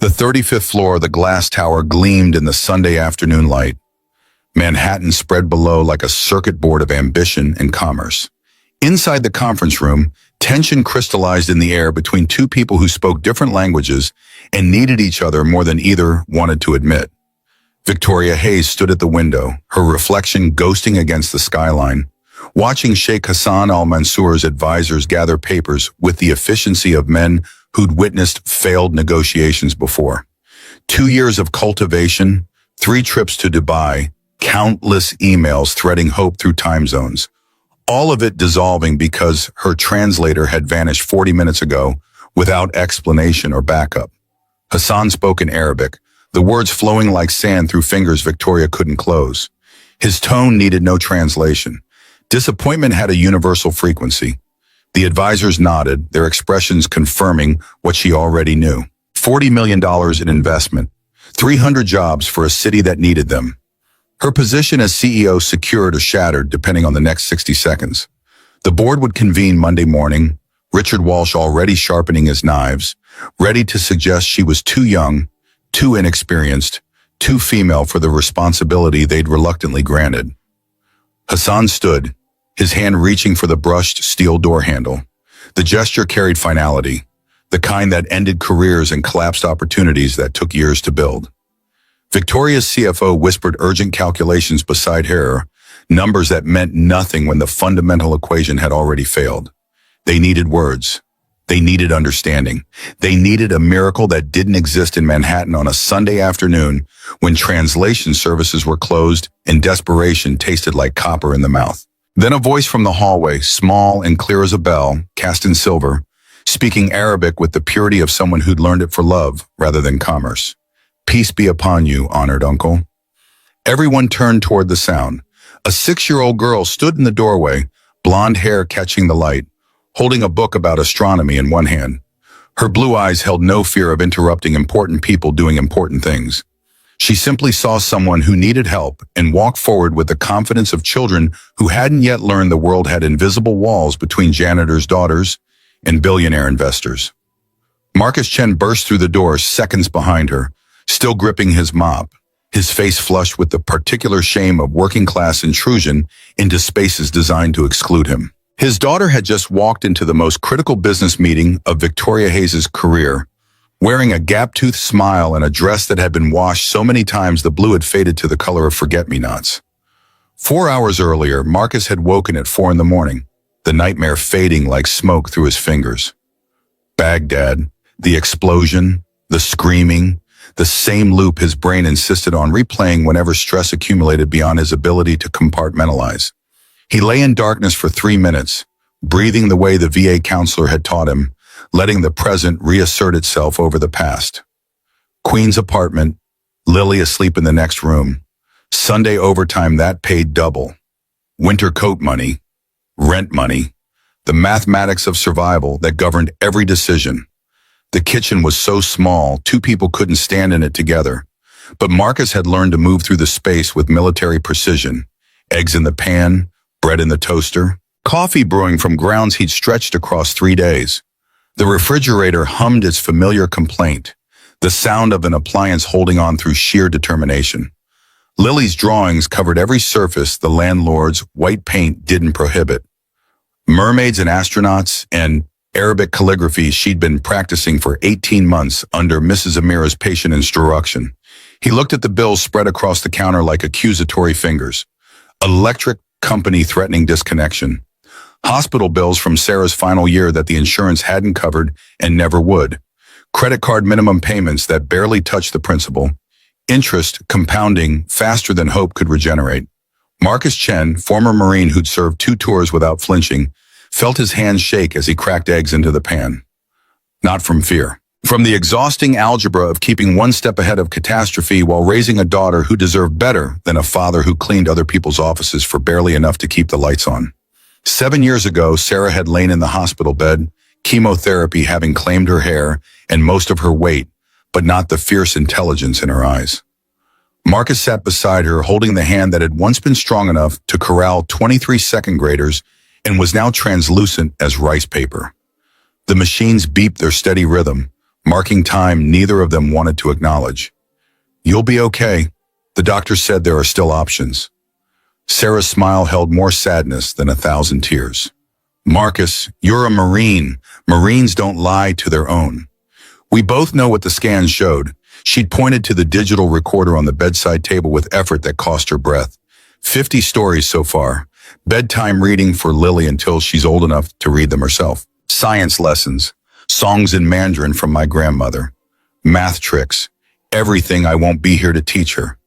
The 35th floor of the glass tower gleamed in the Sunday afternoon light. Manhattan spread below like a circuit board of ambition and commerce. Inside the conference room, tension crystallized in the air between two people who spoke different languages and needed each other more than either wanted to admit. Victoria Hayes stood at the window, her reflection ghosting against the skyline, watching Sheikh Hassan al-Mansour's advisors gather papers with the efficiency of men who'd witnessed failed negotiations before. 2 years of cultivation, 3 trips to Dubai, countless emails threading hope through time zones, all of it dissolving because her translator had vanished 40 minutes ago without explanation or backup. Hassan spoke in Arabic, the words flowing like sand through fingers Victoria couldn't close. His tone needed no translation. Disappointment had a universal frequency. The advisors nodded, their expressions confirming what she already knew. $40 million in investment, 300 jobs for a city that needed them. Her position as CEO secured or shattered depending on the next 60 seconds. The board would convene Monday morning, Richard Walsh already sharpening his knives, ready to suggest she was too young, too inexperienced, too female for the responsibility they'd reluctantly granted. Hassan stood, his hand reaching for the brushed steel door handle. The gesture carried finality, the kind that ended careers and collapsed opportunities that took years to build. Victoria's CFO whispered urgent calculations beside her, numbers that meant nothing when the fundamental equation had already failed. They needed words. They needed understanding. They needed a miracle that didn't exist in Manhattan on a Sunday afternoon when translation services were closed and desperation tasted like copper in the mouth. Then a voice from the hallway, small and clear as a bell, cast in silver, speaking Arabic with the purity of someone who'd learned it for love rather than commerce. "Peace be upon you, honored uncle." Everyone turned toward the sound. A 6-year-old girl stood in the doorway, blonde hair catching the light, holding a book about astronomy in one hand. Her blue eyes held no fear of interrupting important people doing important things. She simply saw someone who needed help and walked forward with the confidence of children who hadn't yet learned the world had invisible walls between janitors' daughters and billionaire investors. Marcus Chen burst through the door seconds behind her, still gripping his mop, his face flushed with the particular shame of working-class intrusion into spaces designed to exclude him. His daughter had just walked into the most critical business meeting of Victoria Hayes' career, wearing a gap-toothed smile and a dress that had been washed so many times the blue had faded to the color of forget-me-nots. 4 hours earlier, Marcus had woken at 4 in the morning, the nightmare fading like smoke through his fingers. Baghdad, the explosion, the screaming, the same loop his brain insisted on replaying whenever stress accumulated beyond his ability to compartmentalize. He lay in darkness for 3 minutes, breathing the way the VA counselor had taught him, letting the present reassert itself over the past. Queen's apartment, Lily asleep in the next room, Sunday overtime that paid double, winter coat money, rent money, the mathematics of survival that governed every decision. The kitchen was so small, 2 people couldn't stand in it together, but Marcus had learned to move through the space with military precision, eggs in the pan, bread in the toaster, coffee brewing from grounds he'd stretched across 3 days. The refrigerator hummed its familiar complaint, the sound of an appliance holding on through sheer determination. Lily's drawings covered every surface the landlord's white paint didn't prohibit. Mermaids and astronauts and Arabic calligraphy she'd been practicing for 18 months under Mrs. Amira's patient instruction. He looked at the bills spread across the counter like accusatory fingers. Electric company threatening disconnection. Hospital bills from Sarah's final year that the insurance hadn't covered and never would. Credit card minimum payments that barely touched the principal. Interest compounding faster than hope could regenerate. Marcus Chen, former Marine who'd served 2 tours without flinching, felt his hands shake as he cracked eggs into the pan. Not from fear. From the exhausting algebra of keeping 1 step ahead of catastrophe while raising a daughter who deserved better than a father who cleaned other people's offices for barely enough to keep the lights on. 7 years ago, Sarah had lain in the hospital bed, chemotherapy having claimed her hair and most of her weight, but not the fierce intelligence in her eyes. Marcus sat beside her, holding the hand that had once been strong enough to corral 23 second graders and was now translucent as rice paper. The machines beeped their steady rhythm, marking time neither of them wanted to acknowledge. "You'll be okay." The doctor said there are still options. Sarah's smile held more sadness than 1,000 tears. "Marcus, you're a Marine. Marines don't lie to their own." We both know what the scans showed. She'd pointed to the digital recorder on the bedside table with effort that cost her breath. 50 stories so far. Bedtime reading for Lily until she's old enough to read them herself. Science lessons. Songs in Mandarin from my grandmother. Math tricks. Everything I won't be here to teach her.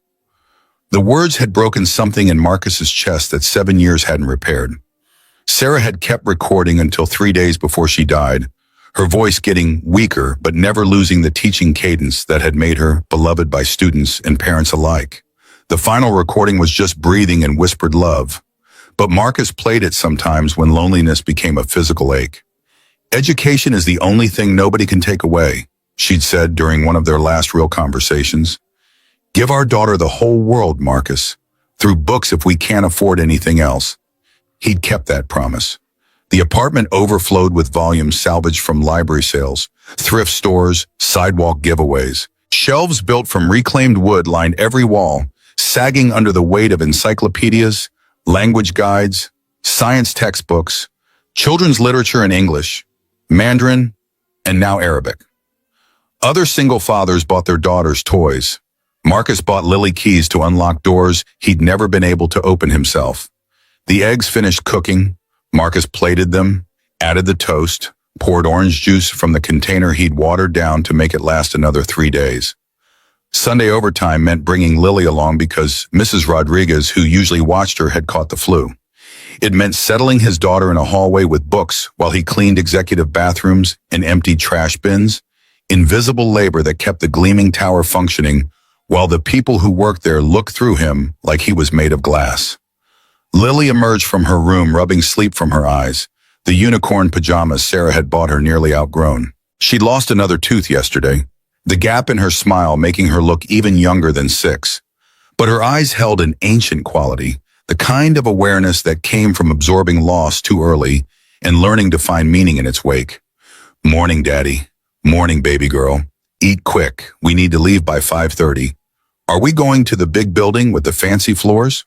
The words had broken something in Marcus's chest that 7 years hadn't repaired. Sarah had kept recording until 3 days before she died, her voice getting weaker but never losing the teaching cadence that had made her beloved by students and parents alike. The final recording was just breathing and whispered love, but Marcus played it sometimes when loneliness became a physical ache. "Education is the only thing nobody can take away," she'd said during one of their last real conversations. "Give our daughter the whole world, Marcus, through books if we can't afford anything else." He'd kept that promise. The apartment overflowed with volumes salvaged from library sales, thrift stores, sidewalk giveaways. Shelves built from reclaimed wood lined every wall, sagging under the weight of encyclopedias, language guides, science textbooks, children's literature in English, Mandarin, and now Arabic. Other single fathers bought their daughters toys. Marcus bought Lily keys to unlock doors he'd never been able to open himself. The eggs finished cooking. Marcus plated them, added the toast, poured orange juice from the container he'd watered down to make it last another 3 days. Sunday overtime meant bringing Lily along because Mrs. Rodriguez, who usually watched her, had caught the flu. It meant settling his daughter in a hallway with books while he cleaned executive bathrooms and emptied trash bins, invisible labor that kept the gleaming tower functioning while the people who worked there looked through him like he was made of glass. Lily emerged from her room rubbing sleep from her eyes, the unicorn pajamas Sarah had bought her nearly outgrown. She'd lost another tooth yesterday, the gap in her smile making her look even younger than 6. But her eyes held an ancient quality, the kind of awareness that came from absorbing loss too early and learning to find meaning in its wake. "Morning, Daddy. Morning, baby girl. Eat quick. We need to leave by 5:30. Are we going to the big building with the fancy floors?"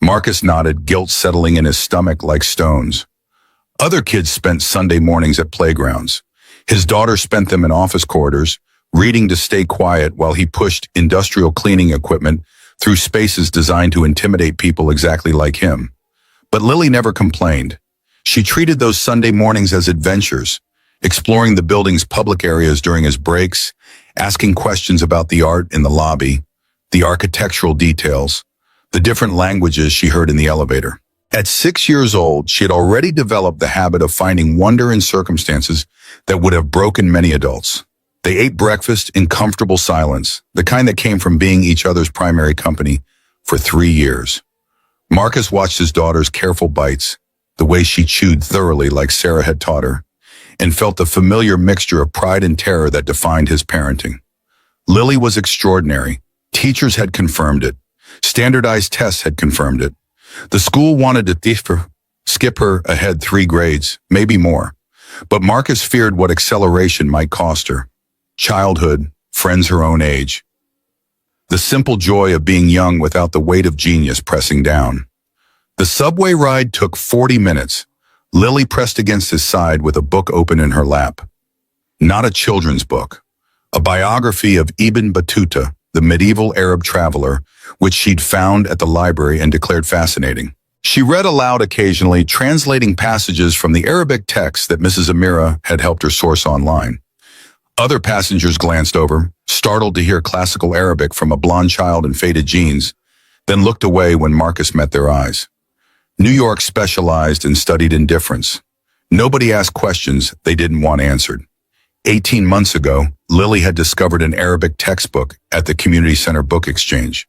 Marcus nodded, guilt settling in his stomach like stones. Other kids spent Sunday mornings at playgrounds. His daughter spent them in office corridors, reading to stay quiet while he pushed industrial cleaning equipment through spaces designed to intimidate people exactly like him. But Lily never complained. She treated those Sunday mornings as adventures, exploring the building's public areas during his breaks, asking questions about the art in the lobby, the architectural details, the different languages she heard in the elevator. At 6 years old, she had already developed the habit of finding wonder in circumstances that would have broken many adults. They ate breakfast in comfortable silence, the kind that came from being each other's primary company for 3 years. Marcus watched his daughter's careful bites, the way she chewed thoroughly like Sarah had taught her, and felt the familiar mixture of pride and terror that defined his parenting. Lily was extraordinary. Teachers had confirmed it. Standardized tests had confirmed it. The school wanted to skip her ahead 3 grades, maybe more. But Marcus feared what acceleration might cost her. Childhood, friends her own age. The simple joy of being young without the weight of genius pressing down. The subway ride took 40 minutes. Lily pressed against his side with a book open in her lap. Not a children's book. A biography of Ibn Battuta, the medieval Arab traveler, which she'd found at the library and declared fascinating. She read aloud occasionally, translating passages from the Arabic text that Mrs. Amira had helped her source online. Other passengers glanced over, startled to hear classical Arabic from a blonde child in faded jeans, then looked away when Marcus met their eyes. New York specialized in studied indifference. Nobody asked questions they didn't want answered. 18 months ago, Lily had discovered an Arabic textbook at the community center book exchange.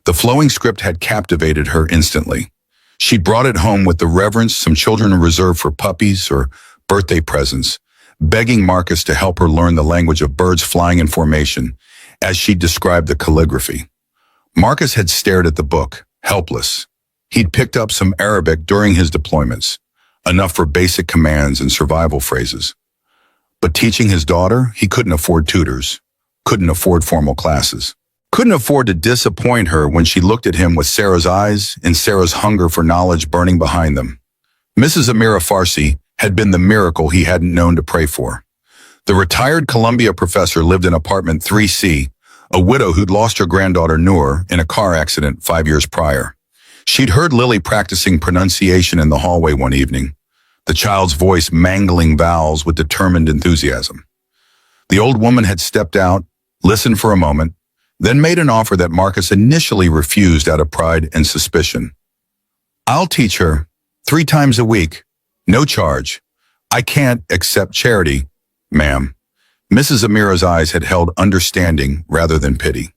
The flowing script had captivated her instantly. She brought it home with the reverence some children reserve for puppies or birthday presents, begging Marcus to help her learn the language of birds flying in formation, as she described the calligraphy. Marcus had stared at the book, helpless. He'd picked up some Arabic during his deployments, enough for basic commands and survival phrases. But teaching his daughter, he couldn't afford tutors, couldn't afford formal classes, couldn't afford to disappoint her when she looked at him with Sarah's eyes and Sarah's hunger for knowledge burning behind them. Mrs. Amira Farsi had been the miracle he hadn't known to pray for. The retired Columbia professor lived in apartment 3C, a widow who'd lost her granddaughter Noor in a car accident 5 years prior. She'd heard Lily practicing pronunciation in the hallway one evening, the child's voice mangling vowels with determined enthusiasm. The old woman had stepped out, listened for a moment, then made an offer that Marcus initially refused out of pride and suspicion. "I'll teach her 3 times a week, no charge. I can't accept charity, ma'am." Mrs. Amira's eyes had held understanding rather than pity.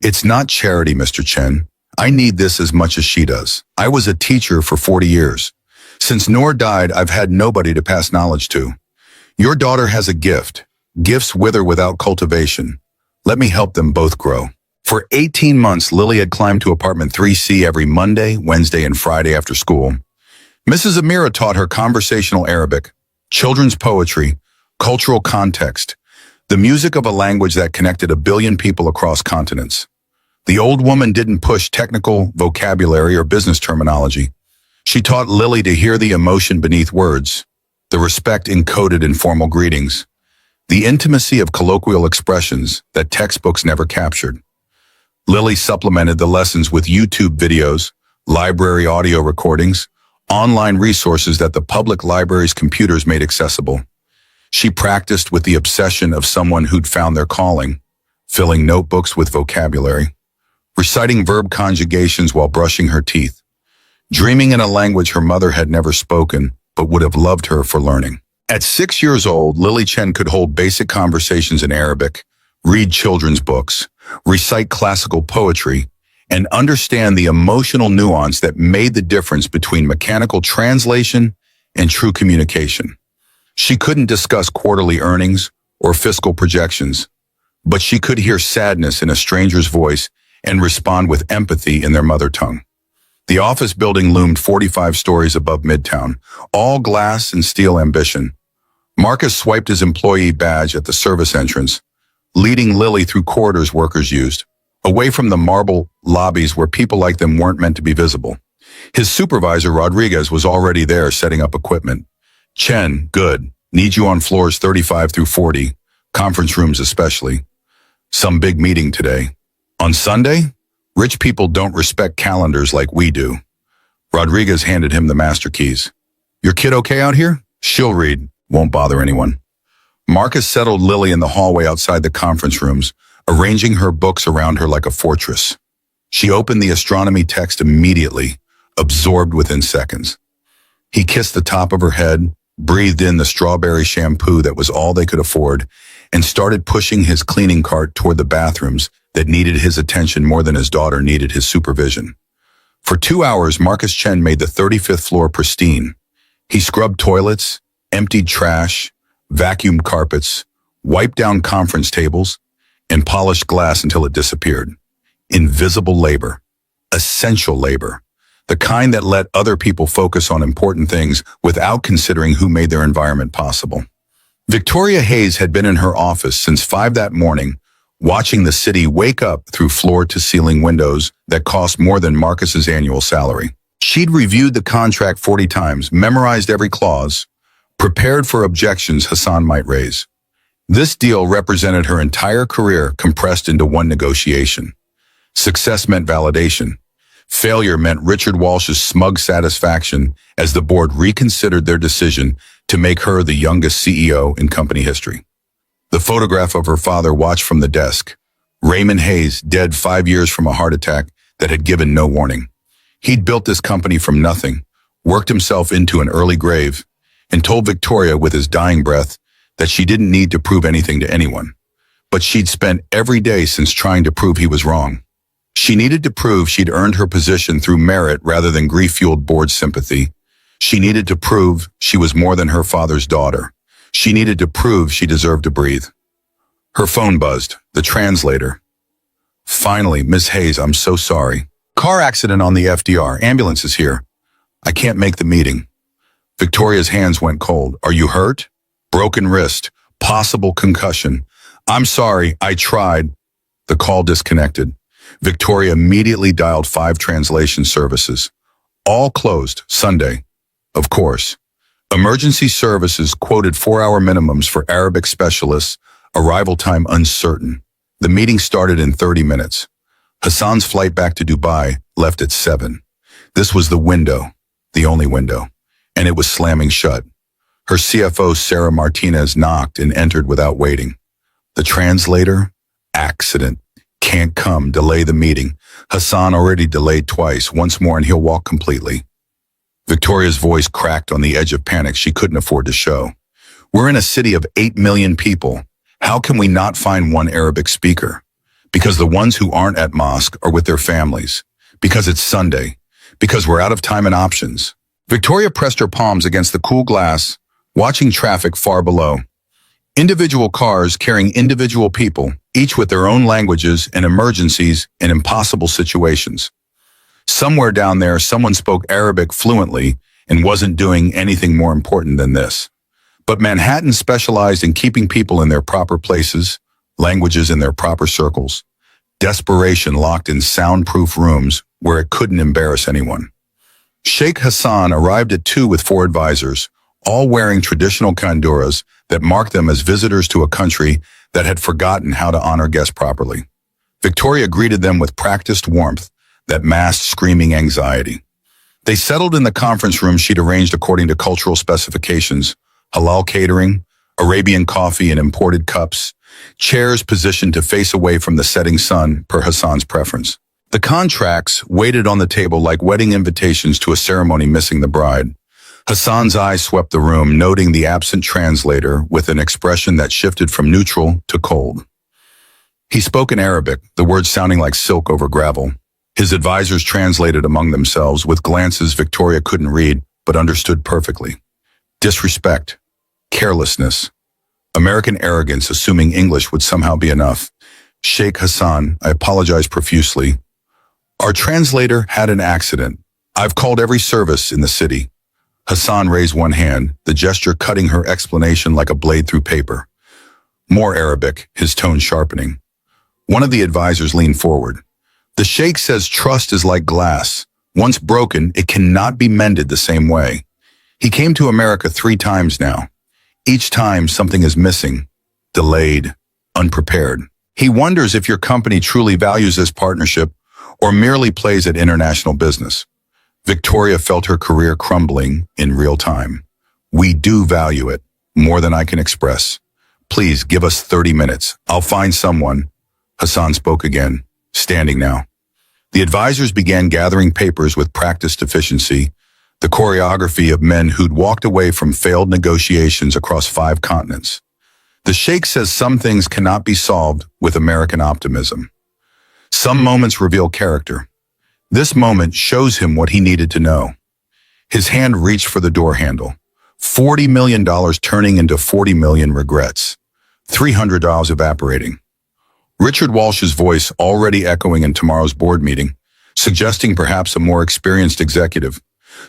"It's not charity, Mr. Chen. I need this as much as she does. I was a teacher for 40 years. Since Noor died, I've had nobody to pass knowledge to. Your daughter has a gift. Gifts wither without cultivation. Let me help them both grow." For 18 months, Lily had climbed to apartment 3C every Monday, Wednesday, and Friday after school. Mrs. Amira taught her conversational Arabic, children's poetry, cultural context, the music of a language that connected 1 billion people across continents. The old woman didn't push technical vocabulary or business terminology. She taught Lily to hear the emotion beneath words, the respect encoded in formal greetings, the intimacy of colloquial expressions that textbooks never captured. Lily supplemented the lessons with YouTube videos, library audio recordings, online resources that the public library's computers made accessible. She practiced with the obsession of someone who'd found their calling, filling notebooks with vocabulary, reciting verb conjugations while brushing her teeth, dreaming in a language her mother had never spoken but would have loved her for learning. At 6 years old, Lily Chen could hold basic conversations in Arabic, read children's books, recite classical poetry, and understand the emotional nuance that made the difference between mechanical translation and true communication. She couldn't discuss quarterly earnings or fiscal projections, but she could hear sadness in a stranger's voice and respond with empathy in their mother tongue. The office building loomed 45 stories above Midtown, all glass and steel ambition. Marcus swiped his employee badge at the service entrance, leading Lily through corridors workers used, away from the marble lobbies where people like them weren't meant to be visible. His supervisor, Rodriguez, was already there setting up equipment. "Chen, good. Need you on floors 35 through 40, conference rooms especially. Some big meeting today. On Sunday? Rich people don't respect calendars like we do." Rodriguez handed him the master keys. "Your kid okay out here? She'll read. Won't bother anyone." Marcus settled Lily in the hallway outside the conference rooms, arranging her books around her like a fortress. She opened the astronomy text immediately, absorbed within seconds. He kissed the top of her head, breathed in the strawberry shampoo that was all they could afford, and started pushing his cleaning cart toward the bathrooms that needed his attention more than his daughter needed his supervision. For 2 hours, Marcus Chen made the 35th floor pristine. He scrubbed toilets, emptied trash, vacuumed carpets, wiped down conference tables, and polished glass until it disappeared. Invisible labor. Essential labor. The kind that let other people focus on important things without considering who made their environment possible. Victoria Hayes had been in her office since 5 that morning, watching the city wake up through floor-to-ceiling windows that cost more than Marcus's annual salary. She'd reviewed the contract 40 times, memorized every clause, prepared for objections Hassan might raise. This deal represented her entire career compressed into one negotiation. Success meant validation. Failure meant Richard Walsh's smug satisfaction as the board reconsidered their decision to make her the youngest CEO in company history. The photograph of her father watched from the desk. Raymond Hayes, dead 5 years from a heart attack that had given no warning. He'd built this company from nothing, worked himself into an early grave, and told Victoria with his dying breath that she didn't need to prove anything to anyone. But she'd spent every day since trying to prove he was wrong. She needed to prove she'd earned her position through merit rather than grief-fueled board sympathy. She needed to prove she was more than her father's daughter. She needed to prove she deserved to breathe. Her phone buzzed. The translator. "Finally, Miss Hayes, I'm so sorry. Car accident on the FDR. Ambulance is here. I can't make the meeting." Victoria's hands went cold. "Are you hurt?" "Broken wrist. Possible concussion. I'm sorry, I tried. The call disconnected. Victoria immediately dialed 5 translation services. All closed, Sunday. Of course. Emergency services quoted 4-hour minimums for Arabic specialists, arrival time uncertain. The meeting started in 30 minutes. Hassan's flight back to Dubai left at 7. This was the window, the only window, and it was slamming shut. Her CFO, Sarah Martinez, knocked and entered without waiting. The translator? Accident. Can't come, delay the meeting. Hassan already delayed twice, once more and he'll walk completely. Victoria's voice cracked on the edge of panic she couldn't afford to show. We're in a city of 8 million people. How can we not find one Arabic speaker? Because the ones who aren't at mosque are with their families. Because it's Sunday. Because we're out of time and options. Victoria pressed her palms against the cool glass, watching traffic far below. Individual cars carrying individual people, each with their own languages and emergencies and impossible situations. Somewhere down there, someone spoke Arabic fluently and wasn't doing anything more important than this. But Manhattan specialized in keeping people in their proper places, languages in their proper circles. Desperation locked in soundproof rooms where it couldn't embarrass anyone. Sheikh Hassan arrived at 2 with 4 advisors, all wearing traditional kanduras that marked them as visitors to a country that had forgotten how to honor guests properly. Victoria greeted them with practiced warmth that masked screaming anxiety. They settled in the conference room she'd arranged according to cultural specifications: halal catering, Arabian coffee in imported cups, chairs positioned to face away from the setting sun per Hassan's preference. The contracts waited on the table like wedding invitations to a ceremony missing the bride. Hassan's eyes swept the room, noting the absent translator with an expression that shifted from neutral to cold. He spoke in Arabic, the words sounding like silk over gravel. His advisors translated among themselves with glances Victoria couldn't read, but understood perfectly. Disrespect, carelessness, American arrogance assuming English would somehow be enough. Sheikh Hassan, I apologize profusely. Our translator had an accident. I've called every service in the city. Hassan raised one hand, the gesture cutting her explanation like a blade through paper. More Arabic, his tone sharpening. One of the advisors leaned forward. The sheikh says trust is like glass. Once broken, it cannot be mended the same way. He came to America 3 times now. Each time something is missing, delayed, unprepared. He wonders if your company truly values this partnership or merely plays at international business. Victoria felt her career crumbling in real time. We do value it, more than I can express. Please give us 30 minutes. I'll find someone. Hassan spoke again, standing now. The advisors began gathering papers with practiced efficiency, the choreography of men who'd walked away from failed negotiations across 5 continents. The sheikh says some things cannot be solved with American optimism. Some moments reveal character. This moment shows him what he needed to know. His hand reached for the door handle. $40 million turning into 40 million regrets. $300 evaporating. Richard Walsh's voice already echoing in tomorrow's board meeting, suggesting perhaps a more experienced executive,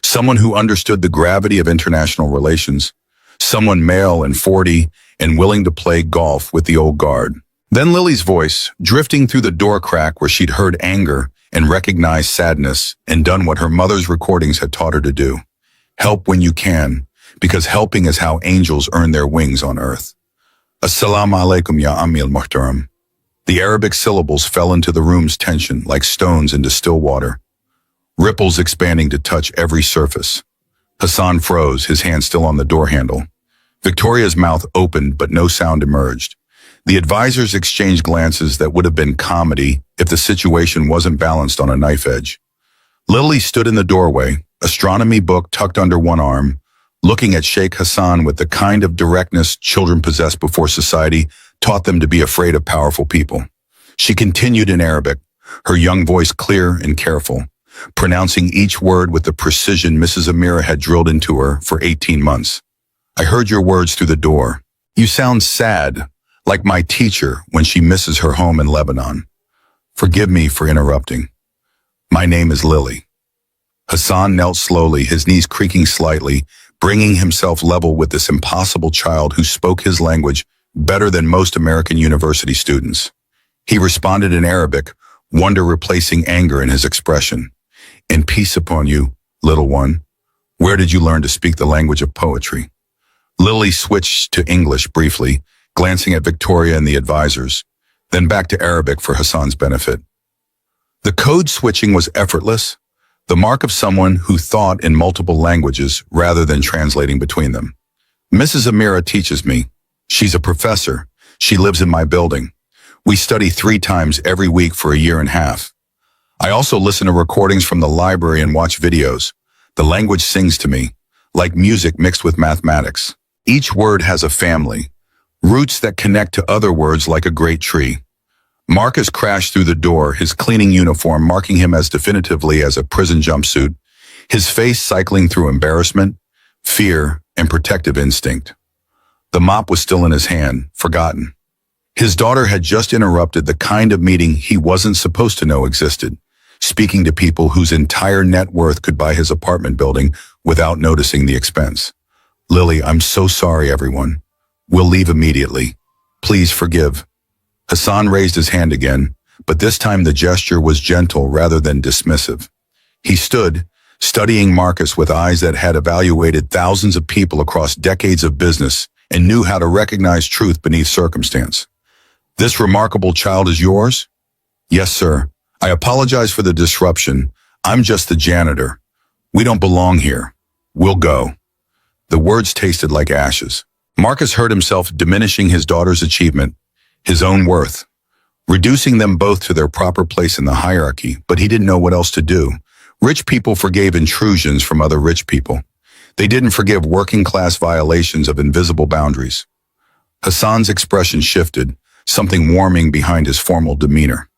someone who understood the gravity of international relations, someone male and 40 and willing to play golf with the old guard. Then Lily's voice, drifting through the door crack where she'd heard anger and recognized sadness and done what her mother's recordings had taught her to do. Help when you can, because helping is how angels earn their wings on earth. Assalamu alaikum ya Ammi al-Muhtaram. The Arabic syllables fell into the room's tension like stones into still water, ripples expanding to touch every surface. Hassan froze, his hand still on the door handle. Victoria's mouth opened, but no sound emerged. The advisors exchanged glances that would have been comedy if the situation wasn't balanced on a knife edge. Lily stood in the doorway, astronomy book tucked under one arm, looking at Sheikh Hassan with the kind of directness children possess before society taught them to be afraid of powerful people. She continued in Arabic, her young voice clear and careful, pronouncing each word with the precision Mrs. Amira had drilled into her for 18 months. I heard your words through the door. You sound sad, like my teacher when she misses her home in Lebanon. Forgive me for interrupting. My name is Lily. Hassan knelt slowly, his knees creaking slightly, bringing himself level with this impossible child who spoke his language better than most American university students. He responded in Arabic, wonder replacing anger in his expression. "And peace upon you, little one. Where did you learn to speak the language of poetry?" Lily switched to English briefly, glancing at Victoria and the advisors, then back to Arabic for Hassan's benefit. The code switching was effortless, the mark of someone who thought in multiple languages rather than translating between them. "Mrs. Amira teaches me. She's a professor. She lives in my building. We study 3 times every week for a year and a half. I also listen to recordings from the library and watch videos. The language sings to me, like music mixed with mathematics. Each word has a family, roots that connect to other words like a great tree." Marcus crashed through the door, his cleaning uniform marking him as definitively as a prison jumpsuit, his face cycling through embarrassment, fear, and protective instinct. The mop was still in his hand, forgotten. His daughter had just interrupted the kind of meeting he wasn't supposed to know existed, speaking to people whose entire net worth could buy his apartment building without noticing the expense. "Lily, I'm so sorry, everyone. We'll leave immediately. Please forgive." Hassan raised his hand again, but this time the gesture was gentle rather than dismissive. He stood, studying Marcus with eyes that had evaluated thousands of people across decades of business and knew how to recognize truth beneath circumstance. "This remarkable child is yours?" "Yes, sir. I apologize for the disruption. I'm just the janitor. We don't belong here. We'll go." The words tasted like ashes. Marcus heard himself diminishing his daughter's achievement, his own worth, reducing them both to their proper place in the hierarchy, but he didn't know what else to do. Rich people forgave intrusions from other rich people. They didn't forgive working-class violations of invisible boundaries. Hassan's expression shifted, something warming behind his formal demeanor.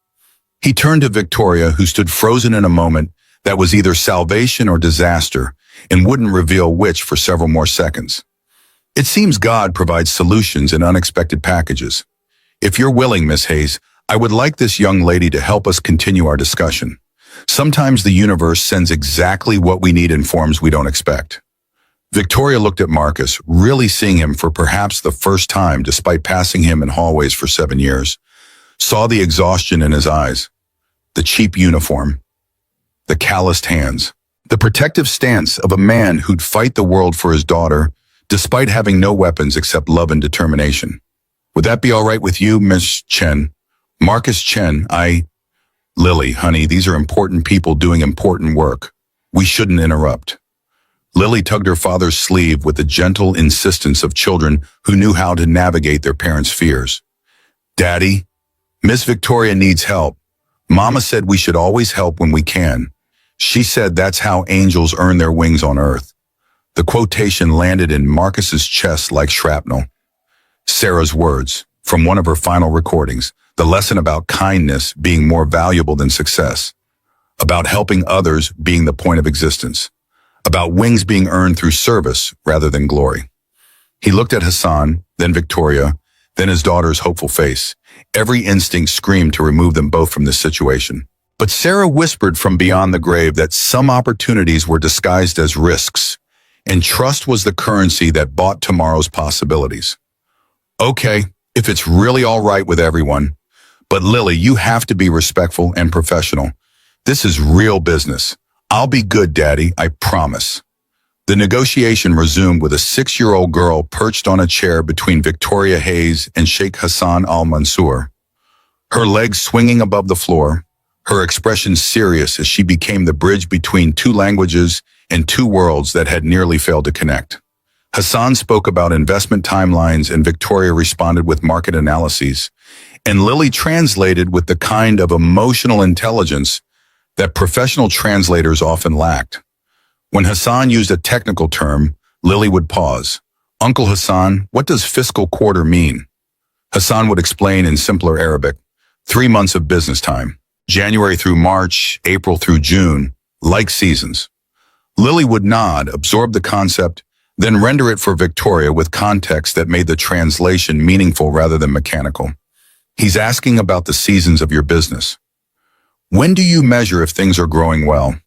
He turned to Victoria, who stood frozen in a moment that was either salvation or disaster, and wouldn't reveal which for several more seconds. "It seems God provides solutions in unexpected packages. If you're willing, Miss Hayes, I would like this young lady to help us continue our discussion. Sometimes the universe sends exactly what we need in forms we don't expect." Victoria looked at Marcus, really seeing him for perhaps the first time despite passing him in hallways for 7 years, saw the exhaustion in his eyes, the cheap uniform, the calloused hands, the protective stance of a man who'd fight the world for his daughter despite having no weapons except love and determination. "Would that be all right with you, Miss Chen?" "Marcus Chen, Lily, honey, these are important people doing important work. We shouldn't interrupt." Lily tugged her father's sleeve with the gentle insistence of children who knew how to navigate their parents' fears. "Daddy, Miss Victoria needs help. Mama said we should always help when we can. She said that's how angels earn their wings on earth." The quotation landed in Marcus's chest like shrapnel. Sarah's words, from one of her final recordings, the lesson about kindness being more valuable than success, about helping others being the point of existence, about wings being earned through service rather than glory. He looked at Hassan, then Victoria, then his daughter's hopeful face. Every instinct screamed to remove them both from this situation. But Sarah whispered from beyond the grave that some opportunities were disguised as risks, and trust was the currency that bought tomorrow's possibilities. "Okay, if it's really all right with everyone. But Lily, you have to be respectful and professional. This is real business. I'll be good, Daddy, I promise." The negotiation resumed with a 6-year-old girl perched on a chair between Victoria Hayes and Sheikh Hassan al-Mansour, her legs swinging above the floor, her expression serious as she became the bridge between 2 languages and 2 worlds that had nearly failed to connect. Hassan spoke about investment timelines and Victoria responded with market analyses, and Lily translated with the kind of emotional intelligence that professional translators often lacked. When Hassan used a technical term, Lily would pause. "Uncle Hassan, what does fiscal quarter mean?" Hassan would explain in simpler Arabic, 3 months of business time, January through March, April through June, like seasons. Lily would nod, absorb the concept, then render it for Victoria with context that made the translation meaningful rather than mechanical. "He's asking about the seasons of your business. When do you measure if things are growing well?"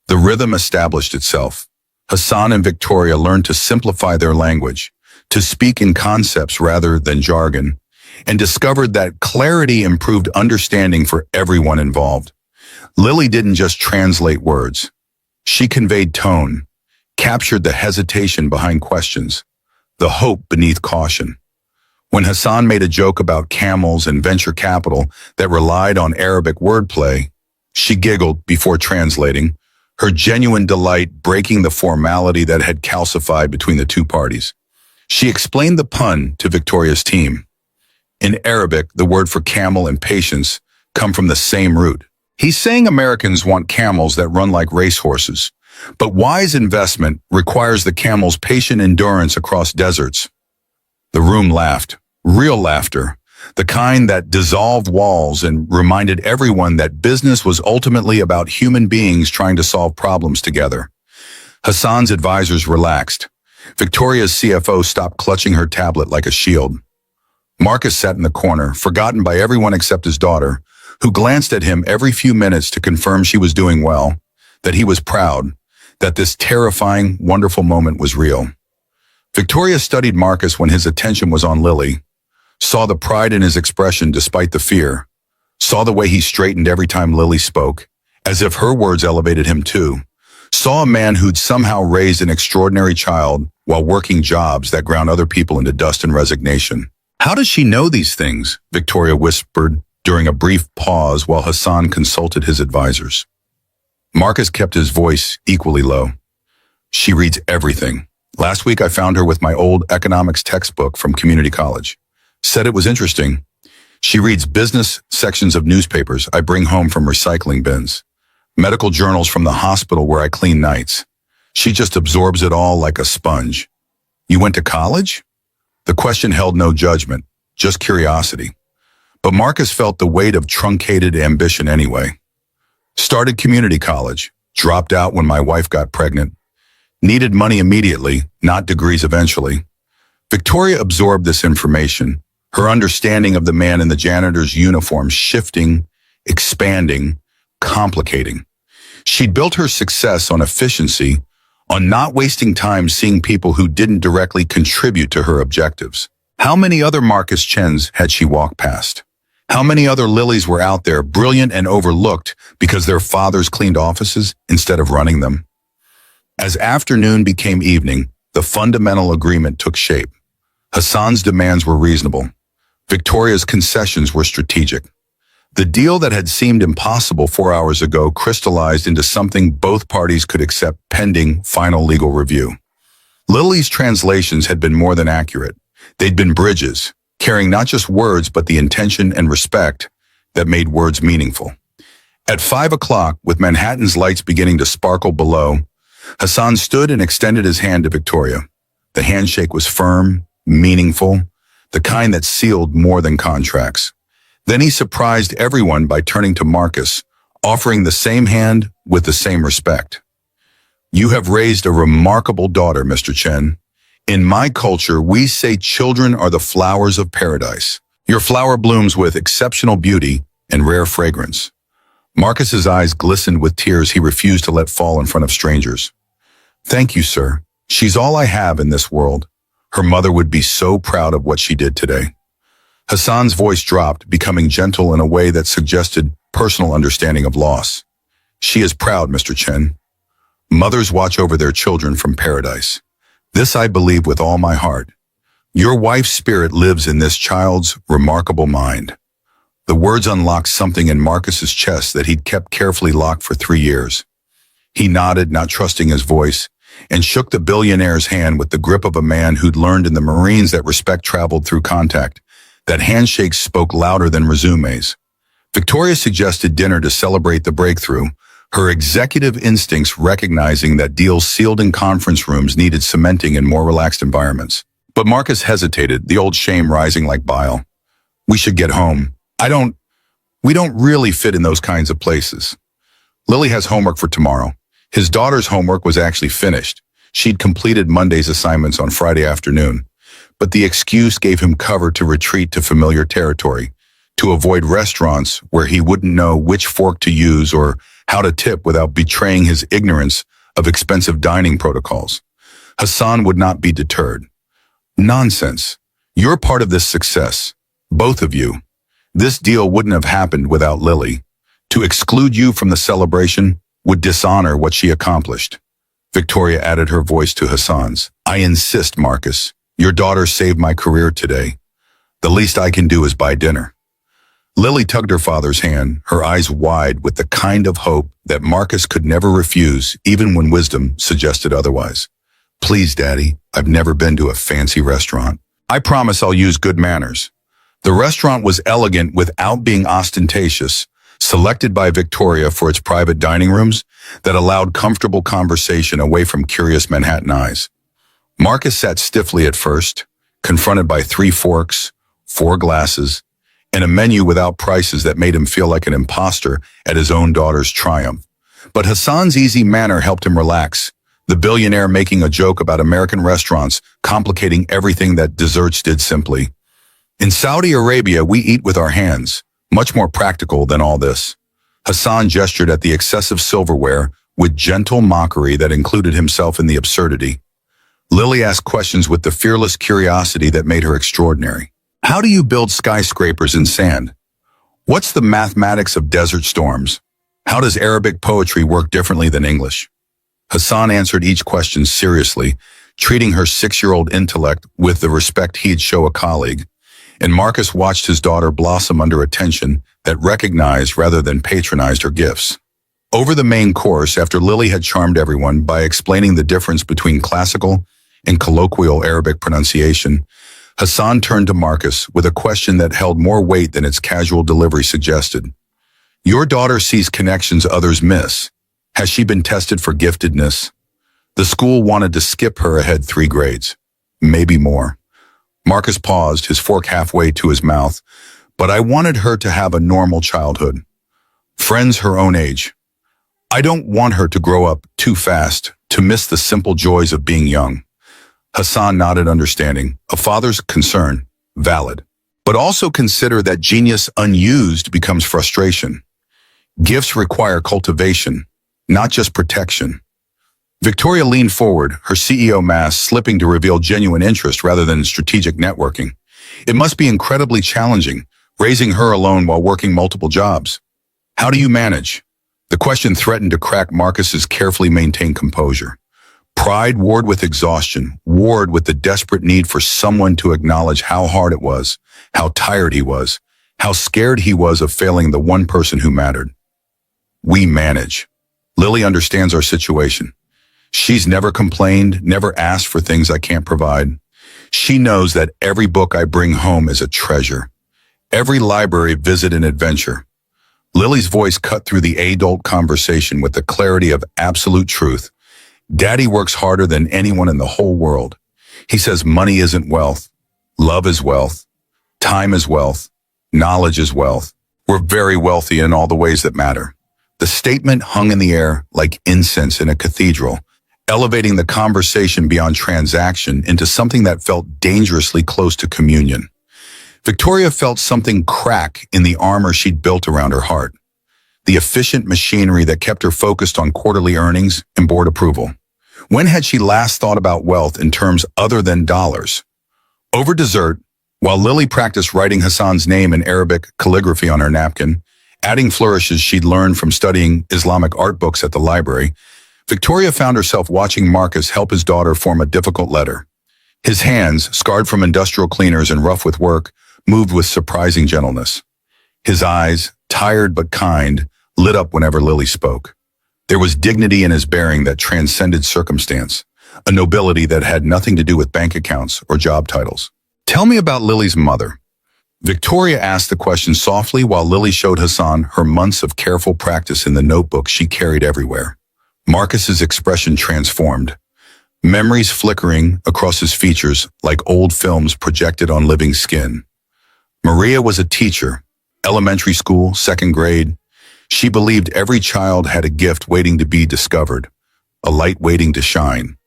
The rhythm established itself. Hassan and Victoria learned to simplify their language, to speak in concepts rather than jargon, and discovered that clarity improved understanding for everyone involved. Lily didn't just translate words. She conveyed tone, captured the hesitation behind questions, the hope beneath caution. When Hassan made a joke about camels and venture capital that relied on Arabic wordplay, she giggled before translating, her genuine delight breaking the formality that had calcified between the two parties. She explained the pun to Victoria's team. In Arabic, the word for camel and patience come from the same root. He's saying Americans want camels that run like racehorses, but wise investment requires the camel's patient endurance across deserts. The room laughed, real laughter, the kind that dissolved walls and reminded everyone that business was ultimately about human beings trying to solve problems together. Hassan's advisors relaxed. Victoria's CFO stopped clutching her tablet like a shield. Marcus sat in the corner, forgotten by everyone except his daughter, who glanced at him every few minutes to confirm she was doing well, that he was proud, that this terrifying, wonderful moment was real. Victoria studied Marcus when his attention was on Lily, saw the pride in his expression despite the fear, saw the way he straightened every time Lily spoke, as if her words elevated him too, saw a man who'd somehow raised an extraordinary child while working jobs that ground other people into dust and resignation. How does she know these things? Victoria whispered during a brief pause while Hassan consulted his advisors. Marcus kept his voice equally low. She reads everything. Last week I found her with my old economics textbook from community college. Said it was interesting. She reads business sections of newspapers I bring home from recycling bins, medical journals from the hospital where I clean nights. She just absorbs it all like a sponge. You went to college? The question held no judgment, just curiosity. But Marcus felt the weight of truncated ambition anyway. Started community college, dropped out when my wife got pregnant, needed money immediately, not degrees eventually. Victoria absorbed this information, her understanding of the man in the janitor's uniform shifting, expanding, complicating. She'd built her success on efficiency, on not wasting time seeing people who didn't directly contribute to her objectives. How many other Marcus Chens had she walked past? How many other Lilies were out there, brilliant and overlooked because their fathers cleaned offices instead of running them? As afternoon became evening, the fundamental agreement took shape. Hassan's demands were reasonable. Victoria's concessions were strategic. The deal that had seemed impossible 4 hours ago crystallized into something both parties could accept pending final legal review. Lily's translations had been more than accurate. They'd been bridges, carrying not just words but the intention and respect that made words meaningful. At 5 o'clock, with Manhattan's lights beginning to sparkle below, Hassan stood and extended his hand to Victoria. The handshake was firm, meaningful, the kind that sealed more than contracts. Then he surprised everyone by turning to Marcus, offering the same hand with the same respect. You have raised a remarkable daughter, Mr. Chen. In my culture, we say children are the flowers of paradise. Your flower blooms with exceptional beauty and rare fragrance. Marcus's eyes glistened with tears he refused to let fall in front of strangers. Thank you, sir. She's all I have in this world. Her mother would be so proud of what she did today. Hassan's voice dropped, becoming gentle in a way that suggested personal understanding of loss. She is proud, Mr. Chen. Mothers watch over their children from paradise. This I believe with all my heart. Your wife's spirit lives in this child's remarkable mind. The words unlocked something in Marcus's chest that he'd kept carefully locked for 3 years. He nodded, not trusting his voice, and shook the billionaire's hand with the grip of a man who'd learned in the Marines that respect traveled through contact, that handshakes spoke louder than resumes. Victoria suggested dinner to celebrate the breakthrough, her executive instincts recognizing that deals sealed in conference rooms needed cementing in more relaxed environments. But Marcus hesitated, the old shame rising like bile. We should get home. We don't really fit in those kinds of places. Lily has homework for tomorrow. His daughter's homework was actually finished. She'd completed Monday's assignments on Friday afternoon. But the excuse gave him cover to retreat to familiar territory, to avoid restaurants where he wouldn't know which fork to use or how to tip without betraying his ignorance of expensive dining protocols. Hassan would not be deterred. Nonsense. You're part of this success. Both of you. This deal wouldn't have happened without Lily. To exclude you from the celebration would dishonor what she accomplished. Victoria added her voice to Hassan's. I insist, Marcus. Your daughter saved my career today. The least I can do is buy dinner. Lily tugged her father's hand, her eyes wide with the kind of hope that Marcus could never refuse, even when wisdom suggested otherwise. Please, Daddy, I've never been to a fancy restaurant. I promise I'll use good manners. The restaurant was elegant without being ostentatious, selected by Victoria for its private dining rooms that allowed comfortable conversation away from curious Manhattan eyes. Marcus sat stiffly at first, confronted by 3 forks, 4 glasses, and a menu without prices that made him feel like an imposter at his own daughter's triumph. But Hassan's easy manner helped him relax, the billionaire making a joke about American restaurants, complicating everything that desserts did simply. In Saudi Arabia, we eat with our hands, much more practical than all this. Hassan gestured at the excessive silverware with gentle mockery that included himself in the absurdity. Lily asked questions with the fearless curiosity that made her extraordinary. How do you build skyscrapers in sand? What's the mathematics of desert storms? How does Arabic poetry work differently than English? Hassan answered each question seriously, treating her 6-year-old intellect with the respect he'd show a colleague. And Marcus watched his daughter blossom under attention that recognized rather than patronized her gifts. Over the main course, after Lily had charmed everyone by explaining the difference between classical and colloquial Arabic pronunciation, Hassan turned to Marcus with a question that held more weight than its casual delivery suggested. Your daughter sees connections others miss. Has she been tested for giftedness? The school wanted to skip her ahead 3 grades, maybe more. Marcus paused, his fork halfway to his mouth, but I wanted her to have a normal childhood. Friends her own age. I don't want her to grow up too fast, to miss the simple joys of being young. Hassan nodded understanding, a father's concern, valid. But also consider that genius unused becomes frustration. Gifts require cultivation, not just protection. Victoria leaned forward, her CEO mask slipping to reveal genuine interest rather than strategic networking. It must be incredibly challenging, raising her alone while working multiple jobs. How do you manage? The question threatened to crack Marcus's carefully maintained composure. Pride warred with exhaustion, warred with the desperate need for someone to acknowledge how hard it was, how tired he was, how scared he was of failing the one person who mattered. We manage. Lily understands our situation. She's never complained, never asked for things I can't provide. She knows that every book I bring home is a treasure. Every library visit an adventure. Lily's voice cut through the adult conversation with the clarity of absolute truth. Daddy works harder than anyone in the whole world. He says money isn't wealth. Love is wealth. Time is wealth. Knowledge is wealth. We're very wealthy in all the ways that matter. The statement hung in the air like incense in a cathedral, elevating the conversation beyond transaction into something that felt dangerously close to communion. Victoria felt something crack in the armor she'd built around her heart, the efficient machinery that kept her focused on quarterly earnings and board approval. When had she last thought about wealth in terms other than dollars? Over dessert, while Lily practiced writing Hassan's name in Arabic calligraphy on her napkin, adding flourishes she'd learned from studying Islamic art books at the library, Victoria found herself watching Marcus help his daughter form a difficult letter. His hands, scarred from industrial cleaners and rough with work, moved with surprising gentleness. His eyes, tired but kind, lit up whenever Lily spoke. There was dignity in his bearing that transcended circumstance, a nobility that had nothing to do with bank accounts or job titles. Tell me about Lily's mother. Victoria asked the question softly while Lily showed Hassan her months of careful practice in the notebook she carried everywhere. Marcus's expression transformed, memories flickering across his features like old films projected on living skin. Maria was a teacher, elementary school, 2nd grade. She believed every child had a gift waiting to be discovered, a light waiting to shine.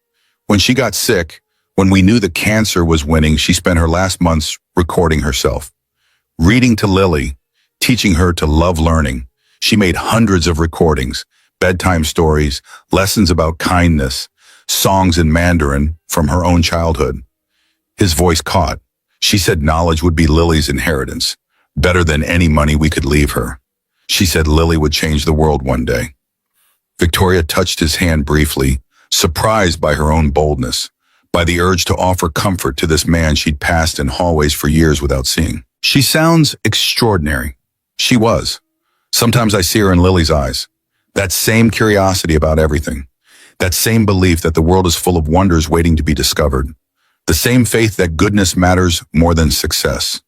When she got sick, when we knew the cancer was winning, she spent her last months recording herself, reading to Lily, teaching her to love learning. She made hundreds of recordings, bedtime stories, lessons about kindness, songs in Mandarin from her own childhood. His voice caught. She said knowledge would be Lily's inheritance, better than any money we could leave her. She said Lily would change the world one day. Victoria touched his hand briefly, surprised by her own boldness, by the urge to offer comfort to this man she'd passed in hallways for years without seeing. She sounds extraordinary. She was. Sometimes I see her in Lily's eyes. That same curiosity about everything. That same belief that the world is full of wonders waiting to be discovered. The same faith that goodness matters more than success.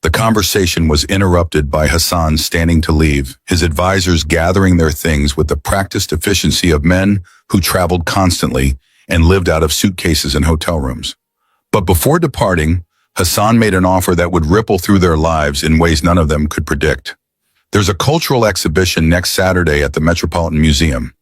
The conversation was interrupted by Hassan standing to leave, his advisors gathering their things with the practiced efficiency of men who traveled constantly and lived out of suitcases and hotel rooms. But before departing, Hassan made an offer that would ripple through their lives in ways none of them could predict. There's a cultural exhibition next Saturday at the Metropolitan Museum,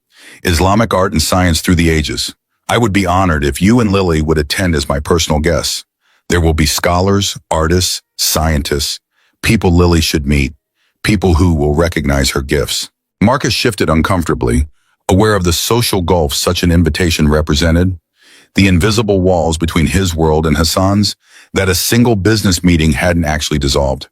Islamic Art and Science Through the Ages. I would be honored if you and Lily would attend as my personal guests. There will be scholars, artists, scientists, people Lily should meet, people who will recognize her gifts. Marcus shifted uncomfortably, aware of the social gulf such an invitation represented, the invisible walls between his world and Hassan's, that a single business meeting hadn't actually dissolved.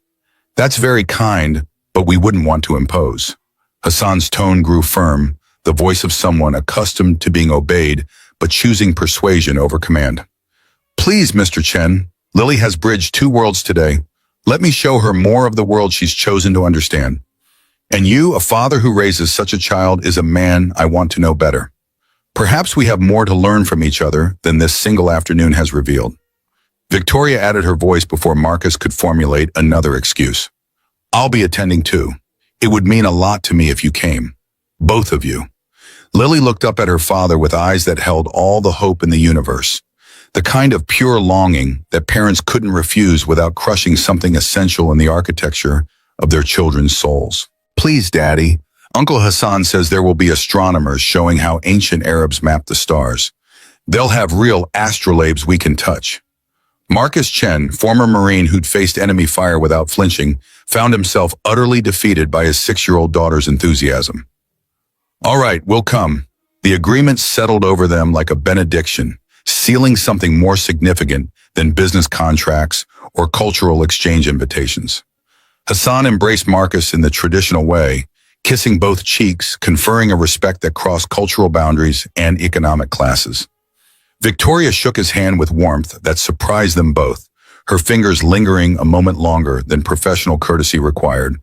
That's very kind, but we wouldn't want to impose. Hassan's tone grew firm, the voice of someone accustomed to being obeyed, but choosing persuasion over command. Please, Mr. Chen, Lily has bridged two worlds today. Let me show her more of the world she's chosen to understand. And you, a father who raises such a child, is a man I want to know better. Perhaps we have more to learn from each other than this single afternoon has revealed. Victoria added her voice before Marcus could formulate another excuse. I'll be attending too. It would mean a lot to me if you came. Both of you. Lily looked up at her father with eyes that held all the hope in the universe. The kind of pure longing that parents couldn't refuse without crushing something essential in the architecture of their children's souls. Please, Daddy. Uncle Hassan says there will be astronomers showing how ancient Arabs mapped the stars. They'll have real astrolabes we can touch. Marcus Chen, former Marine who'd faced enemy fire without flinching, found himself utterly defeated by his 6-year-old daughter's enthusiasm. All right, we'll come. The agreement settled over them like a benediction, sealing something more significant than business contracts or cultural exchange invitations. Hassan embraced Marcus in the traditional way, kissing both cheeks, conferring a respect that crossed cultural boundaries and economic classes. Victoria shook his hand with warmth that surprised them both, her fingers lingering a moment longer than professional courtesy required.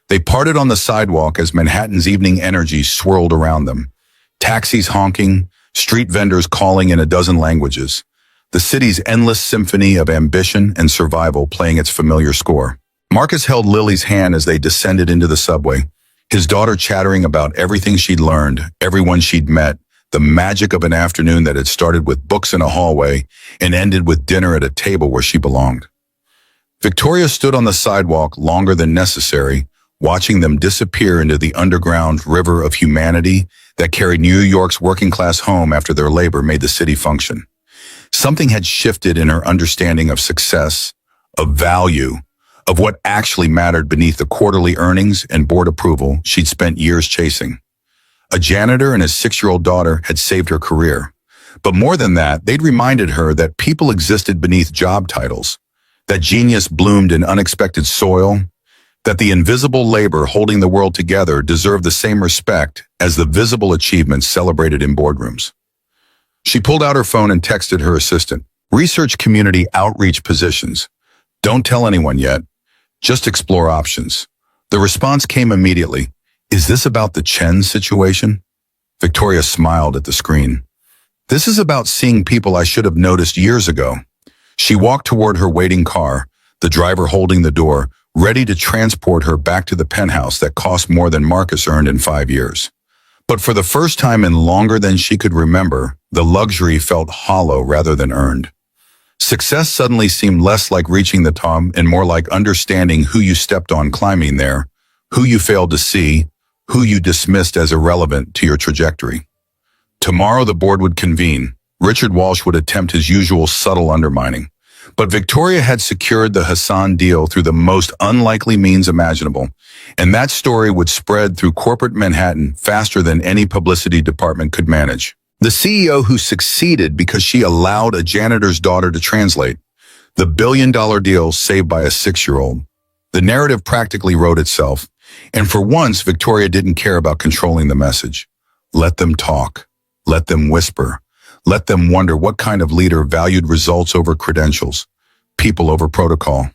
They parted on the sidewalk as Manhattan's evening energy swirled around them. Taxis honking, street vendors calling in a dozen languages. The city's endless symphony of ambition and survival playing its familiar score. Marcus held Lily's hand as they descended into the subway, his daughter chattering about everything she'd learned, everyone she'd met, the magic of an afternoon that had started with books in a hallway and ended with dinner at a table where she belonged. Victoria stood on the sidewalk longer than necessary, watching them disappear into the underground river of humanity that carried New York's working-class home after their labor made the city function. Something had shifted in her understanding of success, of value, of what actually mattered beneath the quarterly earnings and board approval she'd spent years chasing. A janitor and his 6-year-old daughter had saved her career. But more than that, they'd reminded her that people existed beneath job titles, that genius bloomed in unexpected soil, that the invisible labor holding the world together deserved the same respect as the visible achievements celebrated in boardrooms. She pulled out her phone and texted her assistant, "Research community outreach positions. Don't tell anyone yet. Just explore options." The response came immediately. "Is this about the Chen situation?" Victoria smiled at the screen. "This is about seeing people I should have noticed years ago." She walked toward her waiting car, the driver holding the door, ready to transport her back to the penthouse that cost more than Marcus earned in 5 years. But for the first time in longer than she could remember, the luxury felt hollow rather than earned. Success suddenly seemed less like reaching the top and more like understanding who you stepped on climbing there, who you failed to see, who you dismissed as irrelevant to your trajectory. Tomorrow the board would convene. Richard Walsh would attempt his usual subtle undermining. But Victoria had secured the Hassan deal through the most unlikely means imaginable, and that story would spread through corporate Manhattan faster than any publicity department could manage. The CEO who succeeded because she allowed a janitor's daughter to translate. The billion-dollar deal saved by a 6-year-old. The narrative practically wrote itself, and for once, Victoria didn't care about controlling the message. Let them talk. Let them whisper. Let them wonder what kind of leader valued results over credentials, people over protocol.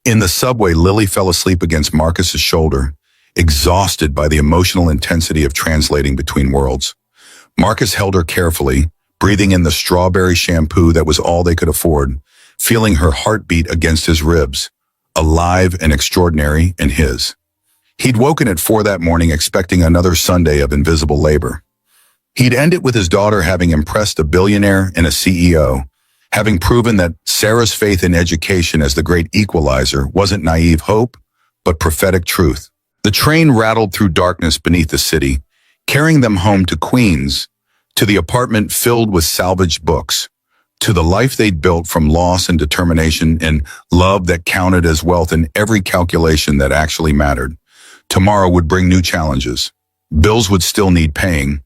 In the subway, Lily fell asleep against Marcus's shoulder, exhausted by the emotional intensity of translating between worlds. Marcus held her carefully, breathing in the strawberry shampoo that was all they could afford, feeling her heartbeat against his ribs, alive and extraordinary in his. He'd woken at 4 that morning expecting another Sunday of invisible labor. He'd end it with his daughter having impressed a billionaire and a CEO, having proven that Sarah's faith in education as the great equalizer wasn't naive hope, but prophetic truth. The train rattled through darkness beneath the city, carrying them home to Queens, to the apartment filled with salvaged books, to the life they'd built from loss and determination and love that counted as wealth in every calculation that actually mattered. Tomorrow would bring new challenges. Bills would still need paying.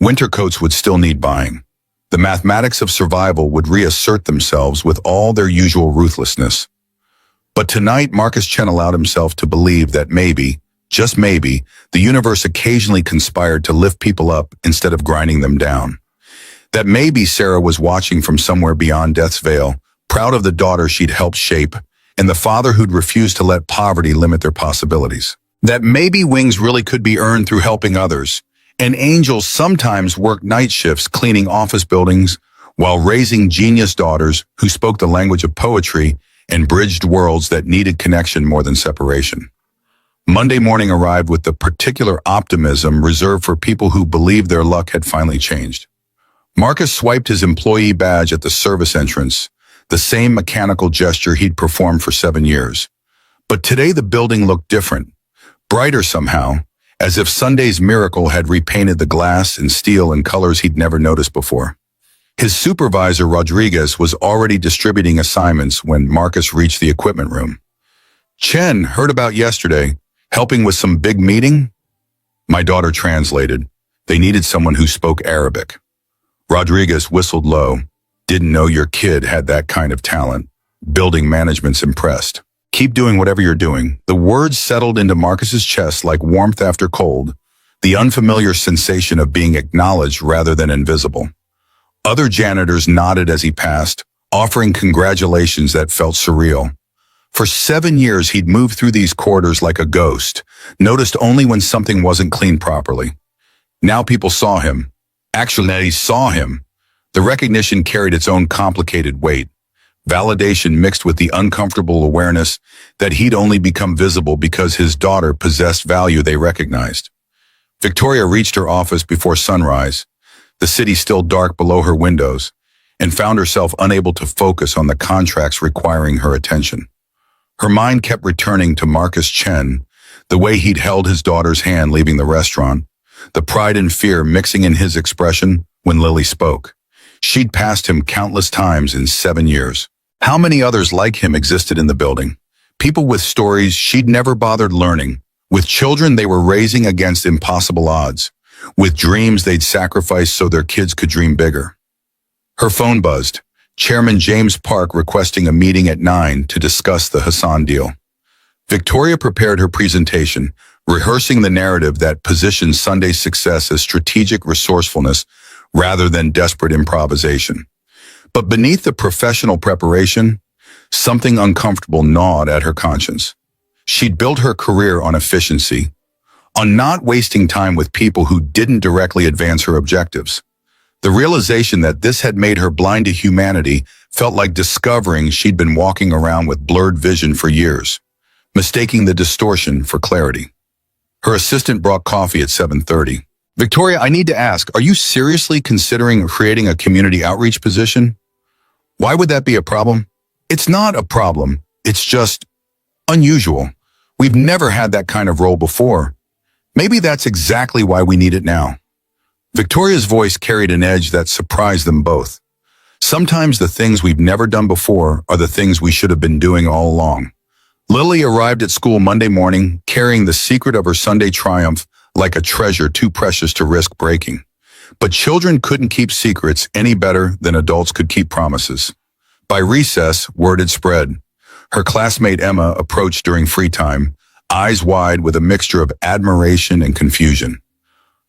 Winter coats would still need buying. The mathematics of survival would reassert themselves with all their usual ruthlessness. But tonight, Marcus Chen allowed himself to believe that maybe, just maybe, the universe occasionally conspired to lift people up instead of grinding them down. That maybe Sarah was watching from somewhere beyond death's veil, proud of the daughter she'd helped shape, and the father who'd refused to let poverty limit their possibilities. That maybe wings really could be earned through helping others, and angels sometimes worked night shifts cleaning office buildings while raising genius daughters who spoke the language of poetry and bridged worlds that needed connection more than separation. Monday morning arrived with the particular optimism reserved for people who believed their luck had finally changed. Marcus swiped his employee badge at the service entrance, the same mechanical gesture he'd performed for 7 years. But today the building looked different, brighter somehow, as if Sunday's miracle had repainted the glass and steel in colors he'd never noticed before. His supervisor, Rodriguez, was already distributing assignments when Marcus reached the equipment room. "Chen, heard about yesterday. Helping with some big meeting?" My daughter translated. They needed someone who spoke Arabic. Rodriguez whistled low. "Didn't know your kid had that kind of talent. Building management's impressed. Keep doing whatever you're doing." The words settled into Marcus's chest like warmth after cold, the unfamiliar sensation of being acknowledged rather than invisible. Other janitors nodded as he passed, offering congratulations that felt surreal. For 7 years, he'd moved through these corridors like a ghost, noticed only when something wasn't cleaned properly. Now people saw him. Actually, they saw him. The recognition carried its own complicated weight. Validation mixed with the uncomfortable awareness that he'd only become visible because his daughter possessed value they recognized. Victoria reached her office before sunrise, the city still dark below her windows, and found herself unable to focus on the contracts requiring her attention. Her mind kept returning to Marcus Chen, the way he'd held his daughter's hand leaving the restaurant, the pride and fear mixing in his expression when Lily spoke. She'd passed him countless times in 7 years. How many others like him existed in the building? People with stories she'd never bothered learning, with children they were raising against impossible odds, with dreams they'd sacrificed so their kids could dream bigger. Her phone buzzed. Chairman James Park requesting a meeting at 9 to discuss the Hassan deal. Victoria prepared her presentation, rehearsing the narrative that positioned Sunday's success as strategic resourcefulness rather than desperate improvisation. But beneath the professional preparation, something uncomfortable gnawed at her conscience. She'd built her career on efficiency, on not wasting time with people who didn't directly advance her objectives. The realization that this had made her blind to humanity felt like discovering she'd been walking around with blurred vision for years, mistaking the distortion for clarity. Her assistant brought coffee at 7:30. "Victoria, I need to ask, are you seriously considering creating a community outreach position?" "Why would that be a problem?" "It's not a problem. It's just unusual. We've never had that kind of role before. Maybe that's exactly why we need it now." Victoria's voice carried an edge that surprised them both. Sometimes the things we've never done before are the things we should have been doing all along. Lily arrived at school Monday morning, carrying the secret of her Sunday triumph like a treasure too precious to risk breaking. But children couldn't keep secrets any better than adults could keep promises. By recess, word had spread. Her classmate Emma approached during free time, eyes wide with a mixture of admiration and confusion.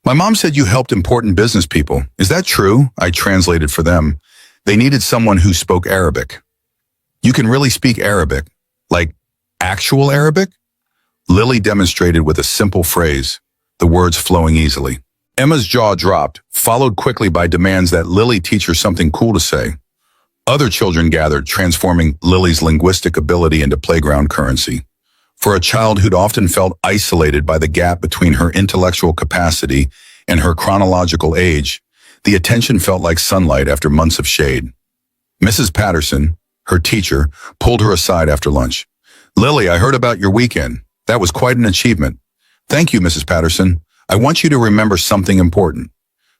"My mom said you helped important business people. Is that true?" I translated for them. They needed someone who spoke Arabic. "You can really speak Arabic? Like actual Arabic?" Lily demonstrated with a simple phrase, the words flowing easily. Emma's jaw dropped, followed quickly by demands that Lily teach her something cool to say. Other children gathered, transforming Lily's linguistic ability into playground currency. For a child who'd often felt isolated by the gap between her intellectual capacity and her chronological age, the attention felt like sunlight after months of shade. Mrs. Patterson, her teacher, pulled her aside after lunch. "Lily, I heard about your weekend. That was quite an achievement." "Thank you, Mrs. Patterson. I want you to remember something important."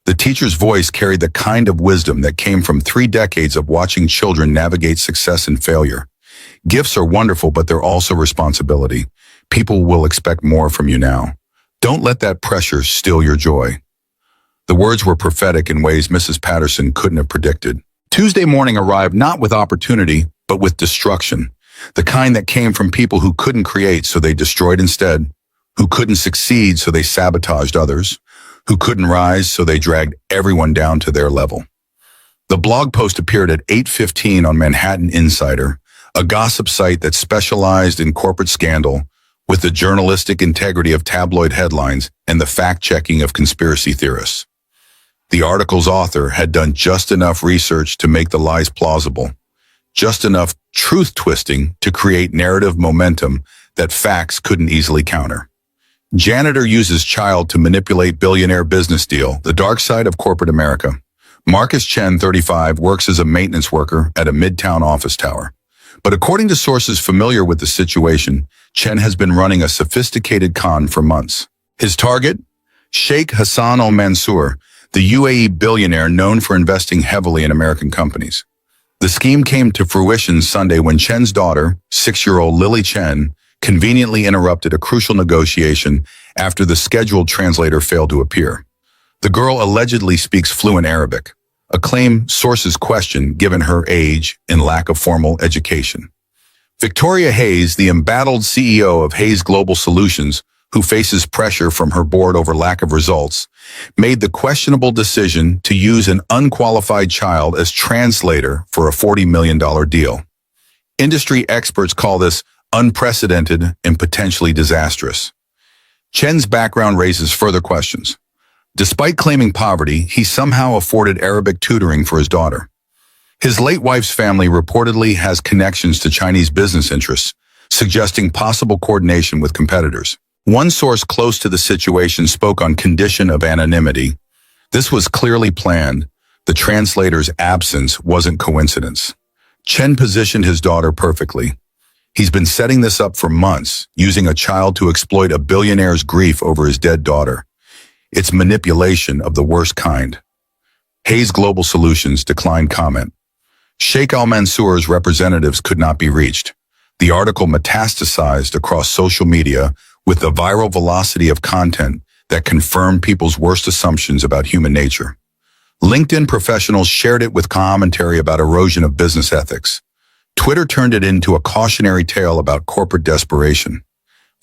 The teacher's voice carried the kind of wisdom that came from 3 decades of watching children navigate success and failure. "Gifts are wonderful, but they're also responsibility. People will expect more from you now. Don't let that pressure steal your joy." The words were prophetic in ways Mrs. Patterson couldn't have predicted. Tuesday morning arrived not with opportunity, but with destruction. The kind that came from people who couldn't create, so they destroyed instead, who couldn't succeed, so they sabotaged others, who couldn't rise, so they dragged everyone down to their level. The blog post appeared at 8:15 on Manhattan Insider, a gossip site that specialized in corporate scandal, with the journalistic integrity of tabloid headlines and the fact-checking of conspiracy theorists. The article's author had done just enough research to make the lies plausible, just enough truth-twisting to create narrative momentum that facts couldn't easily counter. Janitor uses child to manipulate billionaire business deal, the dark side of corporate America. Marcus Chen, 35, works as a maintenance worker at a midtown office tower. But according to sources familiar with the situation, Chen has been running a sophisticated con for months. His target? Sheikh Hassan al-Mansour, the UAE billionaire known for investing heavily in American companies. The scheme came to fruition Sunday when Chen's daughter, 6-year-old Lily Chen, conveniently interrupted a crucial negotiation after the scheduled translator failed to appear. The girl allegedly speaks fluent Arabic, a claim sources question given her age and lack of formal education. Victoria Hayes, the embattled CEO of Hayes Global Solutions, who faces pressure from her board over lack of results, made the questionable decision to use an unqualified child as translator for a $40 million deal. Industry experts call this unprecedented and potentially disastrous. Chen's background raises further questions. Despite claiming poverty, he somehow afforded Arabic tutoring for his daughter. His late wife's family reportedly has connections to Chinese business interests, suggesting possible coordination with competitors. One source close to the situation spoke on condition of anonymity. This was clearly planned. The translator's absence wasn't coincidence. Chen positioned his daughter perfectly. He's been setting this up for months, using a child to exploit a billionaire's grief over his dead daughter. It's manipulation of the worst kind. Hayes Global Solutions declined comment. Sheikh al-Mansour's representatives could not be reached. The article metastasized across social media with the viral velocity of content that confirmed people's worst assumptions about human nature. LinkedIn professionals shared it with commentary about erosion of business ethics. Twitter turned it into a cautionary tale about corporate desperation.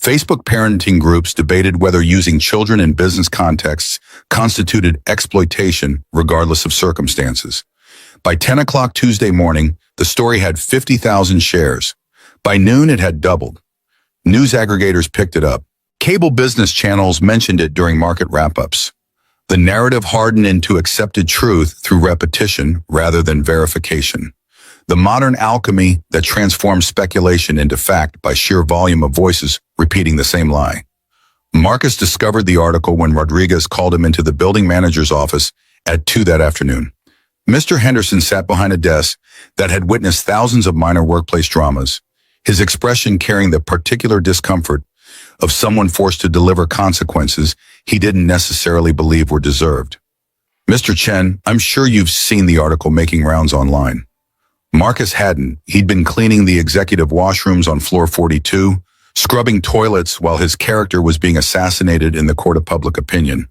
Facebook parenting groups debated whether using children in business contexts constituted exploitation regardless of circumstances. By 10 o'clock Tuesday morning, the story had 50,000 shares. By noon, it had doubled. News aggregators picked it up. Cable business channels mentioned it during market wrap-ups. The narrative hardened into accepted truth through repetition rather than verification. The modern alchemy that transforms speculation into fact by sheer volume of voices repeating the same lie. Marcus discovered the article when Rodriguez called him into the building manager's office at 2 that afternoon. Mr. Henderson sat behind a desk that had witnessed thousands of minor workplace dramas, his expression carrying the particular discomfort of someone forced to deliver consequences he didn't necessarily believe were deserved. "Mr. Chen, I'm sure you've seen the article making rounds online." Marcus hadn't. He'd been cleaning the executive washrooms on floor 42, scrubbing toilets while his character was being assassinated in the court of public opinion.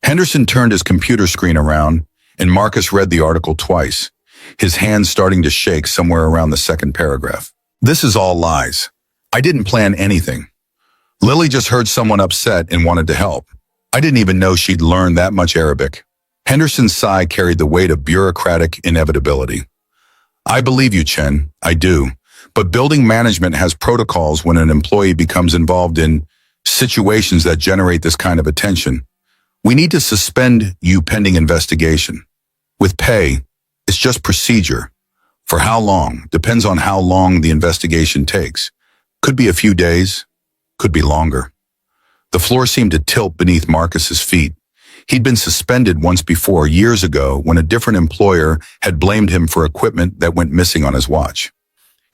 Henderson turned his computer screen around, and Marcus read the article twice. his hand starting to shake somewhere around the second paragraph. This is all lies. I didn't plan anything. Lily just heard someone upset and wanted to help. I didn't even know she'd learned that much Arabic. Henderson's sigh carried the weight of bureaucratic inevitability. I believe you, Chen. I do. But building management has protocols when an employee becomes involved in situations that generate this kind of attention. We need to suspend you pending investigation. With pay, it's just procedure. For how long depends on how long the investigation takes. Could be a few days, could be longer. The floor seemed to tilt beneath Marcus's feet. He'd been suspended once before, years ago, when a different employer had blamed him for equipment that went missing on his watch.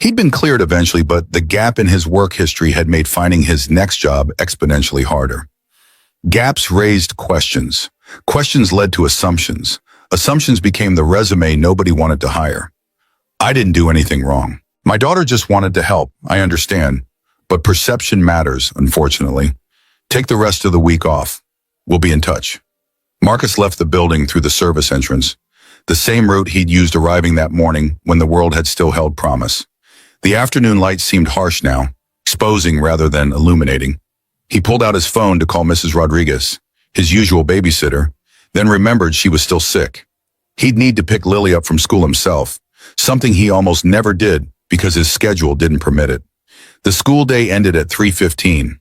He'd been cleared eventually, but the gap in his work history had made finding his next job exponentially harder. Gaps raised questions. Questions led to assumptions. Assumptions became the resume nobody wanted to hire. I didn't do anything wrong. My daughter just wanted to help, I understand. But perception matters, unfortunately. Take the rest of the week off. We'll be in touch. Marcus left the building through the service entrance, the same route he'd used arriving that morning when the world had still held promise. The afternoon light seemed harsh now, exposing rather than illuminating. He pulled out his phone to call Mrs. Rodriguez, his usual babysitter, then remembered she was still sick. He'd need to pick Lily up from school himself, something he almost never did because his schedule didn't permit it. The school day ended at 3:15.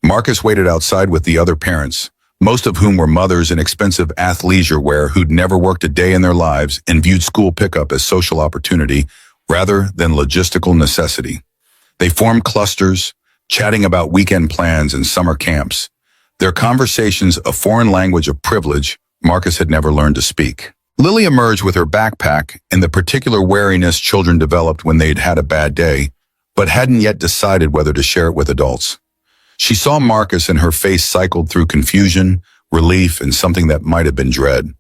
Marcus waited outside with the other parents, most of whom were mothers in expensive athleisure wear who'd never worked a day in their lives and viewed school pickup as social opportunity rather than logistical necessity. They formed clusters, chatting about weekend plans and summer camps. Their conversations a foreign language of privilege Marcus had never learned to speak. Lily emerged with her backpack and the particular wariness children developed when they'd had a bad day, but hadn't yet decided whether to share it with adults. She saw Marcus and her face cycled through confusion, relief, and something that might have been dread.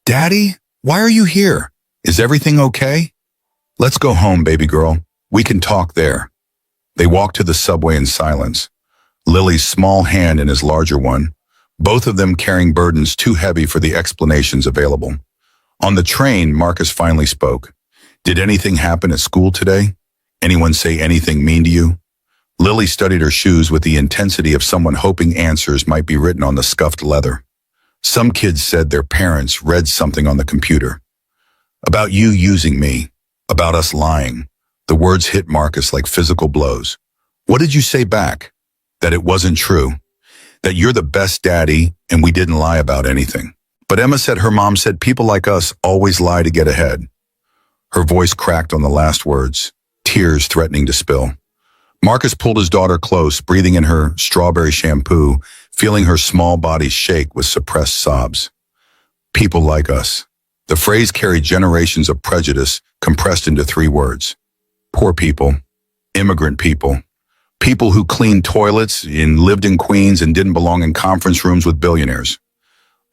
Daddy, why are you here? Is everything okay? Let's go home, baby girl. We can talk there. They walked to the subway in silence, Lily's small hand in his larger one, both of them carrying burdens too heavy for the explanations available. On the train, Marcus finally spoke. Did anything happen at school today? Anyone say anything mean to you? Lily studied her shoes with the intensity of someone hoping answers might be written on the scuffed leather. Some kids said their parents read something on the computer. About you using me. About us lying. The words hit Marcus like physical blows. What did you say back? That it wasn't true. That you're the best daddy and we didn't lie about anything. But Emma said her mom said people like us always lie to get ahead. Her voice cracked on the last words, tears threatening to spill. Marcus pulled his daughter close, breathing in her strawberry shampoo, feeling her small body shake with suppressed sobs. People like us. The phrase carried generations of prejudice compressed into 3 words. Poor people, immigrant people, people who cleaned toilets and lived in Queens and didn't belong in conference rooms with billionaires.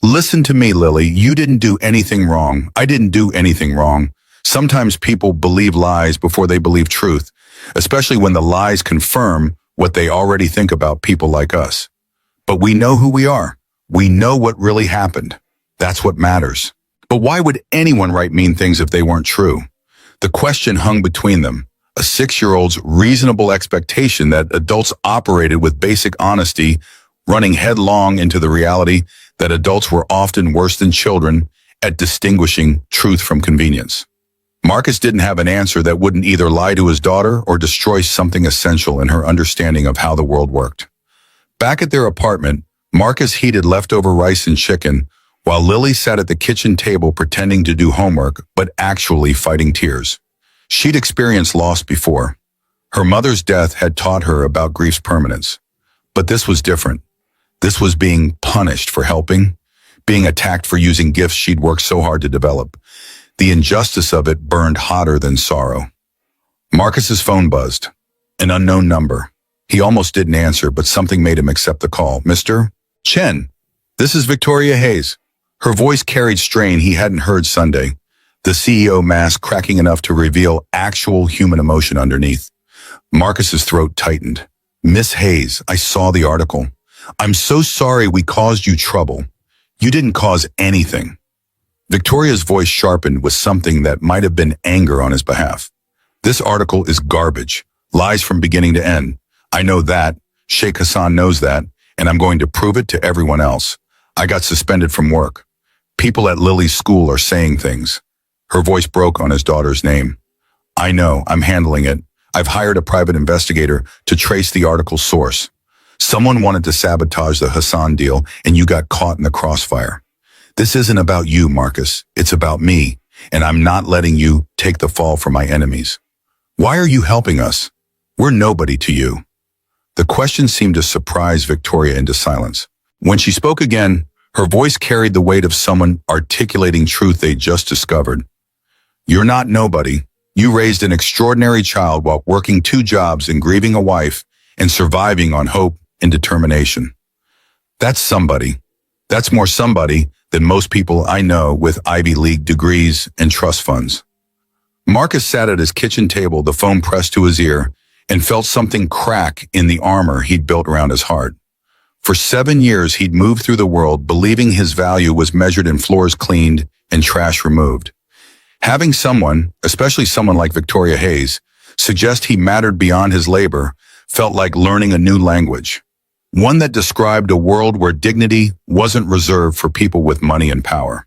Listen to me, Lily, you didn't do anything wrong. I didn't do anything wrong. Sometimes people believe lies before they believe truth, especially when the lies confirm what they already think about people like us. But we know who we are. We know what really happened. That's what matters. But why would anyone write mean things if they weren't true? The question hung between them, a 6-year-old's reasonable expectation that adults operated with basic honesty, running headlong into the reality that adults were often worse than children at distinguishing truth from convenience. Marcus didn't have an answer that wouldn't either lie to his daughter or destroy something essential in her understanding of how the world worked. Back at their apartment, Marcus heated leftover rice and chicken, while Lily sat at the kitchen table pretending to do homework, but actually fighting tears. She'd experienced loss before. Her mother's death had taught her about grief's permanence. But this was different. This was being punished for helping, being attacked for using gifts she'd worked so hard to develop. The injustice of it burned hotter than sorrow. Marcus's phone buzzed. An unknown number. He almost didn't answer, but something made him accept the call. Mr. Chen, this is Victoria Hayes. Her voice carried strain he hadn't heard Sunday, the CEO mask cracking enough to reveal actual human emotion underneath. Marcus's throat tightened. Miss Hayes, I saw the article. I'm so sorry we caused you trouble. You didn't cause anything. Victoria's voice sharpened with something that might have been anger on his behalf. This article is garbage. Lies from beginning to end. I know that. Sheikh Hassan knows that. And I'm going to prove it to everyone else. I got suspended from work. People at Lily's school are saying things. Her voice broke on his daughter's name. I know. I'm handling it. I've hired a private investigator to trace the article's source. Someone wanted to sabotage the Hassan deal, and you got caught in the crossfire. This isn't about you, Marcus. It's about me, and I'm not letting you take the fall for my enemies. Why are you helping us? We're nobody to you. The question seemed to surprise Victoria into silence. When she spoke again, her voice carried the weight of someone articulating truth they just discovered. You're not nobody. You raised an extraordinary child while working 2 jobs and grieving a wife and surviving on hope and determination. That's somebody. That's more somebody than most people I know with Ivy League degrees and trust funds. Marcus sat at his kitchen table, the phone pressed to his ear, and felt something crack in the armor he'd built around his heart. For 7 years, he'd moved through the world believing his value was measured in floors cleaned and trash removed. Having someone, especially someone like Victoria Hayes, suggest he mattered beyond his labor felt like learning a new language, one that described a world where dignity wasn't reserved for people with money and power.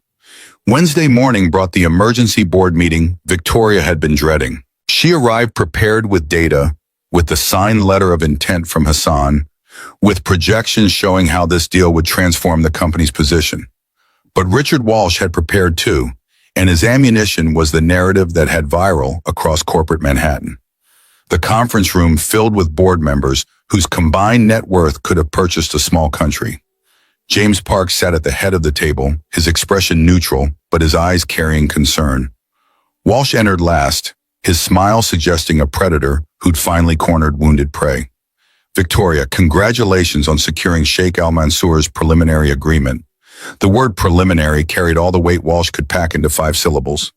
Wednesday morning brought the emergency board meeting Victoria had been dreading. She arrived prepared with data, with the signed letter of intent from Hassan, with projections showing how this deal would transform the company's position. But Richard Walsh had prepared too, and his ammunition was the narrative that had viral across corporate Manhattan. The conference room filled with board members whose combined net worth could have purchased a small country. James Parks sat at the head of the table, his expression neutral, but his eyes carrying concern. Walsh entered last, his smile suggesting a predator who'd finally cornered wounded prey. Victoria, congratulations on securing Sheikh Al Mansour's preliminary agreement. The word preliminary carried all the weight Walsh could pack into 5 syllables.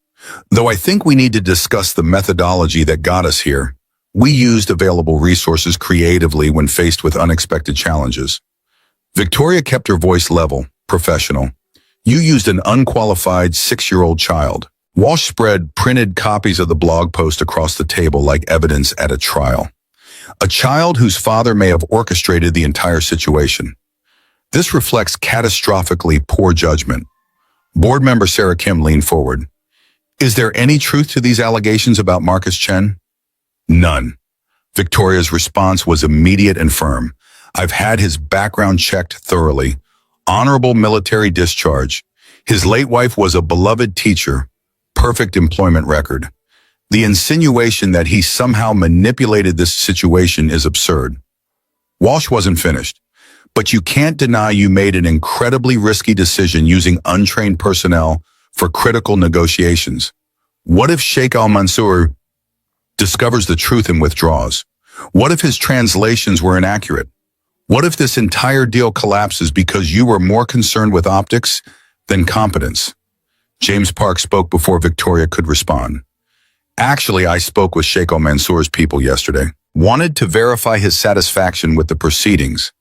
Though I think we need to discuss the methodology that got us here. We used available resources creatively when faced with unexpected challenges. Victoria kept her voice level, professional. You used an unqualified 6-year-old child. Walsh spread printed copies of the blog post across the table like evidence at a trial. A child whose father may have orchestrated the entire situation. This reflects catastrophically poor judgment. Board member Sarah Kim leaned forward. Is there any truth to these allegations about Marcus Chen? None. Victoria's response was immediate and firm. I've had his background checked thoroughly. Honorable military discharge. His late wife was a beloved teacher. Perfect employment record. The insinuation that he somehow manipulated this situation is absurd. Walsh wasn't finished. But you can't deny you made an incredibly risky decision using untrained personnel for critical negotiations. What if Sheikh Al Mansour discovers the truth and withdraws? What if his translations were inaccurate? What if this entire deal collapses because you were more concerned with optics than competence? James Park spoke before Victoria could respond. Actually, I spoke with Sheikh Al Mansour's people yesterday. Wanted to verify his satisfaction with the proceedings.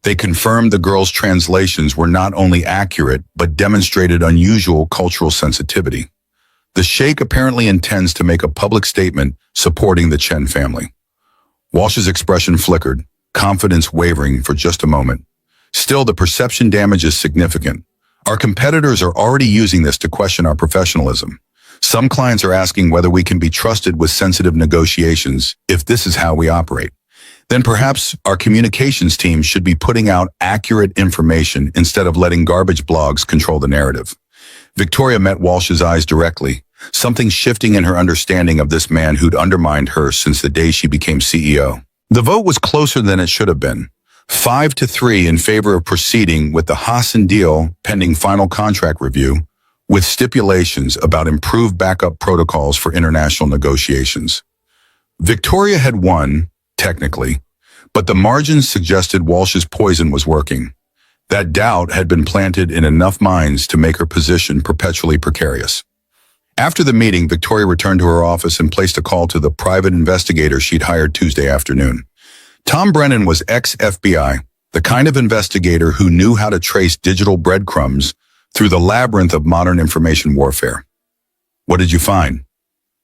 They confirmed the girl's translations were not only accurate, but demonstrated unusual cultural sensitivity. The Sheikh apparently intends to make a public statement supporting the Chen family. Walsh's expression flickered, confidence wavering for just a moment. Still, the perception damage is significant. Our competitors are already using this to question our professionalism. Some clients are asking whether we can be trusted with sensitive negotiations if this is how we operate. Then perhaps our communications team should be putting out accurate information instead of letting garbage blogs control the narrative. Victoria met Walsh's eyes directly, something shifting in her understanding of this man who'd undermined her since the day she became CEO. The vote was closer than it should have been. 5-3 in favor of proceeding with the Hassan deal pending final contract review, with stipulations about improved backup protocols for international negotiations. Victoria had won, technically, but the margins suggested Walsh's poison was working. That doubt had been planted in enough minds to make her position perpetually precarious. After the meeting, Victoria returned to her office and placed a call to the private investigator she'd hired Tuesday afternoon. Tom Brennan was ex-FBI, the kind of investigator who knew how to trace digital breadcrumbs through the labyrinth of modern information warfare. What did you find?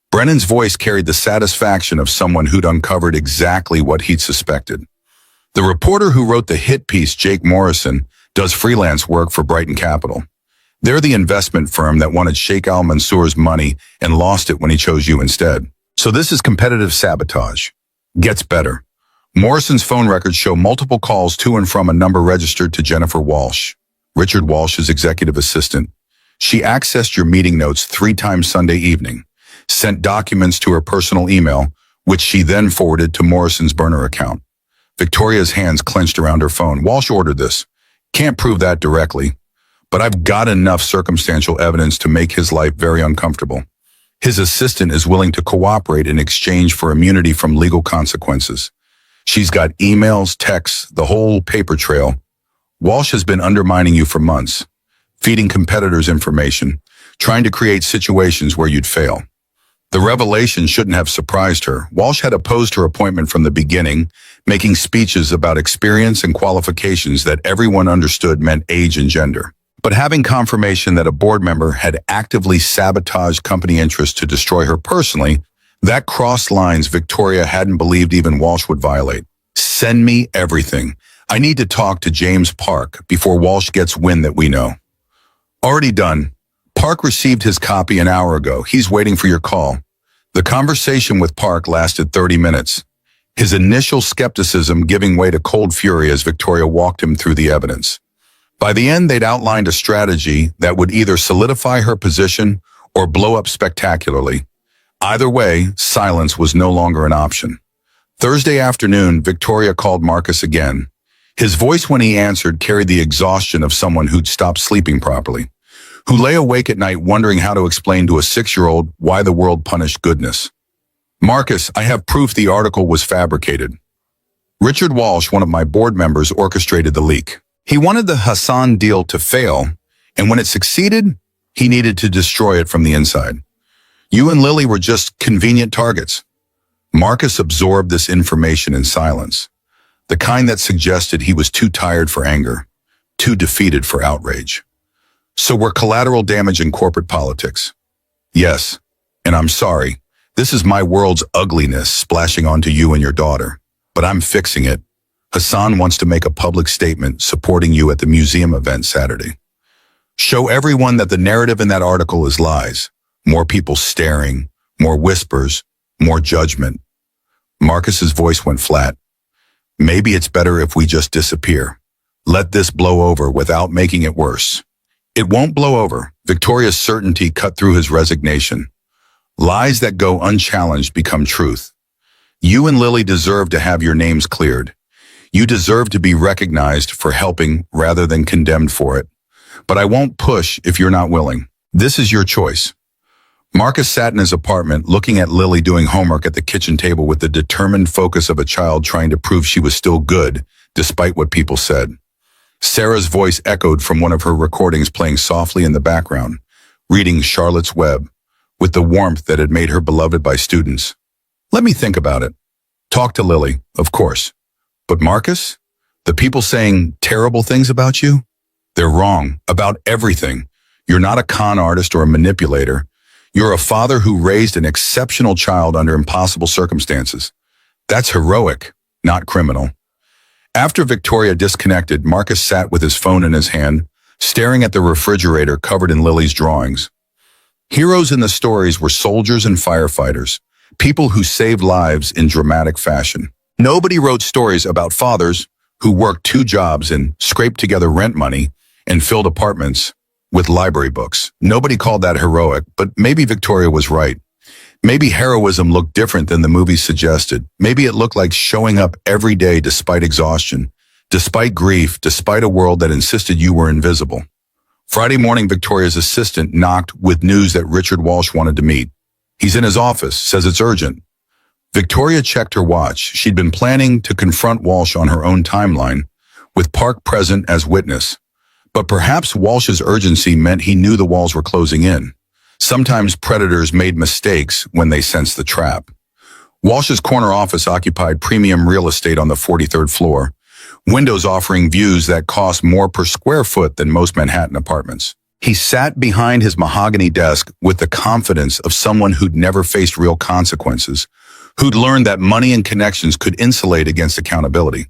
Brennan's voice carried the satisfaction of someone who'd uncovered exactly what he'd suspected. The reporter who wrote the hit piece, Jake Morrison, does freelance work for Brighton Capital. They're the investment firm that wanted Sheikh Al Mansour's money and lost it when he chose you instead. So this is competitive sabotage. Gets better. Morrison's phone records show multiple calls to and from a number registered to Jennifer Walsh, Richard Walsh's executive assistant. She accessed your meeting notes 3 times Sunday evening, sent documents to her personal email, which she then forwarded to Morrison's burner account. Victoria's hands clenched around her phone. Walsh ordered this. Can't prove that directly, but I've got enough circumstantial evidence to make his life very uncomfortable. His assistant is willing to cooperate in exchange for immunity from legal consequences. She's got emails, texts, the whole paper trail. Walsh has been undermining you for months, feeding competitors information, trying to create situations where you'd fail. The revelation shouldn't have surprised her. Walsh had opposed her appointment from the beginning, making speeches about experience and qualifications that everyone understood meant age and gender. But having confirmation that a board member had actively sabotaged company interests to destroy her personally, that crossed lines Victoria hadn't believed even Walsh would violate. Send me everything. I need to talk to James Park before Walsh gets wind that we know. Already done. Park received his copy an hour ago. He's waiting for your call. The conversation with Park lasted 30 minutes. His initial skepticism giving way to cold fury as Victoria walked him through the evidence. By the end, they'd outlined a strategy that would either solidify her position or blow up spectacularly. Either way, silence was no longer an option. Thursday afternoon, Victoria called Marcus again. His voice when he answered carried the exhaustion of someone who'd stopped sleeping properly, who lay awake at night wondering how to explain to a 6-year-old why the world punished goodness. Marcus, I have proof the article was fabricated. Richard Walsh, one of my board members, orchestrated the leak. He wanted the Hassan deal to fail, and when it succeeded, he needed to destroy it from the inside. You and Lily were just convenient targets. Marcus absorbed this information in silence, the kind that suggested he was too tired for anger, too defeated for outrage. So we're collateral damage in corporate politics. Yes, and I'm sorry. This is my world's ugliness splashing onto you and your daughter, but I'm fixing it. Hassan wants to make a public statement supporting you at the museum event Saturday. Show everyone that the narrative in that article is lies. More people staring, more whispers, more judgment. Marcus's voice went flat. Maybe it's better if we just disappear. Let this blow over without making it worse. It won't blow over. Victoria's certainty cut through his resignation. Lies that go unchallenged become truth. You and Lily deserve to have your names cleared. You deserve to be recognized for helping rather than condemned for it. But I won't push if you're not willing. This is your choice. Marcus sat in his apartment looking at Lily doing homework at the kitchen table with the determined focus of a child trying to prove she was still good, despite what people said. Sarah's voice echoed from one of her recordings playing softly in the background, reading Charlotte's Web, with the warmth that had made her beloved by students. Let me think about it. Talk to Lily, of course. But Marcus? The people saying terrible things about you? They're wrong about everything. You're not a con artist or a manipulator. You're a father who raised an exceptional child under impossible circumstances. That's heroic, not criminal. After Victoria disconnected, Marcus sat with his phone in his hand, staring at the refrigerator covered in Lily's drawings. Heroes in the stories were soldiers and firefighters, people who saved lives in dramatic fashion. Nobody wrote stories about fathers who worked 2 jobs and scraped together rent money and filled apartments with library books. Nobody called that heroic, but maybe Victoria was right. Maybe heroism looked different than the movies suggested. Maybe it looked like showing up every day despite exhaustion, despite grief, despite a world that insisted you were invisible. Friday morning, Victoria's assistant knocked with news that Richard Walsh wanted to meet. He's in his office, says it's urgent. Victoria checked her watch. She'd been planning to confront Walsh on her own timeline, with Park present as witness. But perhaps Walsh's urgency meant he knew the walls were closing in. Sometimes predators made mistakes when they sensed the trap. Walsh's corner office occupied premium real estate on the 43rd floor, windows offering views that cost more per square foot than most Manhattan apartments. He sat behind his mahogany desk with the confidence of someone who'd never faced real consequences, who'd learned that money and connections could insulate against accountability.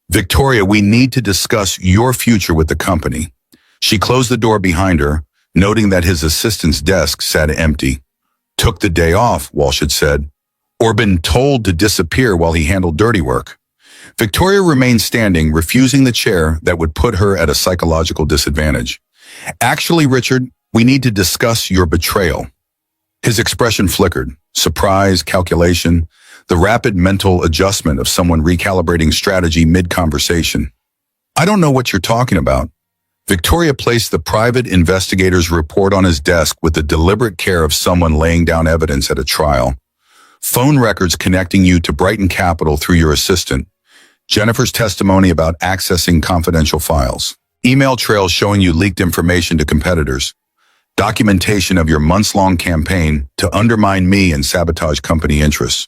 Victoria, we need to discuss your future with the company. She closed the door behind her, noting that his assistant's desk sat empty. Took the day off, Walsh had said, or been told to disappear while he handled dirty work. Victoria remained standing, refusing the chair that would put her at a psychological disadvantage. Actually, Richard, we need to discuss your betrayal. His expression flickered. Surprise, calculation, the rapid mental adjustment of someone recalibrating strategy mid-conversation. I don't know what you're talking about. Victoria placed the private investigator's report on his desk with the deliberate care of someone laying down evidence at a trial. Phone records connecting you to Brighton Capital through your assistant. Jennifer's testimony about accessing confidential files. Email trails showing you leaked information to competitors. Documentation of your months-long campaign to undermine me and sabotage company interests.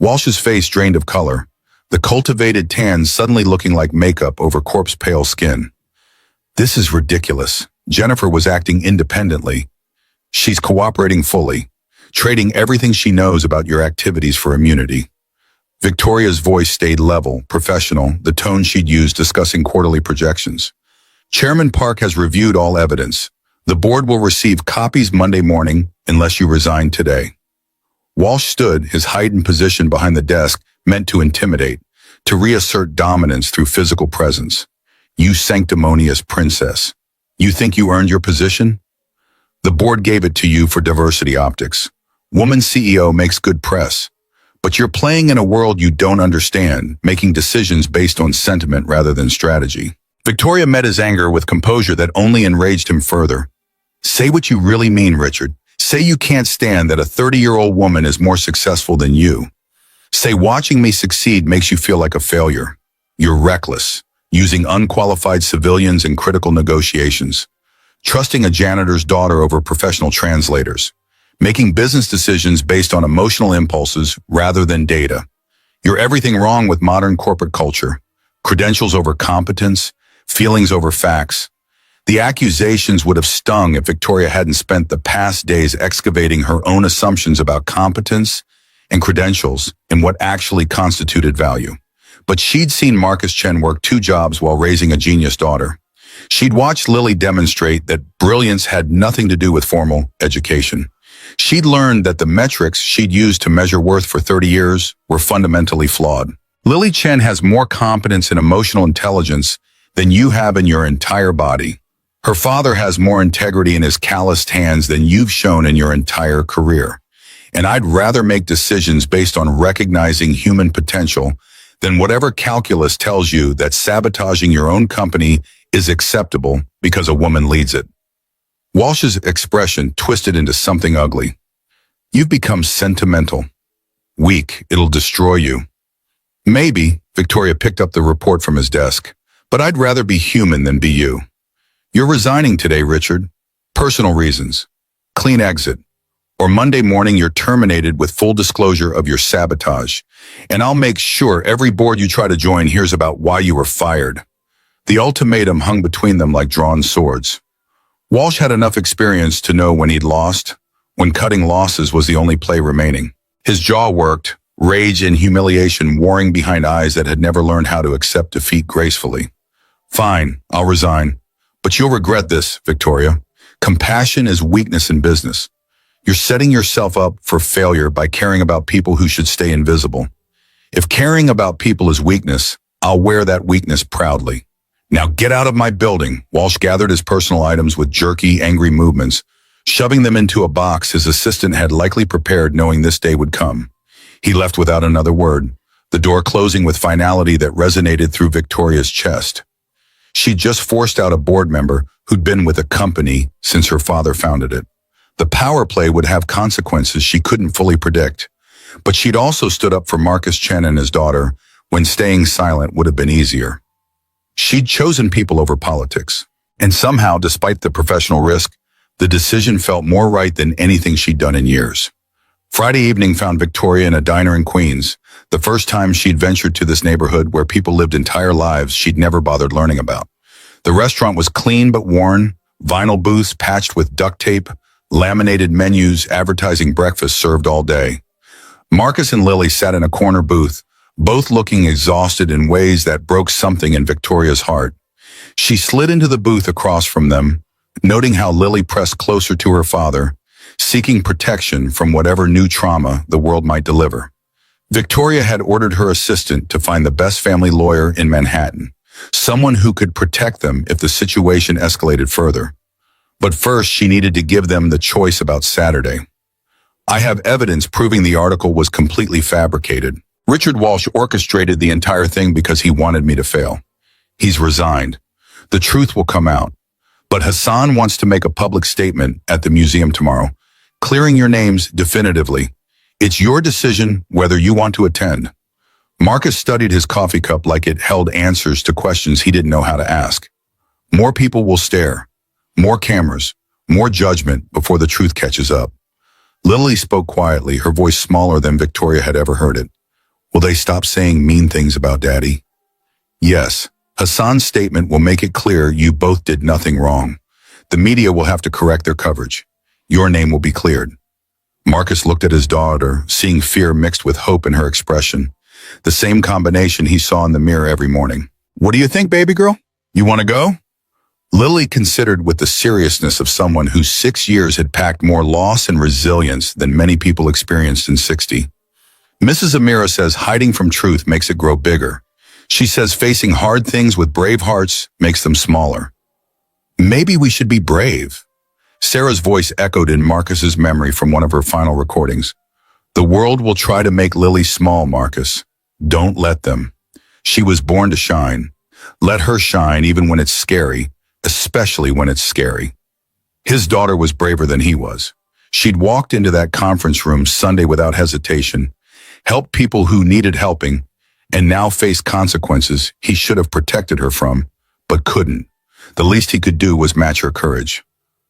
Walsh's face drained of color, the cultivated tan suddenly looking like makeup over corpse-pale skin. This is ridiculous. Jennifer was acting independently. She's cooperating fully, trading everything she knows about your activities for immunity. Victoria's voice stayed level, professional, the tone she'd used discussing quarterly projections. Chairman Park has reviewed all evidence. The board will receive copies Monday morning unless you resign today. Walsh stood, his height and position behind the desk meant to intimidate, to reassert dominance through physical presence. You sanctimonious princess. You think you earned your position? The board gave it to you for diversity optics. Woman CEO makes good press. But you're playing in a world you don't understand, making decisions based on sentiment rather than strategy. Victoria met his anger with composure that only enraged him further. Say what you really mean, Richard. Say you can't stand that a 30-year-old woman is more successful than you. Say watching me succeed makes you feel like a failure. You're reckless, using unqualified civilians in critical negotiations, trusting a janitor's daughter over professional translators, making business decisions based on emotional impulses rather than data. You're everything wrong with modern corporate culture. Credentials over competence, feelings over facts. The accusations would have stung if Victoria hadn't spent the past days excavating her own assumptions about competence and credentials and what actually constituted value. But she'd seen Marcus Chen work 2 jobs while raising a genius daughter. She'd watched Lily demonstrate that brilliance had nothing to do with formal education. She'd learned that the metrics she'd used to measure worth for 30 years were fundamentally flawed. Lily Chen has more competence and emotional intelligence than you have in your entire body. Her father has more integrity in his calloused hands than you've shown in your entire career. And I'd rather make decisions based on recognizing human potential than whatever calculus tells you that sabotaging your own company is acceptable because a woman leads it. Walsh's expression twisted into something ugly. You've become sentimental. Weak, it'll destroy you. Maybe, Victoria picked up the report from his desk, but I'd rather be human than be you. You're resigning today, Richard. Personal reasons. Clean exit. Or Monday morning you're terminated with full disclosure of your sabotage. And I'll make sure every board you try to join hears about why you were fired. The ultimatum hung between them like drawn swords. Walsh had enough experience to know when he'd lost, when cutting losses was the only play remaining. His jaw worked, rage and humiliation warring behind eyes that had never learned how to accept defeat gracefully. Fine, I'll resign. But you'll regret this, Victoria. Compassion is weakness in business. You're setting yourself up for failure by caring about people who should stay invisible. If caring about people is weakness, I'll wear that weakness proudly. Now get out of my building. Walsh gathered his personal items with jerky, angry movements, shoving them into a box his assistant had likely prepared knowing this day would come. He left without another word, the door closing with finality that resonated through Victoria's chest. She'd just forced out a board member who'd been with the company since her father founded it. The power play would have consequences she couldn't fully predict, but she'd also stood up for Marcus Chen and his daughter when staying silent would have been easier. She'd chosen people over politics, and somehow, despite the professional risk, the decision felt more right than anything she'd done in years. Friday evening found Victoria in a diner in Queens, the first time she'd ventured to this neighborhood where people lived entire lives she'd never bothered learning about. The restaurant was clean but worn, Vinyl booths patched with duct tape, laminated menus advertising breakfast served all day. Marcus and Lily sat in a corner booth, both looking exhausted in ways that broke something in Victoria's heart. She slid into the booth across from them, noting how Lily pressed closer to her father, seeking protection from whatever new trauma the world might deliver. Victoria had ordered her assistant to find the best family lawyer in Manhattan, someone who could protect them if the situation escalated further. But first, she needed to give them the choice about Saturday. I have evidence proving the article was completely fabricated. Richard Walsh orchestrated the entire thing because he wanted me to fail. He's resigned. The truth will come out. But Hassan wants to make a public statement at the museum tomorrow, clearing your names definitively. It's your decision whether you want to attend. Marcus studied his coffee cup like it held answers to questions he didn't know how to ask. More people will stare. More cameras. More judgment before the truth catches up. Lily spoke quietly, her voice smaller than Victoria had ever heard it. Will they stop saying mean things about Daddy? Yes. Hassan's statement will make it clear you both did nothing wrong. The media will have to correct their coverage. Your name will be cleared. Marcus looked at his daughter, seeing fear mixed with hope in her expression. The same combination he saw in the mirror every morning. What do you think, baby girl? You want to go? Lily considered with the seriousness of someone whose 6 years had packed more loss and resilience than many people experienced in 60. Mrs. Amira says hiding from truth makes it grow bigger. She says facing hard things with brave hearts makes them smaller. Maybe we should be brave. Sarah's voice echoed in Marcus's memory from one of her final recordings. The world will try to make Lily small, Marcus. Don't let them. She was born to shine. Let her shine even when it's scary, especially when it's scary. His daughter was braver than he was. She'd walked into that conference room Sunday without hesitation, helped people who needed helping, and now faced consequences he should have protected her from, but couldn't. The least he could do was match her courage.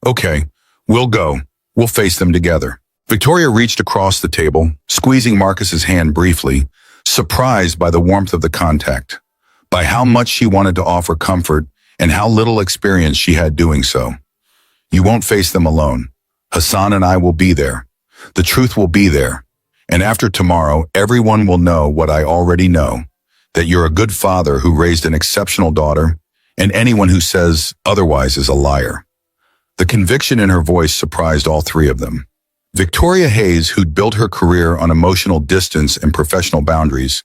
Okay, we'll go. We'll face them together. Victoria reached across the table, squeezing Marcus's hand briefly, surprised by the warmth of the contact, by how much she wanted to offer comfort and how little experience she had doing so. You won't face them alone. Hassan and I will be there. The truth will be there. And after tomorrow, everyone will know what I already know, that you're a good father who raised an exceptional daughter, and anyone who says otherwise is a liar. The conviction in her voice surprised all three of them. Victoria Hayes, who'd built her career on emotional distance and professional boundaries,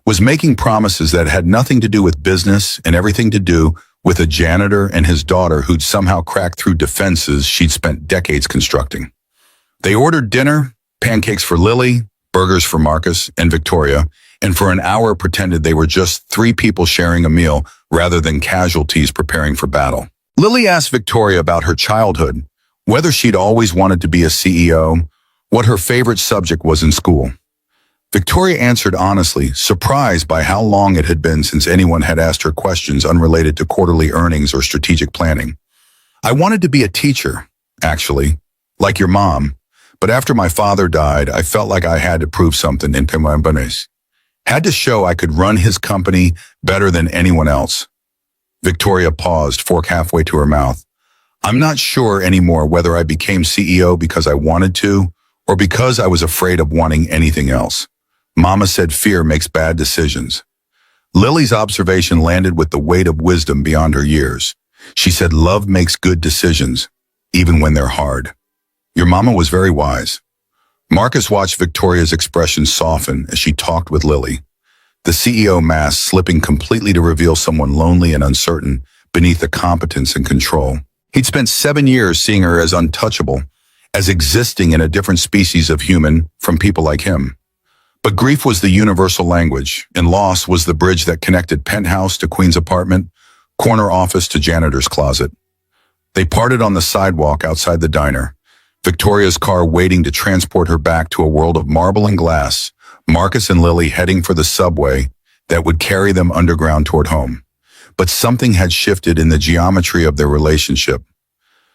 was making promises that had nothing to do with business and everything to do with a janitor and his daughter who'd somehow cracked through defenses she'd spent decades constructing. They ordered dinner, pancakes for Lily, burgers for Marcus and Victoria, and for an hour pretended they were just three people sharing a meal rather than casualties preparing for battle. Lily asked Victoria about her childhood, whether she'd always wanted to be a CEO, what her favorite subject was in school. Victoria answered honestly, surprised by how long it had been since anyone had asked her questions unrelated to quarterly earnings or strategic planning. I wanted to be a teacher, actually, like your mom. But after my father died, I felt like I had to prove something in Pimambanes. Had to show I could run his company better than anyone else. Victoria paused, fork halfway to her mouth. I'm not sure anymore whether I became CEO because I wanted to or because I was afraid of wanting anything else. Mama said fear makes bad decisions. Lily's observation landed with the weight of wisdom beyond her years. She said love makes good decisions, even when they're hard. Your mama was very wise. Marcus watched Victoria's expression soften as she talked with Lily, the CEO mask slipping completely to reveal someone lonely and uncertain beneath the competence and control. He'd spent 7 years seeing her as untouchable, as existing in a different species of human from people like him. But grief was the universal language, and loss was the bridge that connected penthouse to queen's apartment, corner office to janitor's closet. They parted on the sidewalk outside the diner, Victoria's car waiting to transport her back to a world of marble and glass, Marcus and Lily heading for the subway that would carry them underground toward home. But something had shifted in the geometry of their relationship.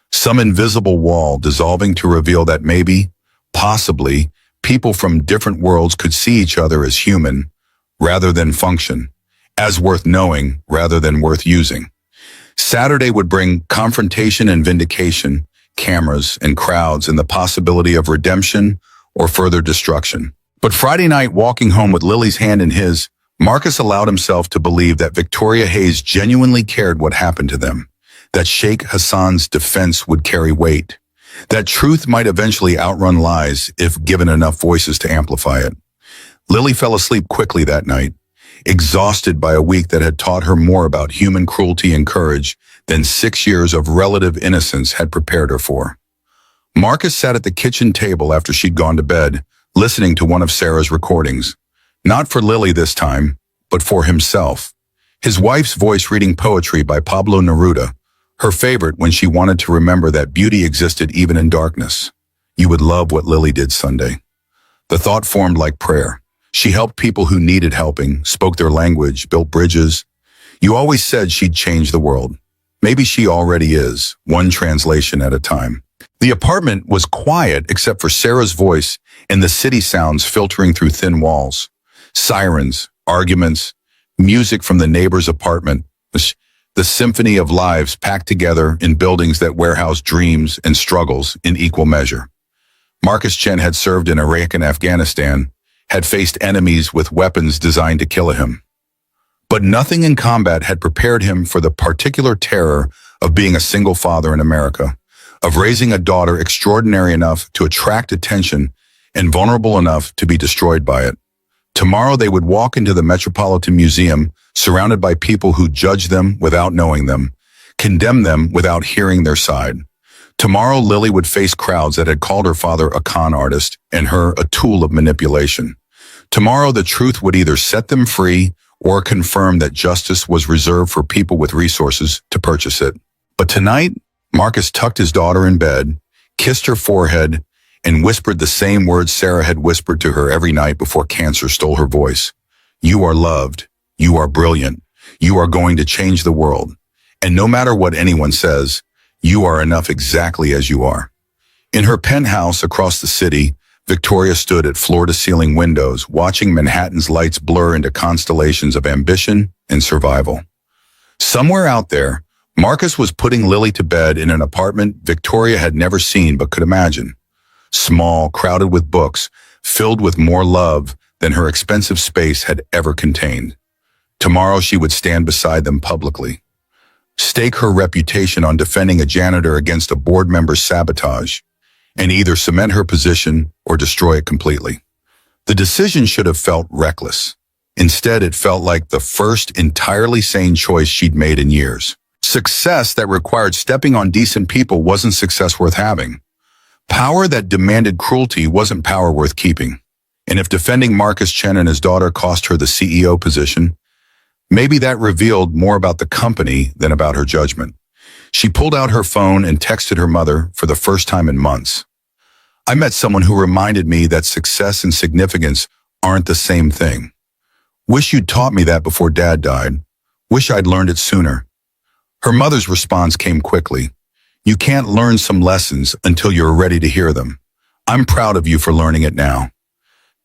Some invisible wall dissolving to reveal that maybe, possibly, people from different worlds could see each other as human rather than function, as worth knowing rather than worth using. Saturday would bring confrontation and vindication, cameras and crowds, and the possibility of redemption or further destruction. But Friday night, walking home with Lily's hand in his, Marcus allowed himself to believe that Victoria Hayes genuinely cared what happened to them, that Sheikh Hassan's defense would carry weight, that truth might eventually outrun lies if given enough voices to amplify it. Lily fell asleep quickly that night, exhausted by a week that had taught her more about human cruelty and courage than 6 years of relative innocence had prepared her for. Marcus sat at the kitchen table after she'd gone to bed, listening to one of Sarah's recordings. Not for Lily this time, but for himself. His wife's voice reading poetry by Pablo Neruda, her favorite when she wanted to remember that beauty existed even in darkness. You would love what Lily did Sunday. The thought formed like prayer. She helped people who needed helping, spoke their language, built bridges. You always said she'd change the world. Maybe she already is, one translation at a time. The apartment was quiet except for Sarah's voice and the city sounds filtering through thin walls. Sirens, arguments, music from the neighbor's apartment, the symphony of lives packed together in buildings that warehouse dreams and struggles in equal measure. Marcus Chen had served in Iraq and Afghanistan, had faced enemies with weapons designed to kill him. But nothing in combat had prepared him for the particular terror of being a single father in America, of raising a daughter extraordinary enough to attract attention and vulnerable enough to be destroyed by it. Tomorrow they would walk into the Metropolitan Museum, surrounded by people who judge them without knowing them, condemn them without hearing their side. Tomorrow Lily would face crowds that had called her father a con artist and her a tool of manipulation. Tomorrow the truth would either set them free or confirm that justice was reserved for people with resources to purchase it. But tonight, Marcus tucked his daughter in bed, kissed her forehead, and whispered the same words Sarah had whispered to her every night before cancer stole her voice. You are loved. You are brilliant. You are going to change the world. And no matter what anyone says, you are enough exactly as you are. In her penthouse across the city, Victoria stood at floor-to-ceiling windows, watching Manhattan's lights blur into constellations of ambition and survival. Somewhere out there, Marcus was putting Lily to bed in an apartment Victoria had never seen but could imagine. Small, crowded with books, filled with more love than her expensive space had ever contained. Tomorrow she would stand beside them publicly, stake her reputation on defending a janitor against a board member's sabotage, and either cement her position or destroy it completely. The decision should have felt reckless. Instead, it felt like the first entirely sane choice she'd made in years. Success that required stepping on decent people wasn't success worth having. Power that demanded cruelty wasn't power worth keeping. And if defending Marcus Chen and his daughter cost her the CEO position, maybe that revealed more about the company than about her judgment. She pulled out her phone and texted her mother for the first time in months. I met someone who reminded me that success and significance aren't the same thing. Wish you'd taught me that before Dad died. Wish I'd learned it sooner. Her mother's response came quickly. You can't learn some lessons until you're ready to hear them. I'm proud of you for learning it now.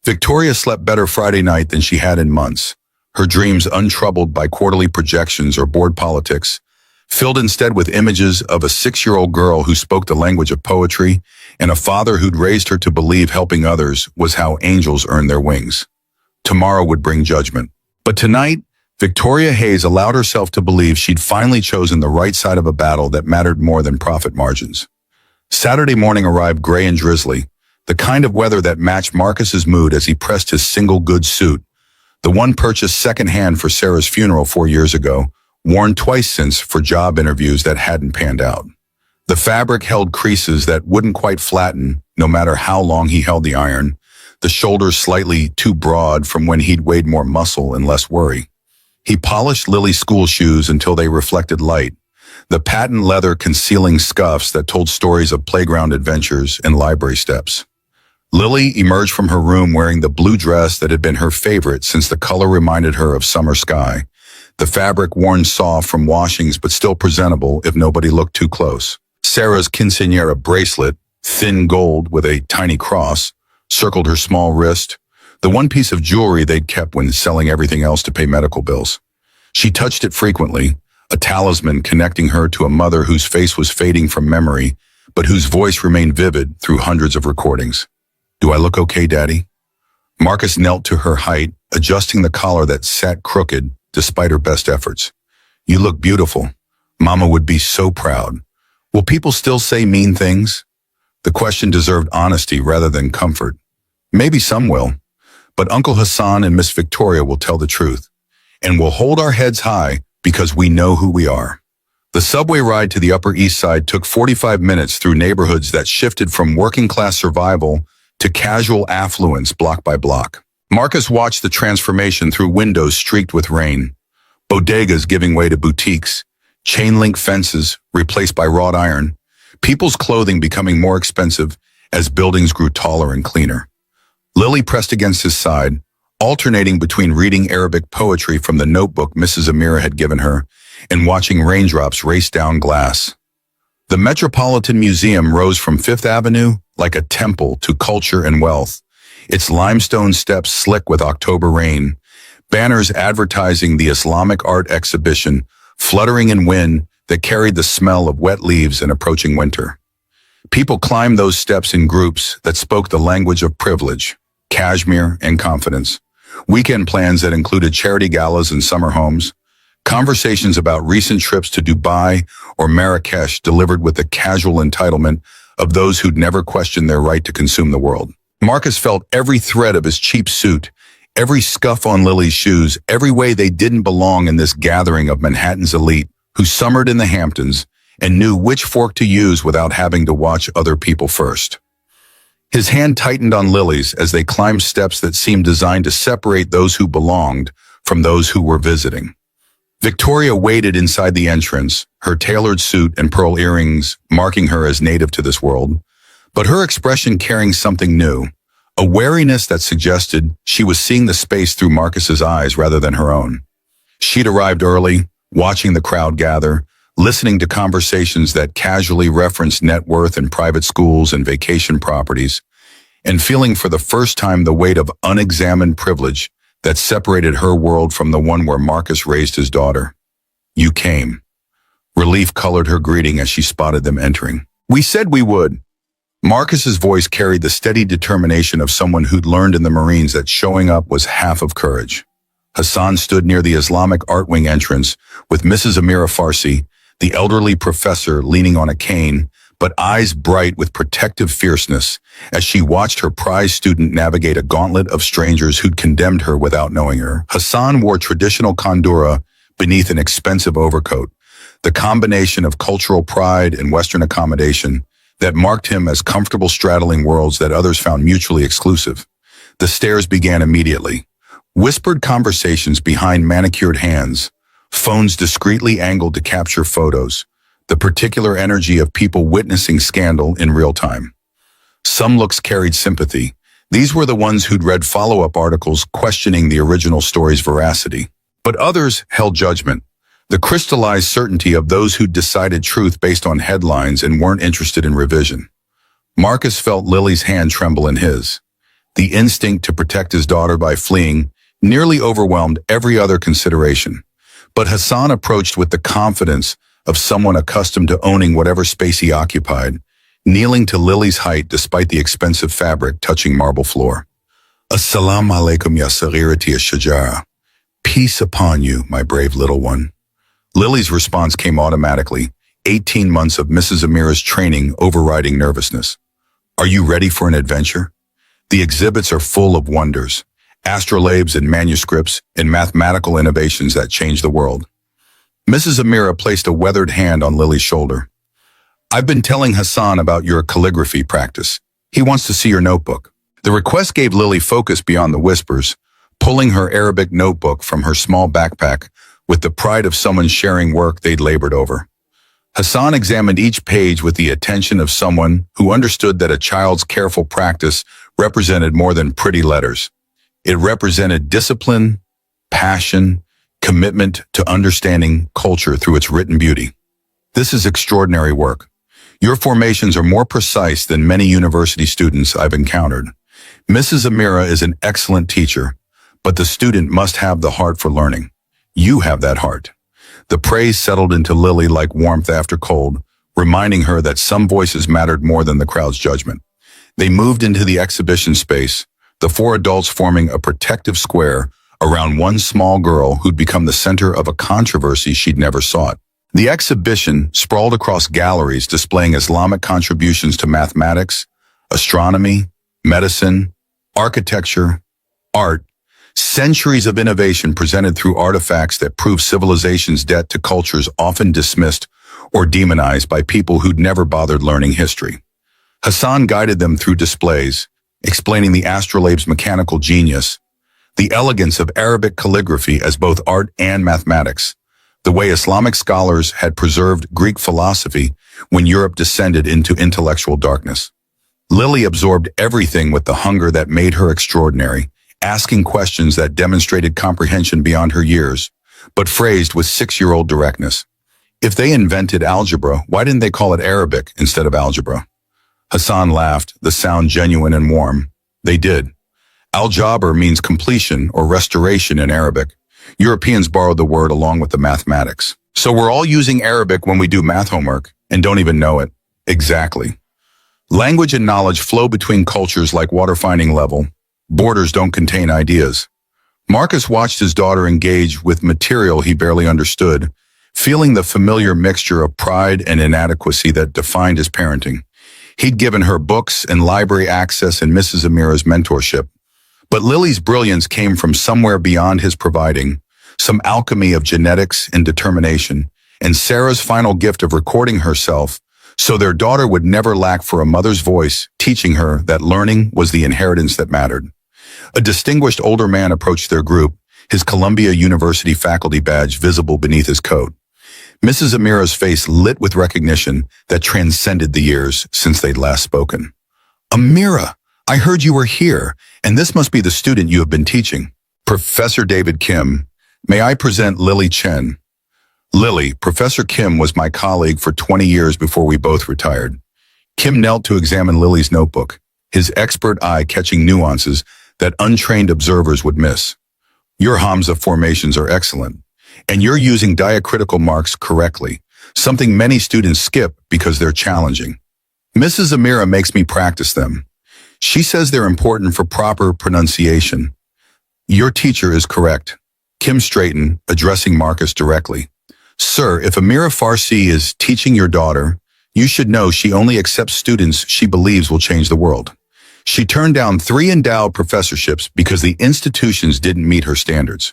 Victoria slept better Friday night than she had in months, her dreams untroubled by quarterly projections or board politics, filled instead with images of a 6-year-old girl who spoke the language of poetry and a father who'd raised her to believe helping others was how angels earned their wings. Tomorrow would bring judgment. But tonight, Victoria Hayes allowed herself to believe she'd finally chosen the right side of a battle that mattered more than profit margins. Saturday morning arrived gray and drizzly, the kind of weather that matched Marcus's mood as he pressed his single good suit, the one purchased secondhand for Sarah's funeral 4 years ago, worn twice since for job interviews that hadn't panned out. The fabric held creases that wouldn't quite flatten no matter how long he held the iron, the shoulders slightly too broad from when he'd weighed more muscle and less worry. He polished Lily's school shoes until they reflected light, the patent leather concealing scuffs that told stories of playground adventures and library steps. Lily emerged from her room wearing the blue dress that had been her favorite since the color reminded her of summer sky, the fabric worn soft from washings but still presentable if nobody looked too close. Sarah's quinceañera bracelet, thin gold with a tiny cross, circled her small wrist, the one piece of jewelry they'd kept when selling everything else to pay medical bills. She touched it frequently, a talisman connecting her to a mother whose face was fading from memory, but whose voice remained vivid through hundreds of recordings. "Do I look okay, Daddy?" Marcus knelt to her height, adjusting the collar that sat crooked despite her best efforts. "You look beautiful. Mama would be so proud. Will people still say mean things?" The question deserved honesty rather than comfort. Maybe some will, but Uncle Hassan and Miss Victoria will tell the truth. And we'll hold our heads high because we know who we are. The subway ride to the Upper East Side took 45 minutes through neighborhoods that shifted from working-class survival to casual affluence block by block. Marcus watched the transformation through windows streaked with rain, bodegas giving way to boutiques, chain-link fences replaced by wrought iron, people's clothing becoming more expensive as buildings grew taller and cleaner. Lily pressed against his side, alternating between reading Arabic poetry from the notebook Mrs. Amira had given her and watching raindrops race down glass. The Metropolitan Museum rose from Fifth Avenue like a temple to culture and wealth, its limestone steps slick with October rain, banners advertising the Islamic art exhibition fluttering in wind that carried the smell of wet leaves and approaching winter. People climbed those steps in groups that spoke the language of privilege, cashmere, and confidence. Weekend plans that included charity galas and summer homes, conversations about recent trips to Dubai or Marrakesh delivered with the casual entitlement of those who'd never questioned their right to consume the world. Marcus felt every thread of his cheap suit, every scuff on Lily's shoes, every way they didn't belong in this gathering of Manhattan's elite who summered in the Hamptons and knew which fork to use without having to watch other people first. His hand tightened on Lily's as they climbed steps that seemed designed to separate those who belonged from those who were visiting. Victoria waited inside the entrance, her tailored suit and pearl earrings marking her as native to this world, but her expression carrying something new, a wariness that suggested she was seeing the space through Marcus's eyes rather than her own. She'd arrived early, watching the crowd gather, listening to conversations that casually referenced net worth and private schools and vacation properties, and feeling for the first time the weight of unexamined privilege that separated her world from the one where Marcus raised his daughter. "You came." Relief colored her greeting as she spotted them entering. "We said we would." Marcus's voice carried the steady determination of someone who'd learned in the Marines that showing up was half of courage. Hassan stood near the Islamic art wing entrance with Mrs. Amira Farsi, the elderly professor leaning on a cane, but eyes bright with protective fierceness as she watched her prize student navigate a gauntlet of strangers who'd condemned her without knowing her. Hassan wore traditional kandura beneath an expensive overcoat, the combination of cultural pride and Western accommodation that marked him as comfortable straddling worlds that others found mutually exclusive. The stares began immediately. Whispered conversations behind manicured hands, phones discreetly angled to capture photos, the particular energy of people witnessing scandal in real time. Some looks carried sympathy. These were the ones who'd read follow-up articles questioning the original story's veracity. But others held judgment, the crystallized certainty of those who'd decided truth based on headlines and weren't interested in revision. Marcus felt Lily's hand tremble in his. The instinct to protect his daughter by fleeing nearly overwhelmed every other consideration. But Hassan approached with the confidence of someone accustomed to owning whatever space he occupied, kneeling to Lily's height despite the expensive fabric touching marble floor. "Assalamu alaikum ya saghirati ash-shajara." "Peace upon you, my brave little one." Lily's response came automatically, 18 months of Mrs. Amira's training overriding nervousness. "Are you ready for an adventure? The exhibits are full of wonders, astrolabes and manuscripts and mathematical innovations that change the world." Mrs. Amira placed a weathered hand on Lily's shoulder. "I've been telling Hassan about your calligraphy practice. He wants to see your notebook." The request gave Lily focus beyond the whispers, pulling her Arabic notebook from her small backpack with the pride of someone sharing work they'd labored over. Hassan examined each page with the attention of someone who understood that a child's careful practice represented more than pretty letters. It represented discipline, passion, commitment to understanding culture through its written beauty. "This is extraordinary work. Your formations are more precise than many university students I've encountered. Mrs. Amira is an excellent teacher, but the student must have the heart for learning. You have that heart." The praise settled into Lily like warmth after cold, reminding her that some voices mattered more than the crowd's judgment. They moved into the exhibition space, the four adults forming a protective square around one small girl who'd become the center of a controversy she'd never sought. The exhibition sprawled across galleries displaying Islamic contributions to mathematics, astronomy, medicine, architecture, art, centuries of innovation presented through artifacts that prove civilization's debt to cultures often dismissed or demonized by people who'd never bothered learning history. Hassan guided them through displays, explaining the astrolabe's mechanical genius, the elegance of Arabic calligraphy as both art and mathematics, the way Islamic scholars had preserved Greek philosophy when Europe descended into intellectual darkness. Lily absorbed everything with the hunger that made her extraordinary, asking questions that demonstrated comprehension beyond her years, but phrased with six-year-old directness. If they invented algebra, why didn't they call it Arabic instead of algebra? Hassan laughed, the sound genuine and warm. They did. Al-Jabr means completion or restoration in Arabic. Europeans borrowed the word along with the mathematics. So we're all using Arabic when we do math homework and don't even know it. Exactly. Language and knowledge flow between cultures like water finding level. Borders don't contain ideas. Marcus watched his daughter engage with material he barely understood, feeling the familiar mixture of pride and inadequacy that defined his parenting. He'd given her books and library access and Mrs. Amira's mentorship. But Lily's brilliance came from somewhere beyond his providing, some alchemy of genetics and determination, and Sarah's final gift of recording herself so their daughter would never lack for a mother's voice, teaching her that learning was the inheritance that mattered. A distinguished older man approached their group, his Columbia University faculty badge visible beneath his coat. Mrs. Amira's face lit with recognition that transcended the years since they'd last spoken. "Amira, I heard you were here, and this must be the student you have been teaching." "Professor David Kim, may I present Lily Chen?" "Lily, Professor Kim was my colleague for 20 years before we both retired." Kim knelt to examine Lily's notebook, his expert eye catching nuances that untrained observers would miss. "Your Hamza formations are excellent, and you're using diacritical marks correctly, something many students skip because they're challenging. Mrs. Amira makes me practice them. She says they're important for proper pronunciation." "Your teacher is correct." Kim straightened, addressing Marcus directly. "Sir, if Amira Farsi is teaching your daughter, you should know she only accepts students she believes will change the world. She turned down 3 endowed professorships because the institutions didn't meet her standards.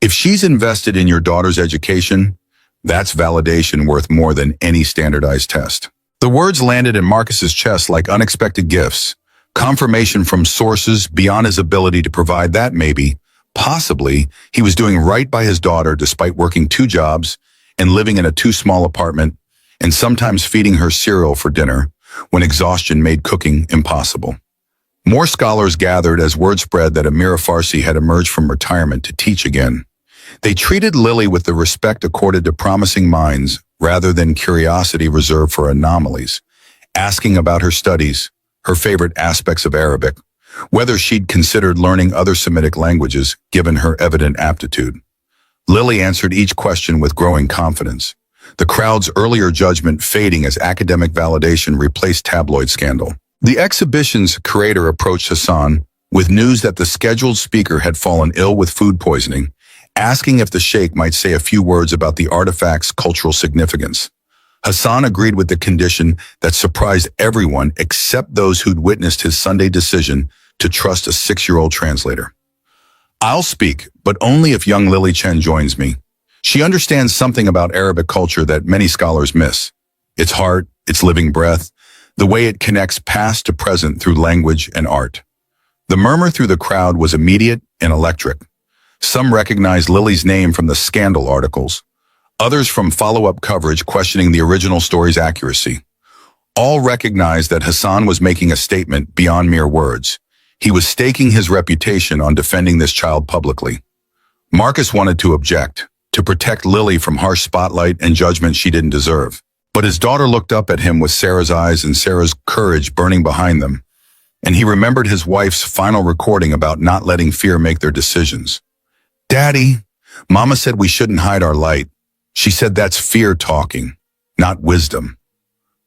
If she's invested in your daughter's education, that's validation worth more than any standardized test." The words landed in Marcus's chest like unexpected gifts, confirmation from sources beyond his ability to provide that maybe, possibly, he was doing right by his daughter despite working 2 jobs and living in a too small apartment, and sometimes feeding her cereal for dinner when exhaustion made cooking impossible. More scholars gathered as word spread that Amira Farsi had emerged from retirement to teach again. They treated Lily with the respect accorded to promising minds rather than curiosity reserved for anomalies, asking about her studies, her favorite aspects of Arabic, whether she'd considered learning other Semitic languages given her evident aptitude. Lily answered each question with growing confidence, the crowd's earlier judgment fading as academic validation replaced tabloid scandal. The exhibition's curator approached Hassan with news that the scheduled speaker had fallen ill with food poisoning, asking if the sheikh might say a few words about the artifact's cultural significance. Hassan agreed with the condition that surprised everyone except those who'd witnessed his Sunday decision to trust a 6-year-old translator. "I'll speak, but only if young Lily Chen joins me. She understands something about Arabic culture that many scholars miss. Its heart, its living breath, the way it connects past to present through language and art." The murmur through the crowd was immediate and electric. Some recognized Lily's name from the scandal articles, others from follow-up coverage questioning the original story's accuracy. All recognized that Hassan was making a statement beyond mere words. He was staking his reputation on defending this child publicly. Marcus wanted to object, to protect Lily from harsh spotlight and judgment she didn't deserve. But his daughter looked up at him with Sarah's eyes and Sarah's courage burning behind them, and he remembered his wife's final recording about not letting fear make their decisions. "Daddy, Mama said we shouldn't hide our light. She said that's fear talking, not wisdom.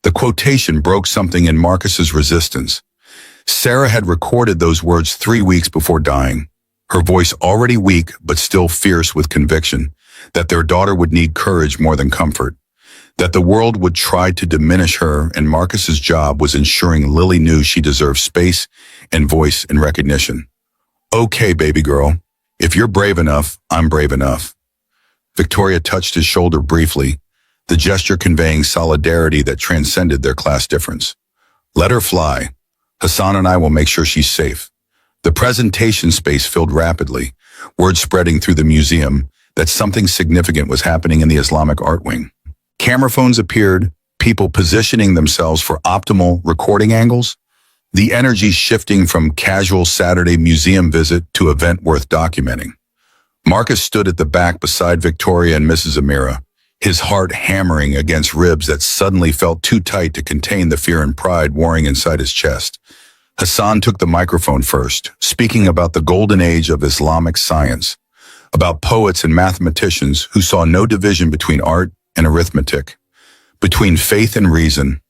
The quotation broke something in Marcus's resistance. Sarah had recorded those words 3 weeks before dying, her voice already weak but still fierce with conviction, that their daughter would need courage more than comfort, that the world would try to diminish her, and Marcus's job was ensuring Lily knew she deserved space and voice and recognition. Okay, baby girl, if you're brave enough, I'm brave enough. Victoria touched his shoulder briefly, the gesture conveying solidarity that transcended their class difference. Let her fly. Hassan and I will make sure she's safe. The presentation space filled rapidly, word spreading through the museum that something significant was happening in the Islamic art wing. Camera phones appeared, people positioning themselves for optimal recording angles, the energy shifting from casual Saturday museum visit to event worth documenting. Marcus stood at the back beside Victoria and Mrs. Amira, his heart hammering against ribs that suddenly felt too tight to contain the fear and pride warring inside his chest. Hassan took the microphone first, speaking about the golden age of Islamic science, about poets and mathematicians who saw no division between art and arithmetic, between faith and reason,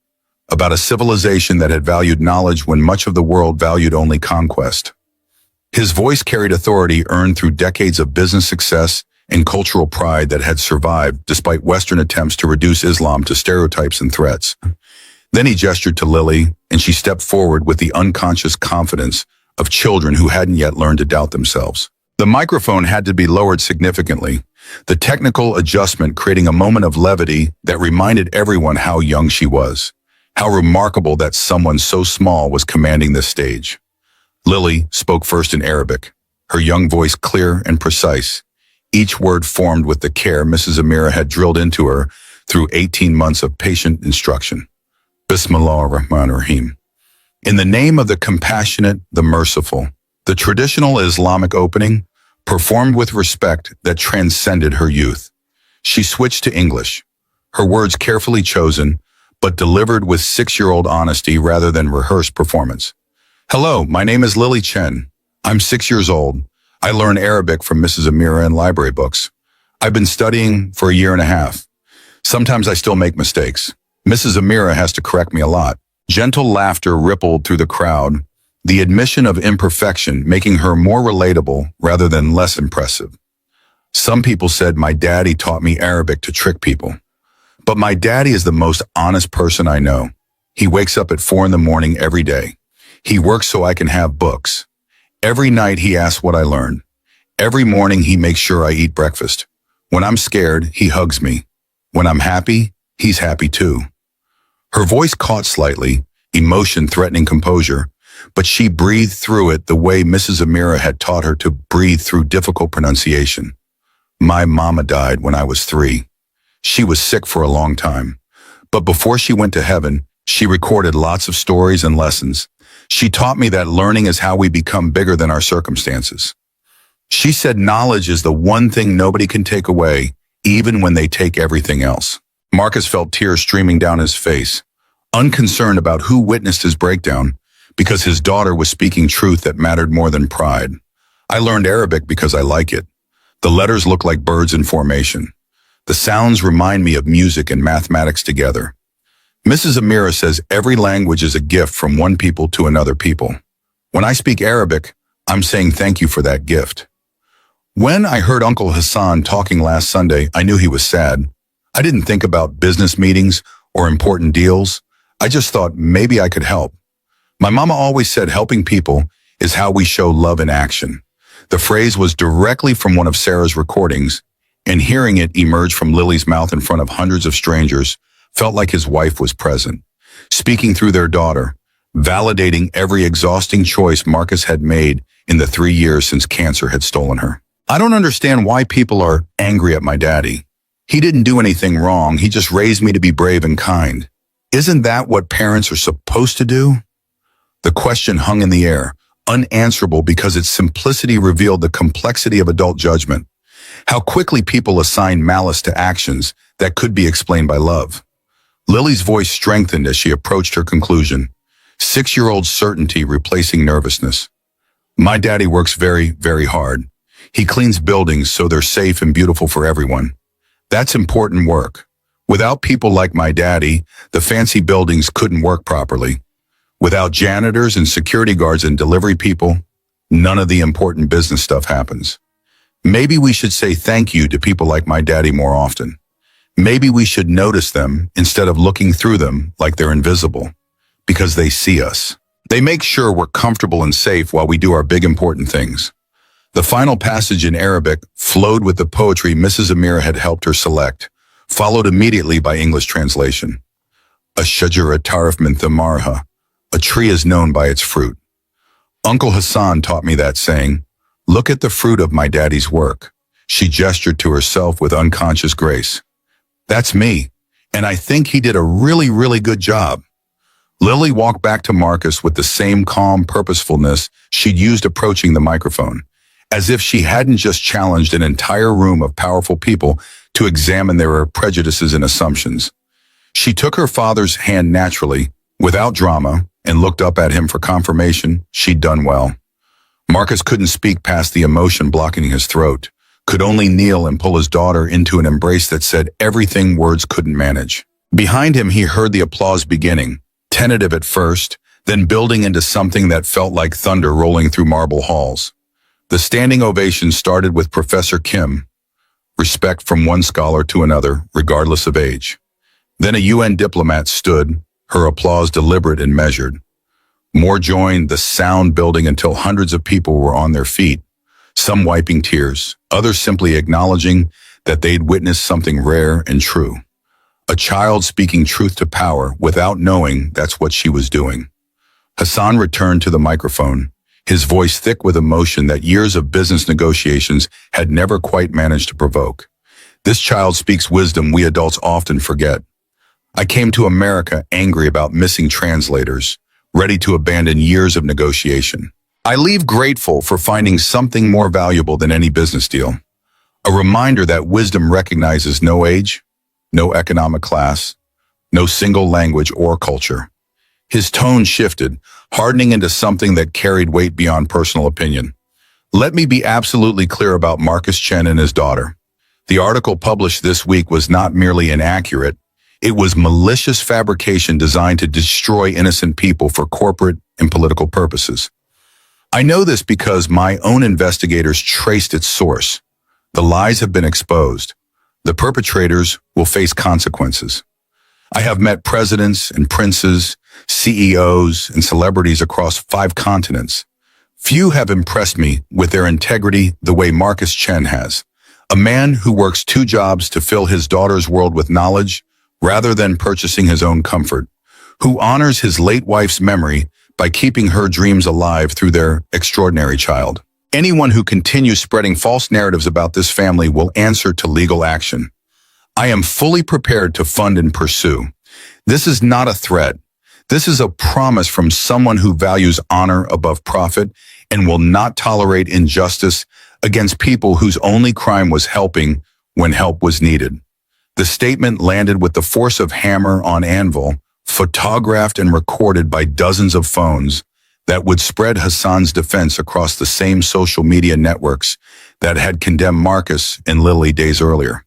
about a civilization that had valued knowledge when much of the world valued only conquest. His voice carried authority earned through decades of business success and cultural pride that had survived despite Western attempts to reduce Islam to stereotypes and threats. Then he gestured to Lily, and she stepped forward with the unconscious confidence of children who hadn't yet learned to doubt themselves. The microphone had to be lowered significantly, the technical adjustment creating a moment of levity that reminded everyone how young she was, how remarkable that someone so small was commanding this stage. Lily spoke first in Arabic, her young voice clear and precise, each word formed with the care Mrs. Amira had drilled into her through 18 months of patient instruction. Bismillah ar-Rahman ar-Rahim. In the name of the compassionate, the merciful, the traditional Islamic opening performed with respect that transcended her youth. She switched to English, her words carefully chosen, but delivered with 6-year-old honesty rather than rehearsed performance. Hello, my name is Lily Chen. I'm 6 years old. I learned Arabic from Mrs. Amira in library books. I've been studying for a year and a half. Sometimes I still make mistakes. Mrs. Amira has to correct me a lot. Gentle laughter rippled through the crowd, the admission of imperfection making her more relatable rather than less impressive. Some people said my daddy taught me Arabic to trick people. But my daddy is the most honest person I know. He wakes up at 4 a.m. every day. He works so I can have books. Every night he asks what I learned. Every morning he makes sure I eat breakfast. When I'm scared, he hugs me. When I'm happy, he's happy too. Her voice caught slightly, emotion threatening composure, but she breathed through it the way Mrs. Amira had taught her to breathe through difficult pronunciation. My mama died when I was 3. She was sick for a long time. But before she went to heaven, she recorded lots of stories and lessons. She taught me that learning is how we become bigger than our circumstances. She said knowledge is the one thing nobody can take away, even when they take everything else. Marcus felt tears streaming down his face, unconcerned about who witnessed his breakdown, because his daughter was speaking truth that mattered more than pride. I learned Arabic because I like it. The letters look like birds in formation. The sounds remind me of music and mathematics together. Mrs. Amira says every language is a gift from one people to another people. When I speak Arabic, I'm saying thank you for that gift. When I heard Uncle Hassan talking last Sunday, I knew he was sad. I didn't think about business meetings or important deals. I just thought maybe I could help. My mama always said helping people is how we show love in action. The phrase was directly from one of Sarah's recordings, and hearing it emerge from Lily's mouth in front of hundreds of strangers felt like his wife was present, speaking through their daughter, validating every exhausting choice Marcus had made in the 3 years since cancer had stolen her. I don't understand why people are angry at my daddy. He didn't do anything wrong. He just raised me to be brave and kind. Isn't that what parents are supposed to do? The question hung in the air, unanswerable because its simplicity revealed the complexity of adult judgment. How quickly people assign malice to actions that could be explained by love. Lily's voice strengthened as she approached her conclusion, 6-year-old certainty replacing nervousness. My daddy works very, very hard. He cleans buildings so they're safe and beautiful for everyone. That's important work. Without people like my daddy, the fancy buildings couldn't work properly. Without janitors and security guards and delivery people, none of the important business stuff happens. Maybe we should say thank you to people like my daddy more often. Maybe we should notice them instead of looking through them like they're invisible, because they see us. They make sure we're comfortable and safe while we do our big important things. The final passage in Arabic flowed with the poetry Mrs. Amira had helped her select, followed immediately by English translation. Ash-shajara tarif min thamarha. A tree is known by its fruit. Uncle Hassan taught me that saying, look at the fruit of my daddy's work. She gestured to herself with unconscious grace. That's me, and I think he did a really good job. Lily walked back to Marcus with the same calm purposefulness she'd used approaching the microphone, as if she hadn't just challenged an entire room of powerful people to examine their prejudices and assumptions. She took her father's hand naturally, without drama, and looked up at him for confirmation she'd done well. Marcus couldn't speak past the emotion blocking his throat, could only kneel and pull his daughter into an embrace that said everything words couldn't manage. Behind him, he heard the applause beginning, tentative at first, then building into something that felt like thunder rolling through marble halls. The standing ovation started with Professor Kim, respect from one scholar to another, regardless of age. Then a UN diplomat stood, her applause deliberate and measured. More joined, the sound building until hundreds of people were on their feet, some wiping tears, others simply acknowledging that they'd witnessed something rare and true. A child speaking truth to power without knowing that's what she was doing. Hassan returned to the microphone, his voice thick with emotion that years of business negotiations had never quite managed to provoke. This child speaks wisdom we adults often forget. I came to America angry about missing translators, ready to abandon years of negotiation. I leave grateful for finding something more valuable than any business deal. A reminder that wisdom recognizes no age, no economic class, no single language or culture. His tone shifted, hardening into something that carried weight beyond personal opinion. Let me be absolutely clear about Marcus Chen and his daughter. The article published this week was not merely inaccurate, it was malicious fabrication designed to destroy innocent people for corporate and political purposes. I know this because my own investigators traced its source. The lies have been exposed. The perpetrators will face consequences. I have met presidents and princes, CEOs, and celebrities across 5 continents. Few have impressed me with their integrity the way Marcus Chen has. A man who works 2 jobs to fill his daughter's world with knowledge rather than purchasing his own comfort, who honors his late wife's memory by keeping her dreams alive through their extraordinary child. Anyone who continues spreading false narratives about this family will answer to legal action. I am fully prepared to fund and pursue. This is not a threat. This is a promise from someone who values honor above profit and will not tolerate injustice against people whose only crime was helping when help was needed. The statement landed with the force of hammer on anvil, photographed and recorded by dozens of phones that would spread Hassan's defense across the same social media networks that had condemned Marcus and Lily days earlier.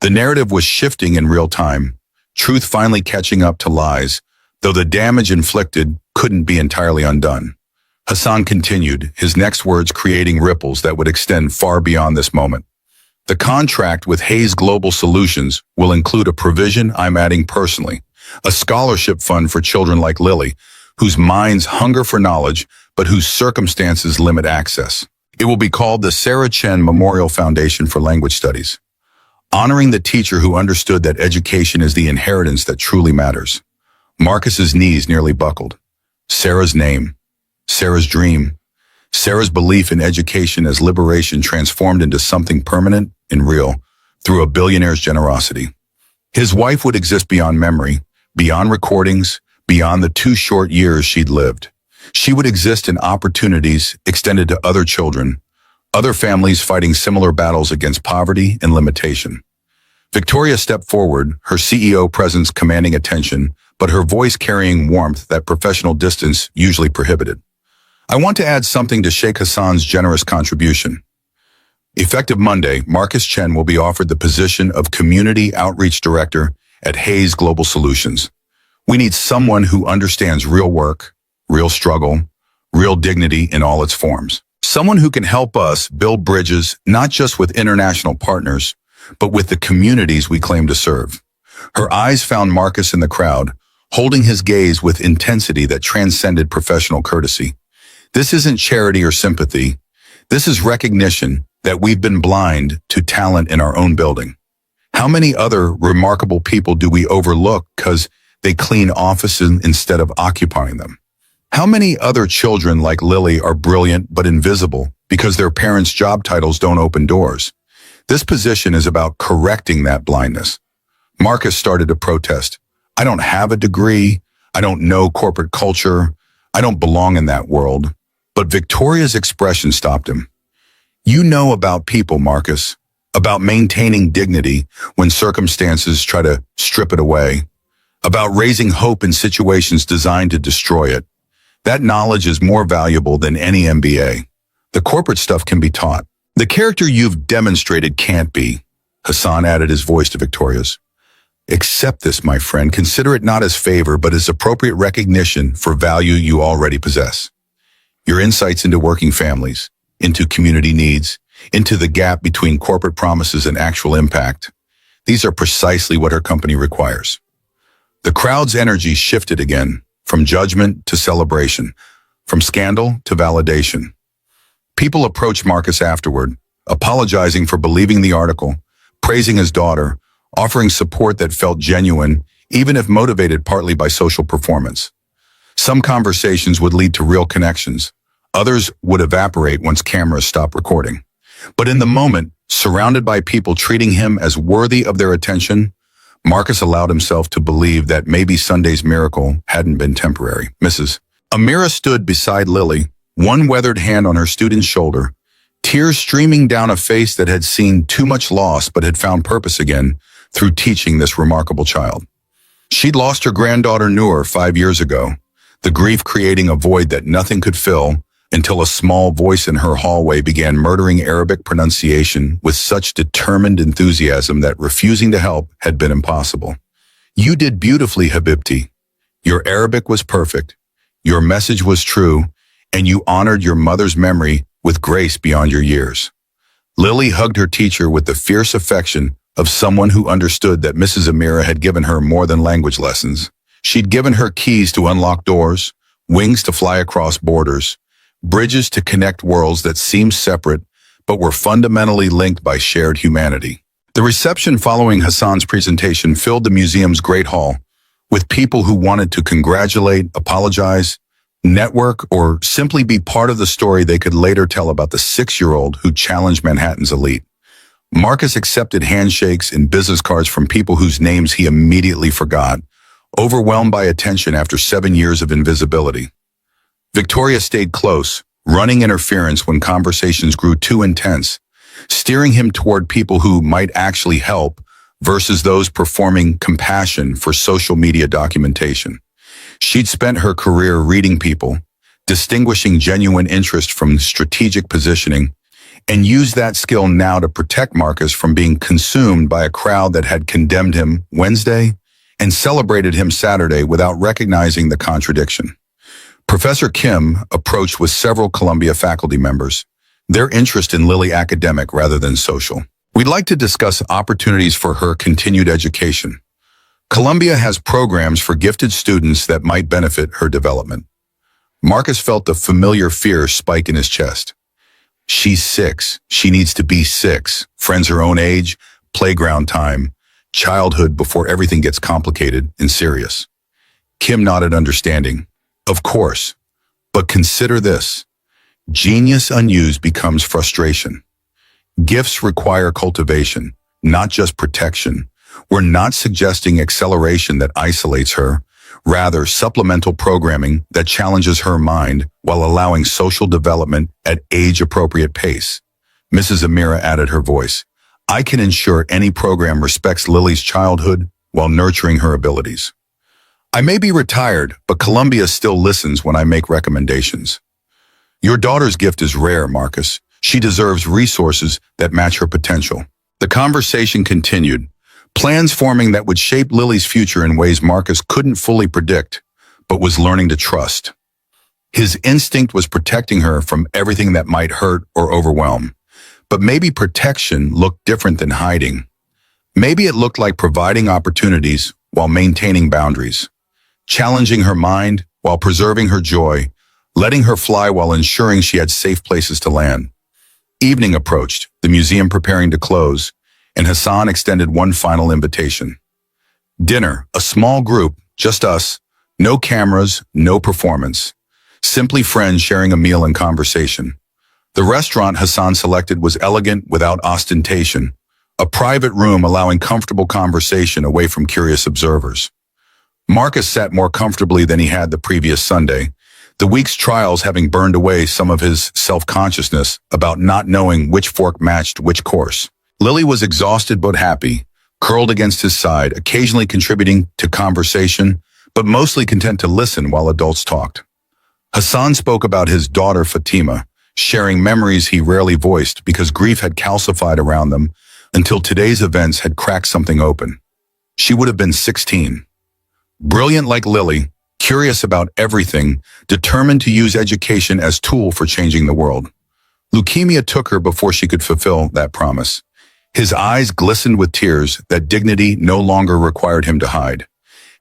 The narrative was shifting in real time, truth finally catching up to lies, though the damage inflicted couldn't be entirely undone. Hassan continued, his next words creating ripples that would extend far beyond this moment. The contract with Hayes Global Solutions will include a provision I'm adding personally, a scholarship fund for children like Lily, whose minds hunger for knowledge, but whose circumstances limit access. It will be called the Sarah Chen Memorial Foundation for Language Studies, honoring the teacher who understood that education is the inheritance that truly matters. Marcus's knees nearly buckled. Sarah's name, Sarah's dream, Sarah's belief in education as liberation transformed into something permanent and real through a billionaire's generosity. His wife would exist beyond memory, beyond recordings, beyond the 2 short years she'd lived. She would exist in opportunities extended to other children, other families fighting similar battles against poverty and limitation. Victoria stepped forward, her CEO presence commanding attention, but her voice carrying warmth that professional distance usually prohibited. I want to add something to Sheikh Hassan's generous contribution. Effective Monday, Marcus Chen will be offered the position of Community Outreach Director at Hayes Global Solutions. We need someone who understands real work, real struggle, real dignity in all its forms. Someone who can help us build bridges not just with international partners, but with the communities we claim to serve. Her eyes found Marcus in the crowd, holding his gaze with intensity that transcended professional courtesy. This isn't charity or sympathy. This is recognition that we've been blind to talent in our own building. How many other remarkable people do we overlook because they clean offices instead of occupying them? How many other children like Lily are brilliant but invisible because their parents' job titles don't open doors? This position is about correcting that blindness. Marcus started to protest. I don't have a degree. I don't know corporate culture. I don't belong in that world. But Victoria's expression stopped him. You know about people, Marcus, about maintaining dignity when circumstances try to strip it away, about raising hope in situations designed to destroy it. That knowledge is more valuable than any MBA. The corporate stuff can be taught. The character you've demonstrated can't be. Hassan added his voice to Victoria's. Accept this, my friend. Consider it not as favor, but as appropriate recognition for value you already possess. Your insights into working families, into community needs, into the gap between corporate promises and actual impact. These are precisely what her company requires. The crowd's energy shifted again, from judgment to celebration, from scandal to validation. People approached Marcus afterward, apologizing for believing the article, praising his daughter, offering support that felt genuine, even if motivated partly by social performance. Some conversations would lead to real connections. Others would evaporate once cameras stopped recording. But in the moment, surrounded by people treating him as worthy of their attention, Marcus allowed himself to believe that maybe Sunday's miracle hadn't been temporary. Mrs. Amira stood beside Lily, one weathered hand on her student's shoulder, tears streaming down a face that had seen too much loss but had found purpose again through teaching this remarkable child. She'd lost her granddaughter Noor 5 years ago, the grief creating a void that nothing could fill, until a small voice in her hallway began murdering Arabic pronunciation with such determined enthusiasm that refusing to help had been impossible. You did beautifully, Habibti. Your Arabic was perfect. Your message was true, and you honored your mother's memory with grace beyond your years. Lily hugged her teacher with the fierce affection of someone who understood that Mrs. Amira had given her more than language lessons. She'd given her keys to unlock doors, wings to fly across borders, bridges to connect worlds that seemed separate but were fundamentally linked by shared humanity. The reception following Hassan's presentation filled the museum's Great Hall with people who wanted to congratulate, apologize, network, or simply be part of the story they could later tell about the 6-year-old who challenged Manhattan's elite. Marcus accepted handshakes and business cards from people whose names he immediately forgot, overwhelmed by attention after 7 years of invisibility. Victoria stayed close, running interference when conversations grew too intense, steering him toward people who might actually help versus those performing compassion for social media documentation. She'd spent her career reading people, distinguishing genuine interest from strategic positioning, and used that skill now to protect Marcus from being consumed by a crowd that had condemned him Wednesday and celebrated him Saturday without recognizing the contradiction. Professor Kim approached with several Columbia faculty members, their interest in Lily academic rather than social. We'd like to discuss opportunities for her continued education. Columbia has programs for gifted students that might benefit her development. Marcus felt the familiar fear spike in his chest. She's 6. She needs to be 6. Friends her own age, playground time, childhood before everything gets complicated and serious. Kim nodded understanding. Of course, but consider this. Genius unused becomes frustration. Gifts require cultivation, not just protection. We're not suggesting acceleration that isolates her, rather supplemental programming that challenges her mind while allowing social development at age-appropriate pace. Mrs. Amira added her voice. I can ensure any program respects Lily's childhood while nurturing her abilities. I may be retired, but Columbia still listens when I make recommendations. Your daughter's gift is rare, Marcus. She deserves resources that match her potential. The conversation continued, plans forming that would shape Lily's future in ways Marcus couldn't fully predict, but was learning to trust. His instinct was protecting her from everything that might hurt or overwhelm. But maybe protection looked different than hiding. Maybe it looked like providing opportunities while maintaining boundaries, challenging her mind while preserving her joy, letting her fly while ensuring she had safe places to land. Evening approached, the museum preparing to close, and Hassan extended one final invitation. Dinner, a small group, just us, no cameras, no performance. Simply friends sharing a meal and conversation. The restaurant Hassan selected was elegant without ostentation, a private room allowing comfortable conversation away from curious observers. Marcus sat more comfortably than he had the previous Sunday, the week's trials having burned away some of his self-consciousness about not knowing which fork matched which course. Lily was exhausted but happy, curled against his side, occasionally contributing to conversation, but mostly content to listen while adults talked. Hassan spoke about his daughter Fatima, sharing memories he rarely voiced because grief had calcified around them until today's events had cracked something open. She would have been 16. Brilliant like Lily, curious about everything, determined to use education as tool for changing the world. Leukemia took her before she could fulfill that promise. His eyes glistened with tears that dignity no longer required him to hide.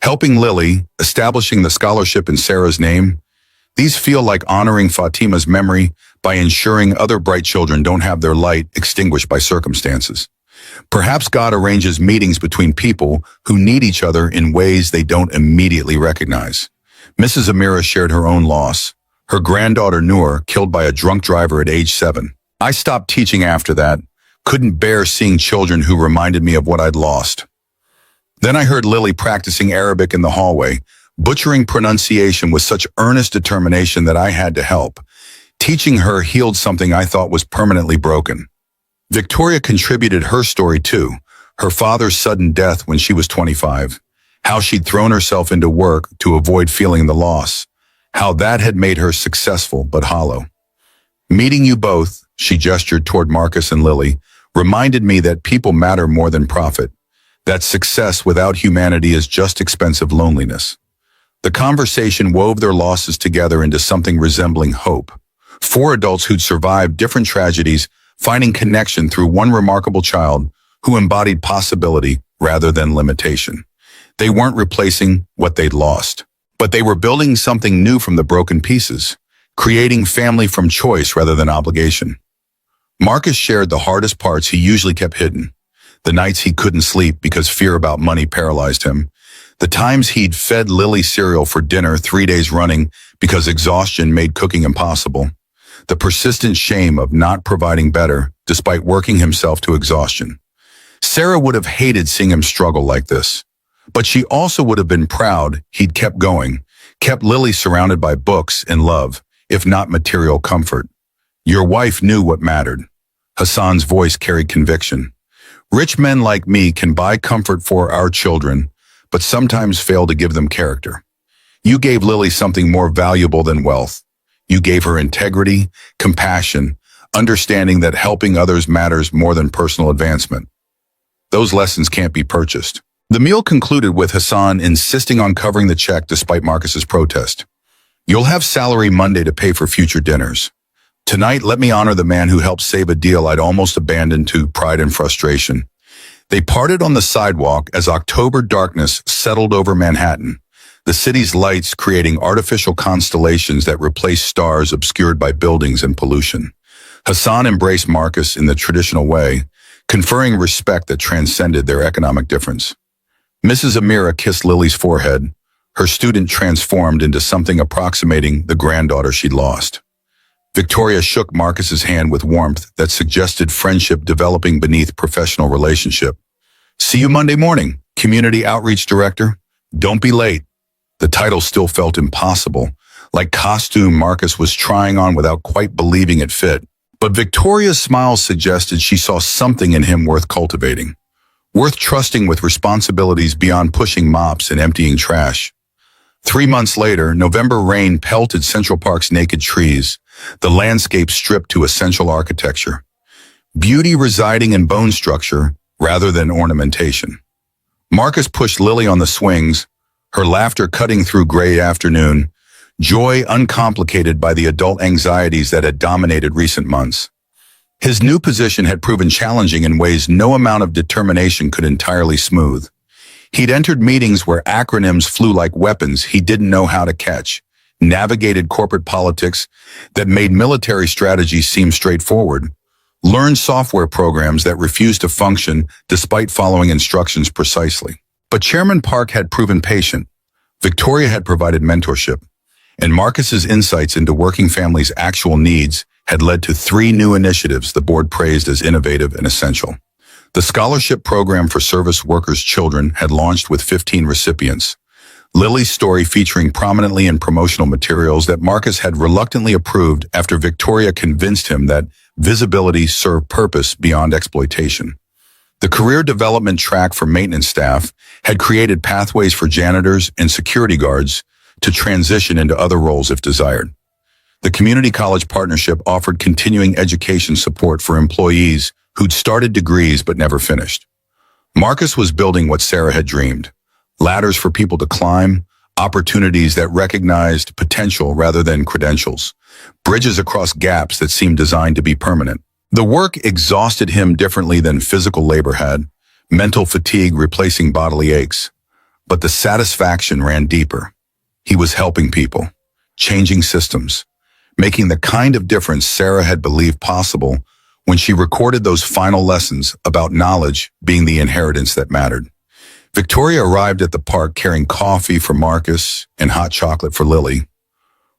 Helping Lily, establishing the scholarship in Sarah's name, these feel like honoring Fatima's memory by ensuring other bright children don't have their light extinguished by circumstances. Perhaps God arranges meetings between people who need each other in ways they don't immediately recognize. Mrs. Amira shared her own loss. Her granddaughter Noor killed by a drunk driver at age 7. I stopped teaching after that, couldn't bear seeing children who reminded me of what I'd lost. Then I heard Lily practicing Arabic in the hallway, butchering pronunciation with such earnest determination that I had to help. Teaching her healed something I thought was permanently broken. Victoria contributed her story too, her father's sudden death when she was 25, how she'd thrown herself into work to avoid feeling the loss, how that had made her successful but hollow. Meeting you both, she gestured toward Marcus and Lily, reminded me that people matter more than profit, that success without humanity is just expensive loneliness. The conversation wove their losses together into something resembling hope. 4 adults who'd survived different tragedies, finding connection through one remarkable child who embodied possibility rather than limitation. They weren't replacing what they'd lost, but they were building something new from the broken pieces, creating family from choice rather than obligation. Marcus shared the hardest parts he usually kept hidden, the nights he couldn't sleep because fear about money paralyzed him, the times he'd fed Lily cereal for dinner 3 days running because exhaustion made cooking impossible, the persistent shame of not providing better despite working himself to exhaustion. Sarah would have hated seeing him struggle like this, but she also would have been proud he'd kept going, kept Lily surrounded by books and love, if not material comfort. Your wife knew what mattered. Hassan's voice carried conviction. Rich men like me can buy comfort for our children, but sometimes fail to give them character. You gave Lily something more valuable than wealth. You gave her integrity, compassion, understanding that helping others matters more than personal advancement. Those lessons can't be purchased. The meal concluded with Hassan insisting on covering the check despite Marcus's protest. You'll have salary Monday to pay for future dinners. Tonight, let me honor the man who helped save a deal I'd almost abandoned to pride and frustration. They parted on the sidewalk as October darkness settled over Manhattan, the city's lights creating artificial constellations that replaced stars obscured by buildings and pollution. Hassan embraced Marcus in the traditional way, conferring respect that transcended their economic difference. Mrs. Amira kissed Lily's forehead, her student transformed into something approximating the granddaughter she'd lost. Victoria shook Marcus's hand with warmth that suggested friendship developing beneath professional relationship. See you Monday morning, Community Outreach Director. Don't be late. The title still felt impossible, like costume Marcus was trying on without quite believing it fit. But Victoria's smile suggested she saw something in him worth cultivating, worth trusting with responsibilities beyond pushing mops and emptying trash. 3 months later, November rain pelted Central Park's naked trees, the landscape stripped to essential architecture. Beauty residing in bone structure rather than ornamentation. Marcus pushed Lily on the swings, her laughter cutting through gray afternoon, joy uncomplicated by the adult anxieties that had dominated recent months. His new position had proven challenging in ways no amount of determination could entirely smooth. He'd entered meetings where acronyms flew like weapons he didn't know how to catch, navigated corporate politics that made military strategy seem straightforward, learned software programs that refused to function despite following instructions precisely. But Chairman Park had proven patient. Victoria had provided mentorship, and Marcus's insights into working families' actual needs had led to 3 new initiatives the board praised as innovative and essential. The scholarship program for service workers' children had launched with 15 recipients. Lily's story featuring prominently in promotional materials that Marcus had reluctantly approved after Victoria convinced him that visibility served purpose beyond exploitation. The career development track for maintenance staff had created pathways for janitors and security guards to transition into other roles if desired. The community college partnership offered continuing education support for employees who'd started degrees but never finished. Marcus was building what Sarah had dreamed: ladders for people to climb, opportunities that recognized potential rather than credentials, bridges across gaps that seemed designed to be permanent. The work exhausted him differently than physical labor had, mental fatigue replacing bodily aches. But the satisfaction ran deeper. He was helping people, changing systems, making the kind of difference Sarah had believed possible when she recorded those final lessons about knowledge being the inheritance that mattered. Victoria arrived at the park carrying coffee for Marcus and hot chocolate for Lily.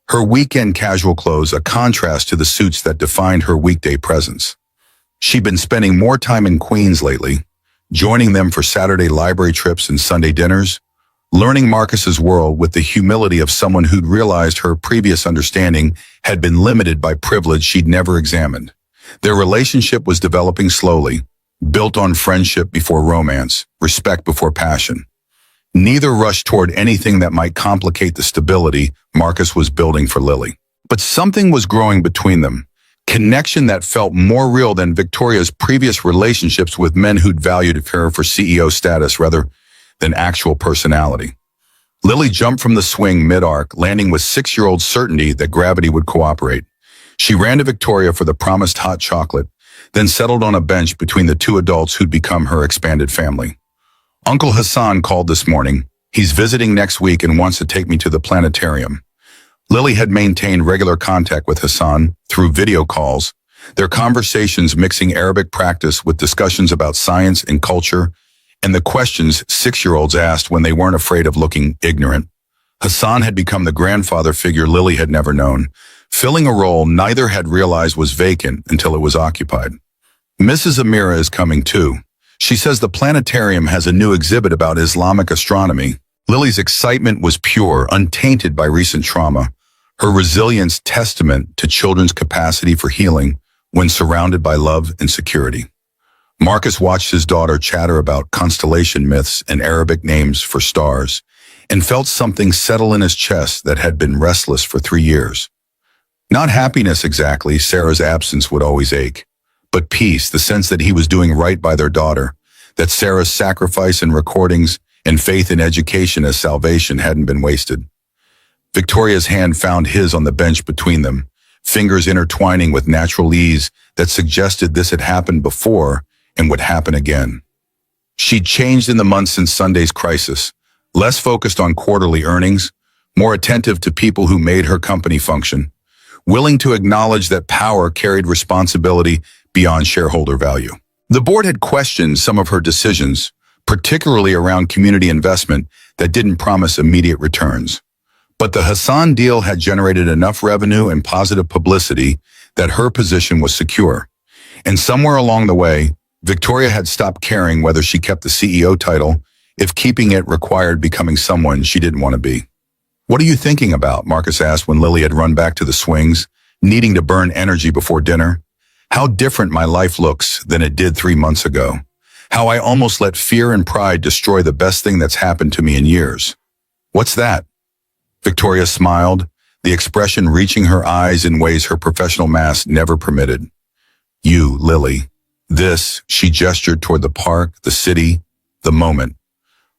Her weekend casual clothes a contrast to the suits that defined her weekday presence. She'd been spending more time in Queens lately, joining them for Saturday library trips and Sunday dinners, learning Marcus's world with the humility of someone who'd realized her previous understanding had been limited by privilege she'd never examined. Their relationship was developing slowly, built on friendship before romance, respect before passion. Neither rushed toward anything that might complicate the stability Marcus was building for Lily. But something was growing between them, connection that felt more real than Victoria's previous relationships with men who'd valued her for CEO status rather than actual personality. Lily jumped from the swing mid-arc, landing with 6-year-old certainty that gravity would cooperate. She ran to Victoria for the promised hot chocolate, then settled on a bench between the 2 adults who'd become her expanded family. Uncle Hassan called this morning. He's visiting next week and wants to take me to the planetarium. Lily had maintained regular contact with Hassan through video calls, their conversations mixing Arabic practice with discussions about science and culture, and the questions 6-year-olds asked when they weren't afraid of looking ignorant. Hassan had become the grandfather figure Lily had never known, filling a role neither had realized was vacant until it was occupied. Mrs. Amira is coming too. She says the planetarium has a new exhibit about Islamic astronomy. Lily's excitement was pure, untainted by recent trauma, her resilience testament to children's capacity for healing when surrounded by love and security. Marcus watched his daughter chatter about constellation myths and Arabic names for stars, and felt something settle in his chest that had been restless for 3 years. Not happiness exactly, Sarah's absence would always ache, but peace, the sense that he was doing right by their daughter, that Sarah's sacrifice in recordings and faith in education as salvation hadn't been wasted. Victoria's hand found his on the bench between them, fingers intertwining with natural ease that suggested this had happened before and would happen again. She'd changed in the months since Sunday's crisis, less focused on quarterly earnings, more attentive to people who made her company function, willing to acknowledge that power carried responsibility beyond shareholder value. The board had questioned some of her decisions, particularly around community investment that didn't promise immediate returns. But the Hassan deal had generated enough revenue and positive publicity that her position was secure. And somewhere along the way, Victoria had stopped caring whether she kept the CEO title if keeping it required becoming someone she didn't want to be. "What are you thinking about?" Marcus asked when Lily had run back to the swings, needing to burn energy before dinner. "How different my life looks than it did 3 months ago. How I almost let fear and pride destroy the best thing that's happened to me in years." "What's that?" Victoria smiled, the expression reaching her eyes in ways her professional mask never permitted. You, Lily. This, she gestured toward the park, the city, the moment.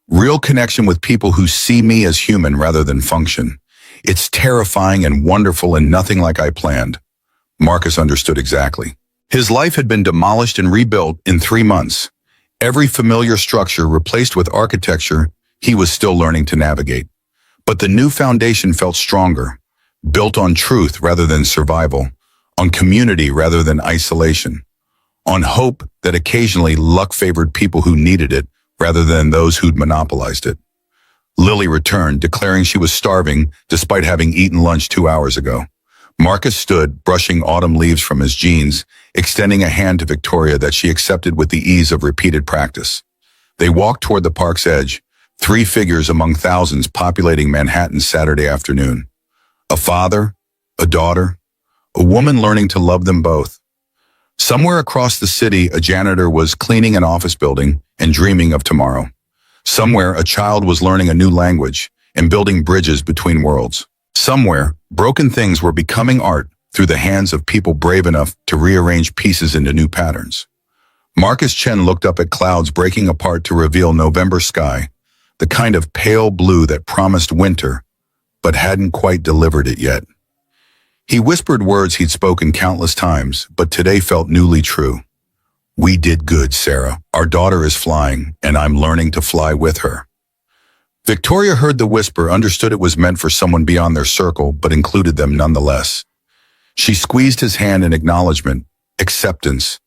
Real connection with people who see me as human rather than function. It's terrifying and wonderful and nothing like I planned. Marcus understood exactly. His life had been demolished and rebuilt in 3 months. Every familiar structure replaced with architecture he was still learning to navigate. But the new foundation felt stronger, built on truth rather than survival, on community rather than isolation, on hope that occasionally luck favored people who needed it rather than those who'd monopolized it. Lily returned, declaring she was starving despite having eaten lunch 2 hours ago. Marcus stood, brushing autumn leaves from his jeans, extending a hand to Victoria that she accepted with the ease of repeated practice. They walked toward the park's edge, 3 figures among thousands populating Manhattan's Saturday afternoon. A father, a daughter, a woman learning to love them both. Somewhere across the city, a janitor was cleaning an office building and dreaming of tomorrow. Somewhere, a child was learning a new language and building bridges between worlds. Somewhere, broken things were becoming art through the hands of people brave enough to rearrange pieces into new patterns. Marcus Chen looked up at clouds breaking apart to reveal November sky, the kind of pale blue that promised winter, but hadn't quite delivered it yet. He whispered words he'd spoken countless times, but today felt newly true. We did good, Sarah. Our daughter is flying, and I'm learning to fly with her. Victoria heard the whisper, understood it was meant for someone beyond their circle, but included them nonetheless. She squeezed his hand in acknowledgement, acceptance,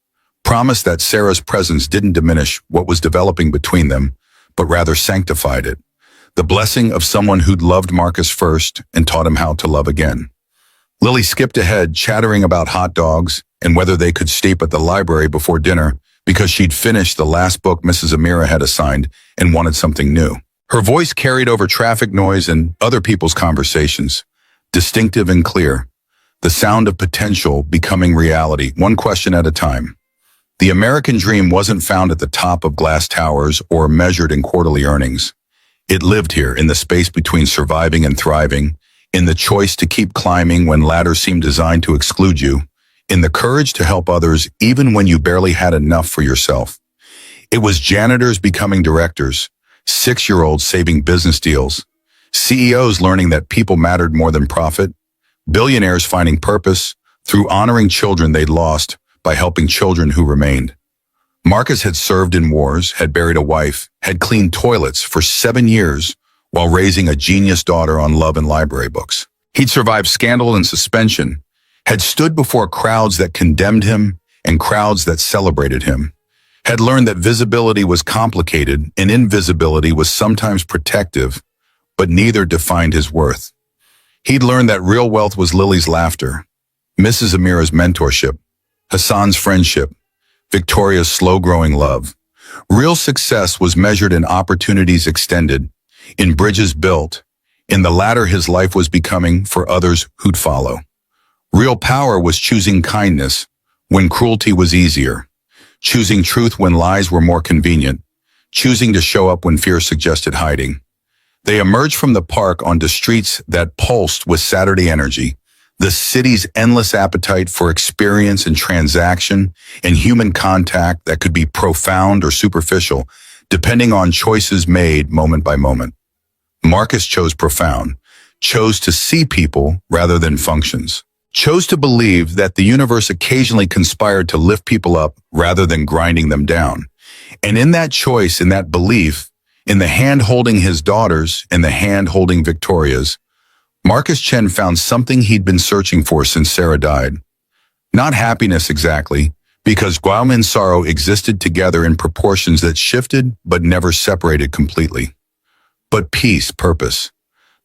promised that Sarah's presence didn't diminish what was developing between them, but rather sanctified it. The blessing of someone who'd loved Marcus first and taught him how to love again. Lily skipped ahead, chattering about hot dogs and whether they could sleep at the library before dinner because she'd finished the last book Mrs. Amira had assigned and wanted something new. Her voice carried over traffic noise and other people's conversations, distinctive and clear, the sound of potential becoming reality, one question at a time. The American dream wasn't found at the top of glass towers or measured in quarterly earnings. It lived here in the space between surviving and thriving, in the choice to keep climbing when ladders seemed designed to exclude you, in the courage to help others even when you barely had enough for yourself. It was janitors becoming directors, 6-year-olds saving business deals, CEOs learning that people mattered more than profit, billionaires finding purpose through honoring children they'd lost by helping children who remained. Marcus had served in wars, had buried a wife, had cleaned toilets for 7 years while raising a genius daughter on love and library books. He'd survived scandal and suspension, had stood before crowds that condemned him and crowds that celebrated him, had learned that visibility was complicated and invisibility was sometimes protective, but neither defined his worth. He'd learned that real wealth was Lily's laughter, Mrs. Amira's mentorship, Hassan's friendship, Victoria's slow-growing love. Real success was measured in opportunities extended, in bridges built, in the ladder his life was becoming for others who'd follow. Real power was choosing kindness when cruelty was easier, choosing truth when lies were more convenient, choosing to show up when fear suggested hiding. They emerged from the park onto streets that pulsed with Saturday energy, the city's endless appetite for experience and transaction and human contact that could be profound or superficial, depending on choices made moment by moment. Marcus chose profound, chose to see people rather than functions, chose to believe that the universe occasionally conspired to lift people up rather than grinding them down. And in that choice, in that belief, in the hand holding his daughters and the hand holding Victoria's, Marcus Chen found something he'd been searching for since Sarah died. Not happiness exactly, because guilt and sorrow existed together in proportions that shifted but never separated completely. But peace, purpose,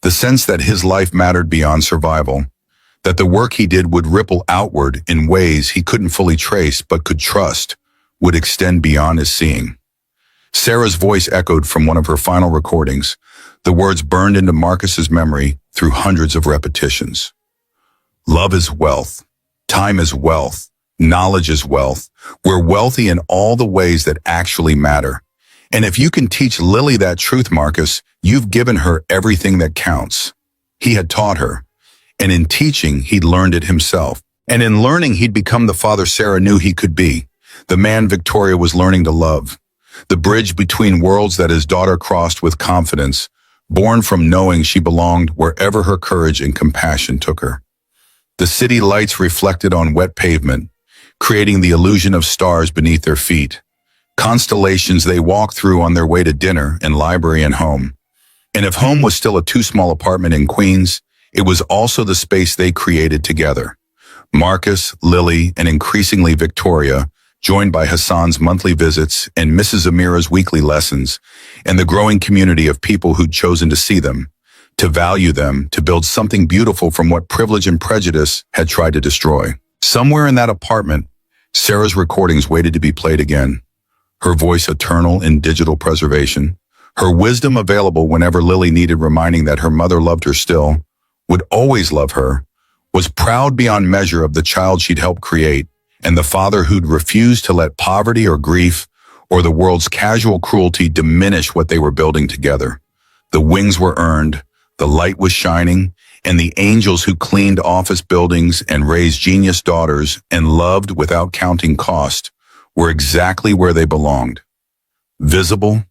the sense that his life mattered beyond survival, that the work he did would ripple outward in ways he couldn't fully trace but could trust, would extend beyond his seeing. Sarah's voice echoed from one of her final recordings, the words burned into Marcus's memory through hundreds of repetitions. Love is wealth. Time is wealth. Knowledge is wealth. We're wealthy in all the ways that actually matter. And if you can teach Lily that truth, Marcus, you've given her everything that counts. He had taught her. And in teaching, he'd learned it himself. And in learning, he'd become the father Sarah knew he could be, the man Victoria was learning to love, the bridge between worlds that his daughter crossed with confidence, born from knowing she belonged wherever her courage and compassion took her. The city lights reflected on wet pavement, creating the illusion of stars beneath their feet, constellations they walked through on their way to dinner and library and home. And if home was still a too-small apartment in Queens, it was also the space they created together. Marcus, Lily, and increasingly Victoria, joined by Hassan's monthly visits and Mrs. Amira's weekly lessons, and the growing community of people who'd chosen to see them, to value them, to build something beautiful from what privilege and prejudice had tried to destroy. Somewhere in that apartment, Sarah's recordings waited to be played again, her voice eternal in digital preservation, her wisdom available whenever Lily needed reminding that her mother loved her still, would always love her, was proud beyond measure of the child she'd helped create, and the father who'd refused to let poverty or grief or the world's casual cruelty diminish what they were building together. The wings were earned, the light was shining, and the angels who cleaned office buildings and raised genius daughters and loved without counting cost were exactly where they belonged. Visible,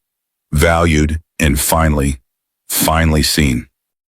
valued, and finally seen.